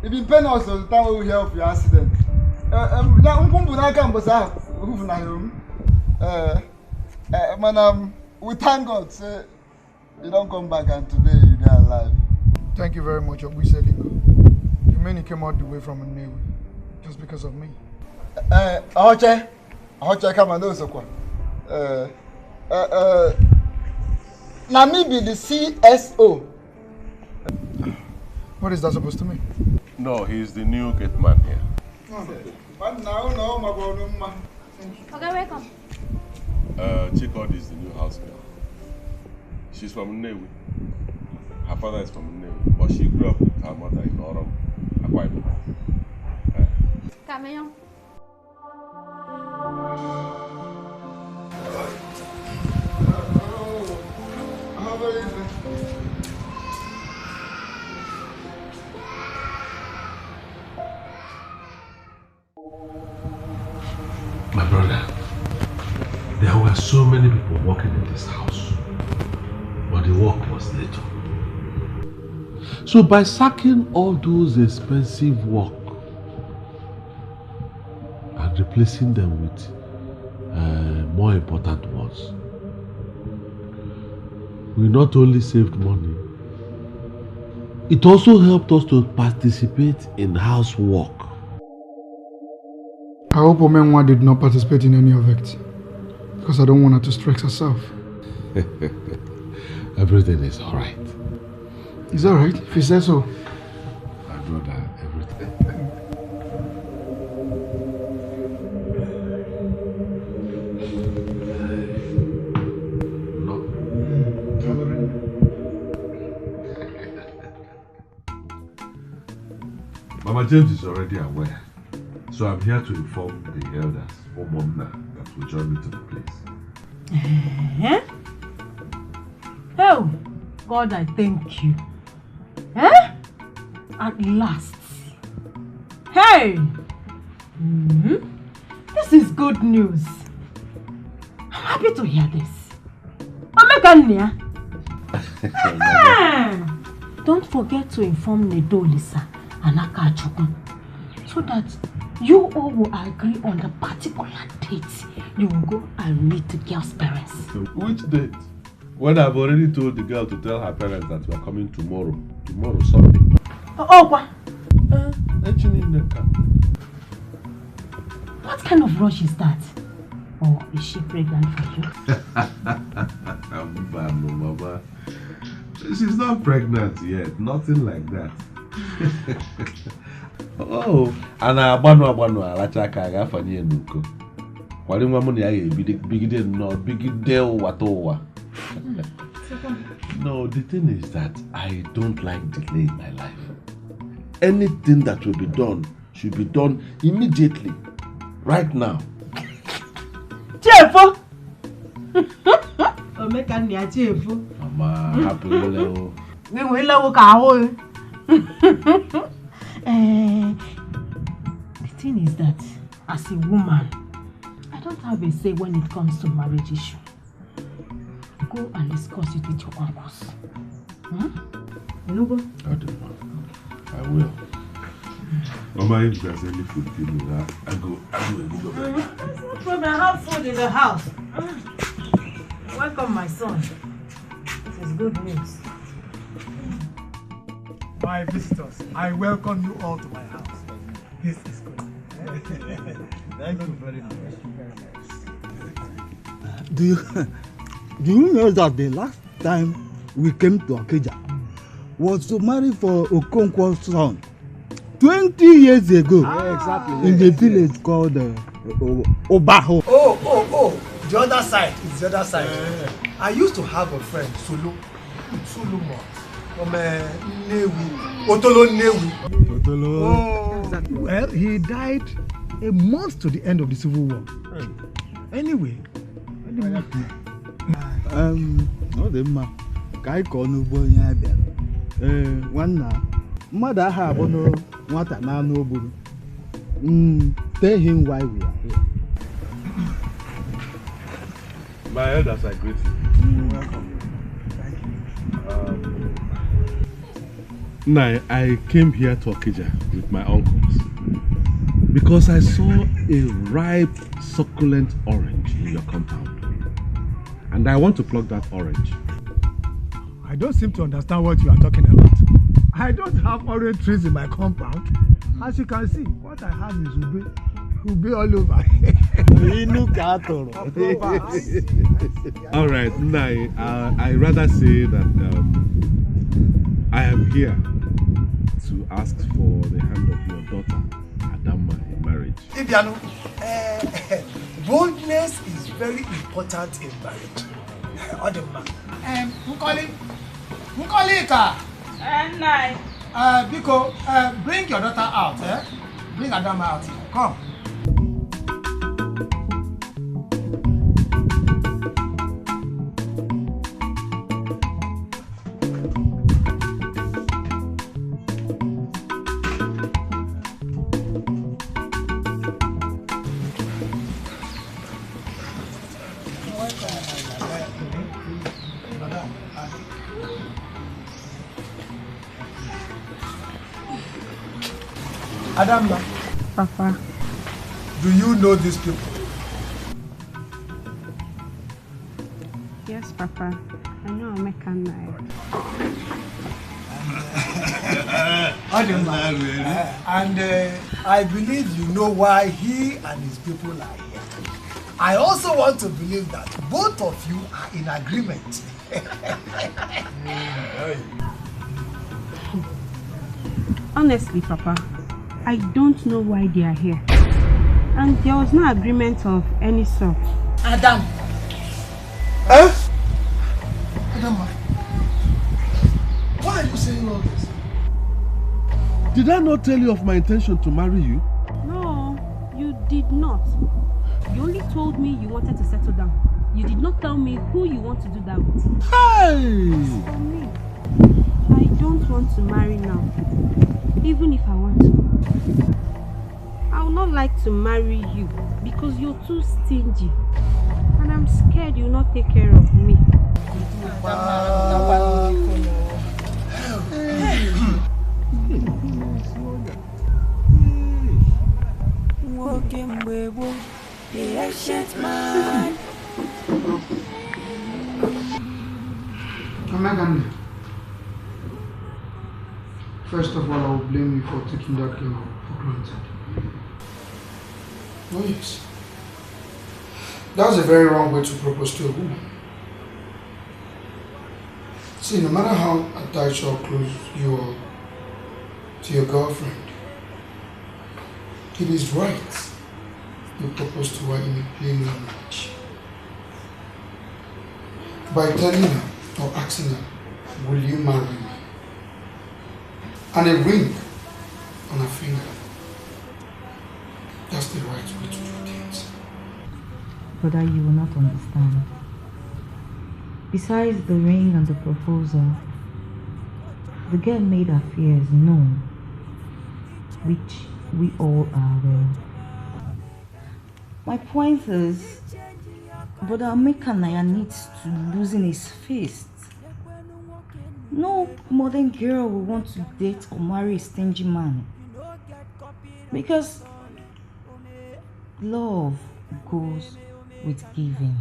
If you pay us the time we hear of your accident. We thank God, say you don't come back and today you are alive.
Thank you very much, Obuseliko. You mean you came all the way from Nollywood just because of me?
Edochie come and Ozokwor. Now me be the CSO.
What is that supposed to mean?
No, he's the new gate man here.
But now,
Okay, welcome.
Chikod is the new house girl. She's from Nollywood. Her father is from Nollywood, but she grew up with her mother in Orom, Akwa Ibom.
Come here.
My brother, there were so many people working in this house, but the work was little. So by sacking all those expensive work and replacing them with more important ones, we not only saved money, it also helped us to participate in housework.
I hope Omenwa did not participate in any of it, because I don't want her to stress herself.
Everything is alright.
It's alright, if you say so.
My brother, everything. Mama James is already aware. So I'm here to inform the elders, Omomna, that will join me to the place.
Oh, God, I thank you. At last. Hey! This is good news. I'm happy to hear this. Omekania. Don't forget to inform Nedolisa and Akachukwu, so that you all will agree on the particular date you will go and meet the girl's parents.
Which date? When I've already told the girl to tell her parents that we are coming tomorrow. Tomorrow, Sunday.
What kind of rush is that? Or is she pregnant for you?
Mama. She's not pregnant yet. Nothing like that. Oh, and abano alachaka agafanye nuko. Kwali mwa muni aye bigide watowa. No, the thing is that I don't like delay in my life. Anything that will be done should be done immediately, right now.
Chiefo! Omeka Chiefo.
Mama, happy level.
We will look out. The thing is that, as a woman, I don't have a say when it comes to marriage issue. Go and discuss it with your uncles. You go?
I will. Mama, if there's any food, give me that. I go.
No problem. I have food in the house. Welcome, my son. This is good news.
My visitors, I welcome you all to my house. This is good. Thank you very much.
Do you know that the last time we came to Ikeja was to marry for Okonkwo's son 20 years ago?
Exactly.
In the village called Ubah.
Oh, the other side. It's the other side. I used to have a friend, Solomon, from Newi, Otolo Newi. Well, he died a month to the end of the Civil War. Anyway,
ọ dị mma ka anyị kọọ n'ugbo onye abịa. Nwanna mmadụ aha abụ nwata na anụ ogburu. Tell him why we are here.
My elders, I greet you.
Welcome. Thank you.
Now, I came here to Ikeja with my uncles because I saw a ripe, succulent orange in your compound. And I want to pluck that orange.
I don't seem to understand what you are talking about. I don't have orange trees in my compound. As you can see, what I have is Ubah all over.
All right, now I rather say that I am here to ask for the hand of your daughter, Adama, in marriage.
Ibiano, boldness is very important in marriage. Mukolika. Biko, bring your daughter out, Bring Adama out here. Come. Adama.
Papa.
Do you know these people?
Yes, Papa. I know Emeka and
And I believe you know why he and his people are here. I also want to believe that both of you are in agreement.
Honestly, Papa, I don't know why they are here. And there was no agreement of any sort.
Adam. Adam, why are you saying all this?
Did I not tell you of my intention to marry you?
No, you did not. You only told me you wanted to settle down. You did not tell me who you want to do that with.
Hey!
For me, I don't want to marry now. Even if I want to. I would not like to marry you because you're too stingy. And I'm scared you'll not take care of me.
The ancient man.
First of all, I will blame you for taking that girl for granted. Oh yes. That's a very wrong way to propose to a woman. See, no matter how attached or close you are to your girlfriend, it is right you propose to her in a plain language. By telling her or asking her, will you marry me? And a ring on her finger. That's the right way to do things.
Brother, you will not understand. Besides the ring and the proposal, the girl made her fears known, which we all are aware. My point is, Brother Emeka needs to loosen his fist. No modern girl will want to date or marry a stingy man. Because love goes with giving.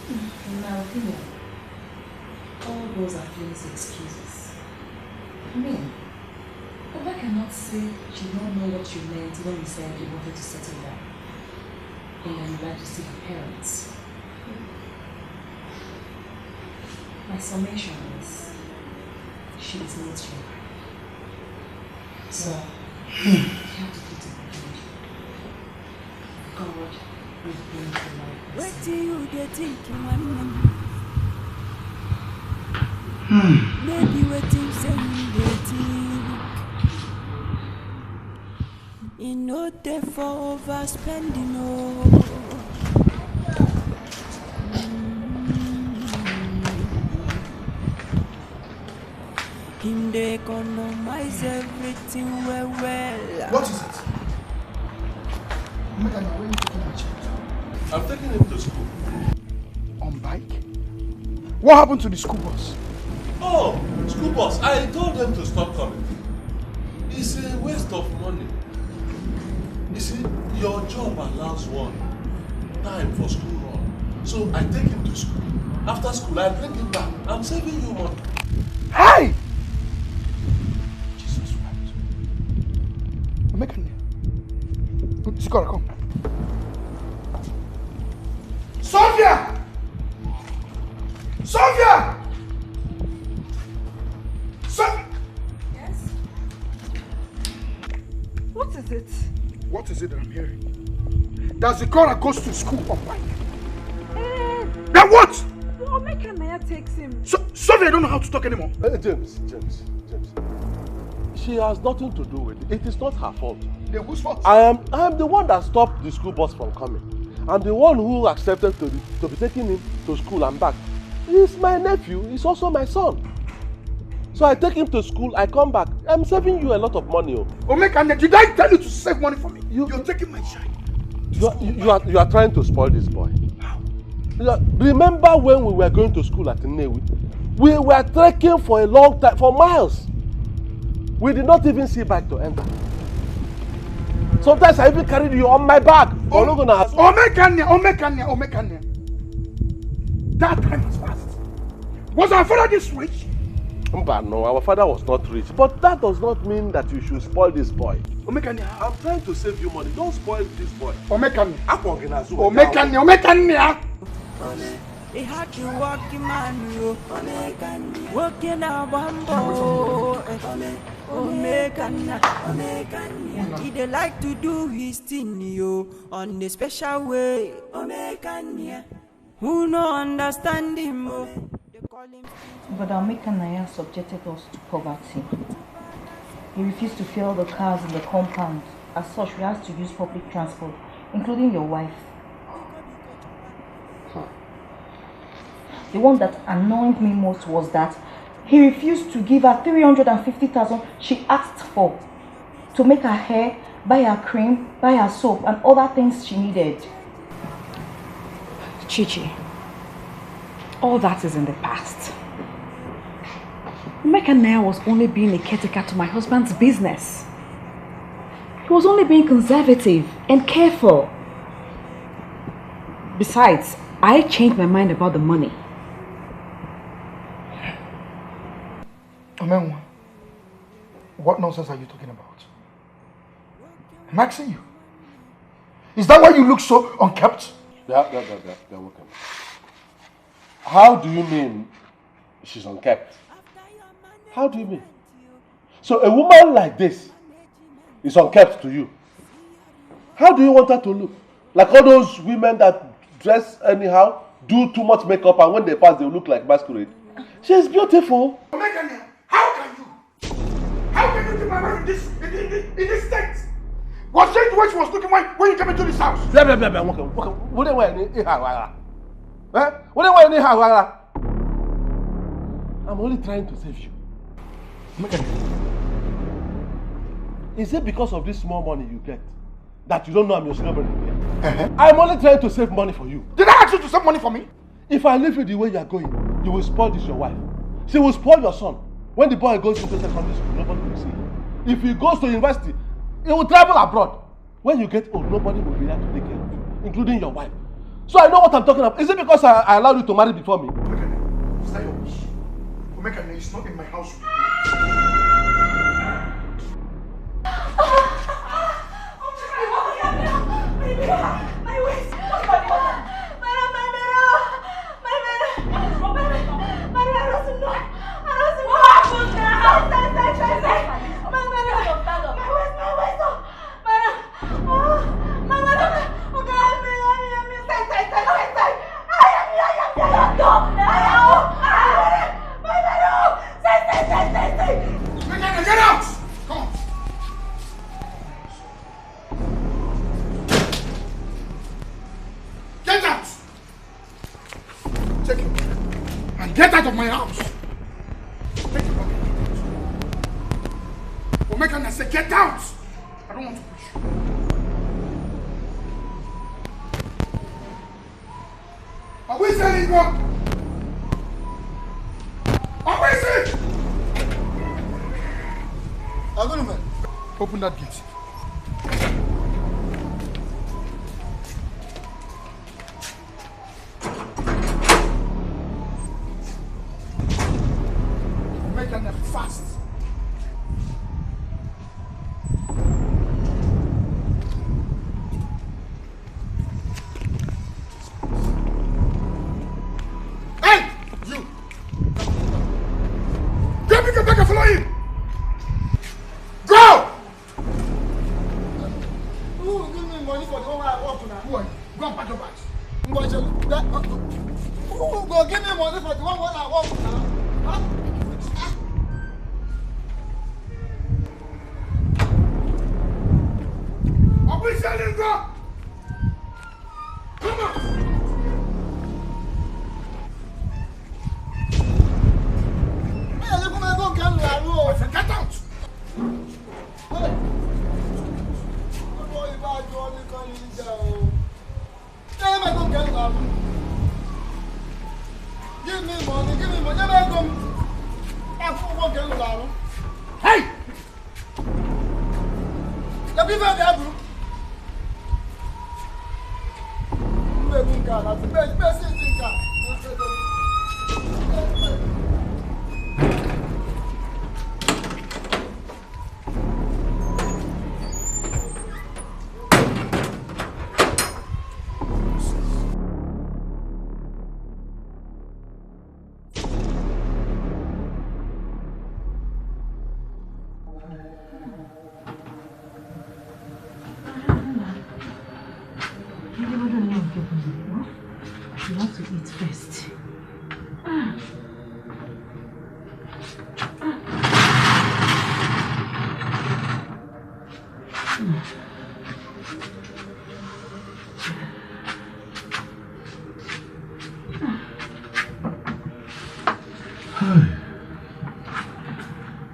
In my opinion, all those are flimsy excuses. I mean, Ubah cannot say she did not know what you meant when you said you wanted to settle down and then you'd like to see her parents. My summation is she is not your wife. So you have to put it behind you. God will bring to life.
What do you get thinking, man? Maybe waiting, saying waiting. You know, therefore, overspending. Oh. Him they economize everything well.
What is it? Madam, where are you taking my child?
I'm taking him to school.
On bike? What happened to the school bus?
Oh, school bus. I told them to stop coming. It's a waste of money. You see, your job allows one time for school run. So I take him to school. After school, I bring him back. I'm saving you money.
Hey! Jesus Christ. Emeka, Sikora, come. Sophia! Sophia!
Yes? What is it?
What is it that I'm hearing? That Sikora goes to school on bike. Then what?
Emeka takes him.
Sophia, I don't know how to talk anymore.
James. She has nothing to do with it. It is not her fault.
Then whose fault?
I am the one that stopped the school bus from coming. I'm the one who accepted to be taking him to school and back. He's my nephew. He's also my son. So I take him to school. I come back. I'm saving you a lot of money.
Emeka, did I tell you to save money for me? You're taking my child.
You are trying to spoil this boy.
How?
Remember when we were going to school at Nollywood? We were trekking for a long time, for miles. We did not even see bike to enter. Sometimes I even carried you on my back.
Omekania. That time has passed. Was our father this rich?
But no, our father was not rich. But that does not mean that you should spoil this boy.
Omekania.
I'm trying to save you money. Don't spoil this boy.
Omekania.
He had to walk him man, walking a bambo. He they like to do his thing, yo, on a special way. Who no understand him?
But Emeka subjected us to poverty. He refused to fill the cars in the compound. As such, we had to use public transport, including your wife. The one that annoyed me most was that he refused to give her 350,000 she asked for to make her hair, buy her cream, buy her soap and other things she needed.
Chichi, all that is in the past. Emeka was only being a caretaker to my husband's business. He was only being conservative and careful. Besides, I changed my mind about the money.
Omenwa, what nonsense are you talking about? I'm asking you. Is that why you look so unkept?
They're welcome. How do you mean she's unkept? How do you mean? So a woman like this is unkept to you. How do you want her to look? Like all those women that dress anyhow, do too much makeup, and when they pass, they look like masquerade. She's beautiful.
Omeka, how can you? How can you keep my wife in this state? Was she the way she was looking when you came into this house?
I'm only trying to save you. Is it because of this small money you get that you don't know I'm your celebrity? I'm only trying to save money for you.
Did I ask you to save money for me?
If I leave you the way you are going, you will spoil this your wife. She will spoil your son. When the boy goes into secondary school, nobody will see him. If he goes to university, he will travel abroad. When you get old, nobody will be there to take care of you, including your wife. So I know what I'm talking about. Is it because I allowed you to marry before me?
Is that your wish? Omeka, it's not in my house.
My waist!
Get out! Come on! Get out! Take your bag and get out of my house! Take your bag. Omeka, I say get out! I don't want to push you. Are we selling one? Are we selling? Agreement. Open that gate. Make them fast. Hey! You! Get me back and follow him! Go! Who will give me money for the one I walk now? Who are you? Go and pack your bags. Who will go give me money for the one I walk now? Huh? Are we selling go? Come on! Get out! Give me money, hey! The people there, bro.
You have to eat first.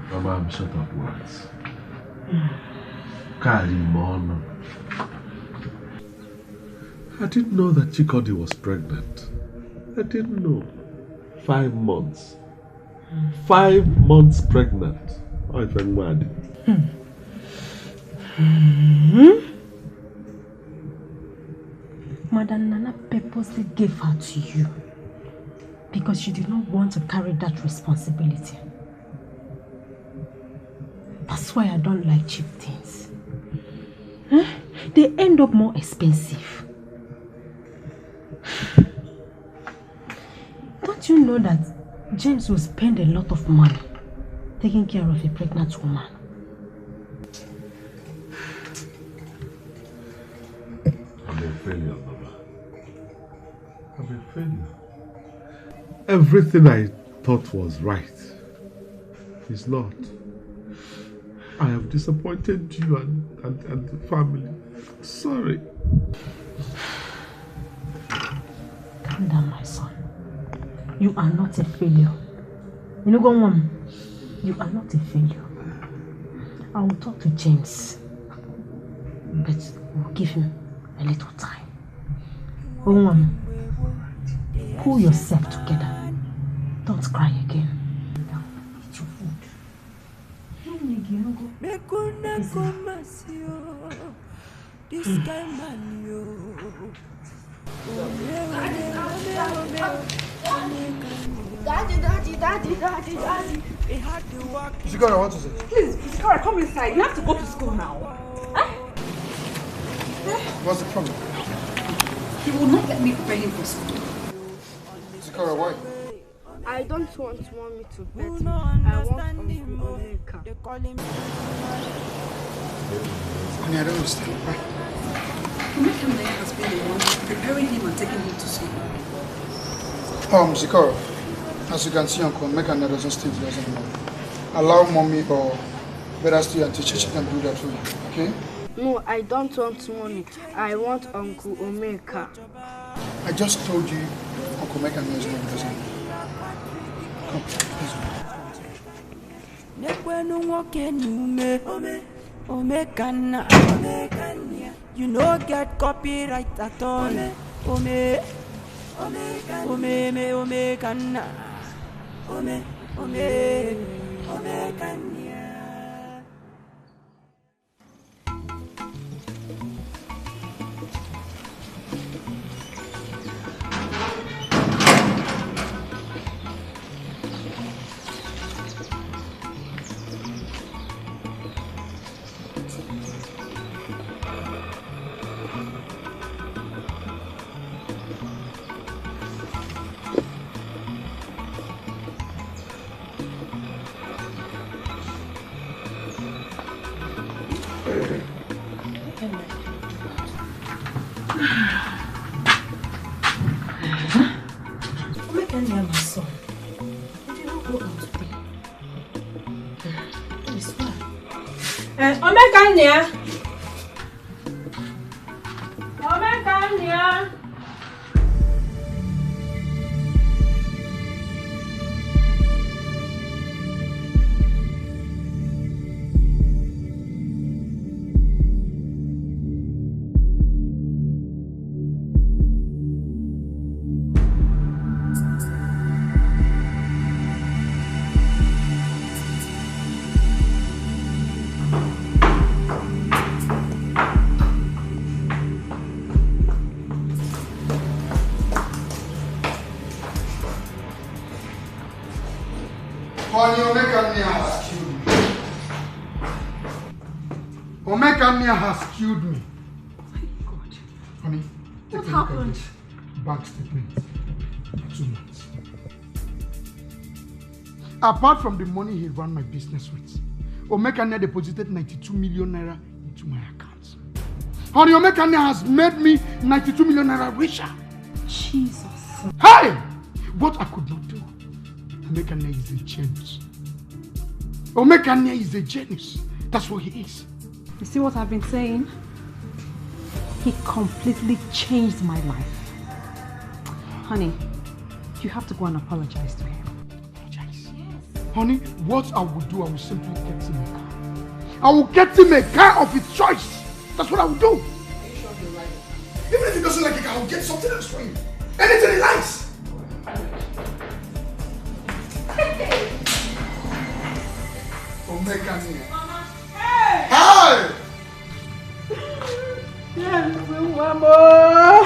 Mama, I'm short of words. Karimon. I didn't know that Chikodi was pregnant. I didn't know. 5 months. 5 months pregnant. Oh, if I'm mad.
Madam Nana purposely gave her to you because she did not want to carry that responsibility. That's why I don't like cheap things. Huh? They end up more expensive. Don't you know that James will spend a lot of money taking care of a pregnant woman?
I'm a failure, Baba. I'm a failure. Everything I thought was right is not. I have disappointed you and the family. Sorry.
Calm down, my son. You are not a failure. You know, go on. You are not a failure. I will talk to James, but we'll give him a little time. Go on. Pull yourself together. Don't cry again. Eat your food.
This guy man yo. Daddy.
Sikora, what is it?
Please, Sikora, come inside. You have to go to school now.
What's the problem?
He will not let me prepare him for school.
Sikora, why?
I don't want mommy to bet me. I want Emeka.
Honey, I don't understand.
Emeka has been the one preparing him and taking him to school.
Sikora, as you can see, Uncle Emeka doesn't stay with us anymore. Allow mommy or better still and teacher can do that for you, okay?
No, I don't want money. I want Uncle Emeka.
I just told you Uncle Emeka knows what he doesn't. Come,
let's go. You no get copyright at all.
Omekania, my son. You did not go out today. Please, why?
Omekania! Omekania!
Omekania has killed me. God. Honey,
what happened?
Bank statement. 2 months. Apart from the money he ran my business with, Omekania deposited 92 million naira into my account. Honey, Omekania has made me 92 million naira richer.
Jesus.
Hey! What I could not do. Omekania is a genius. Omekania is a genius. That's what he is.
You see what I've been saying? He completely changed my life. Honey, you have to go and apologize to him.
Apologize? Yes. Honey, what I will do, I will simply get him a car. I will get him a car of his choice. That's what I will do. Are you sure you're right? Even if he doesn't like a car, I will get something else for him. Anything he likes. Omekania.
Mama. Hey!
Hi!
Yes, Mama.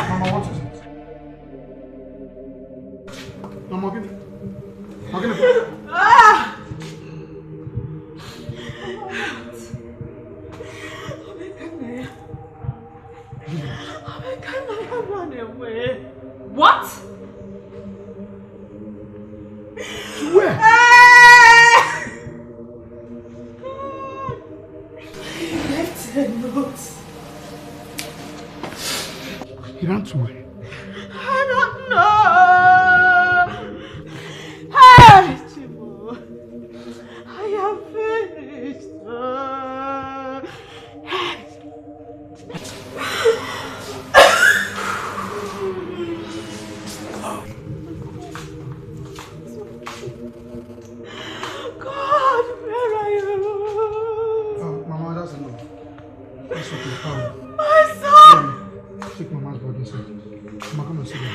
Mama, what is it? Mama, give it.
Ah! away. What?
Where?
He left a note.
He ran to where?
I don't know. Hey, Chimo. I am finished. God, where are you?
Mama, that's enough. That's okay.
My son!
Take Mama's body inside. Mama, come and sit down.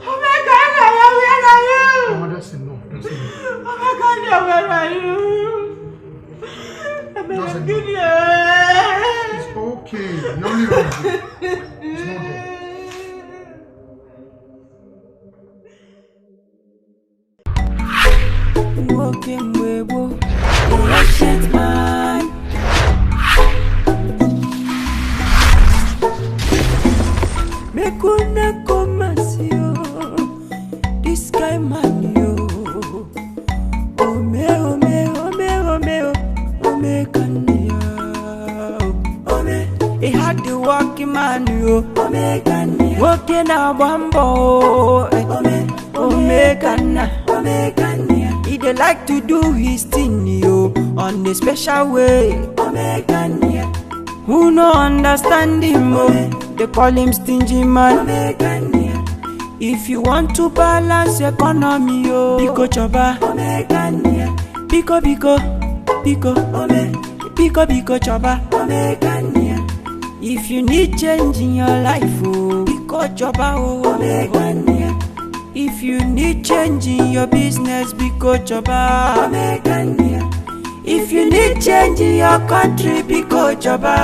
Omeka, where are you?
Mama, that's enough. That's enough.
Omeka, where are you?
That's enough. It's okay. Nolly Ramsey. It's not there.
Walking with the ancient man. Mekuna komasio, this guy man yo. Ome kanya. Ome, he had the walking man yo. Ome kanya. Walking a bambo. Ome kanya. He dey like to do his thing yo on a special way. Who no understand him oh? They call him stingy man. If you want to balance economy yo, Biko choba. Biko choba. If you need change in your life oh, Biko choba oh. If you need change in your business, Biko choba. If you need change in your country, Biko choba.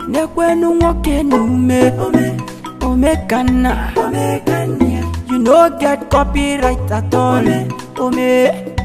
Nekwenu nwoke nume, omekana. You no get copyright at all. Omekana.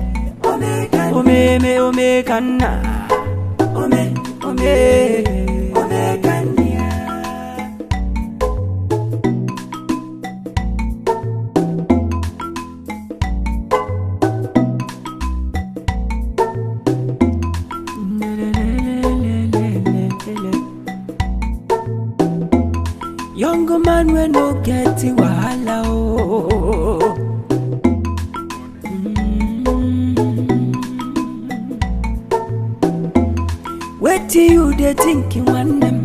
Young man we no get wahala oh. Wait till you dey thinking one them.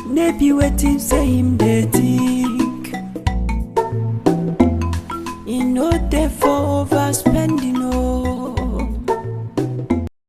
Maybe waiting say him dey think. He no dey for over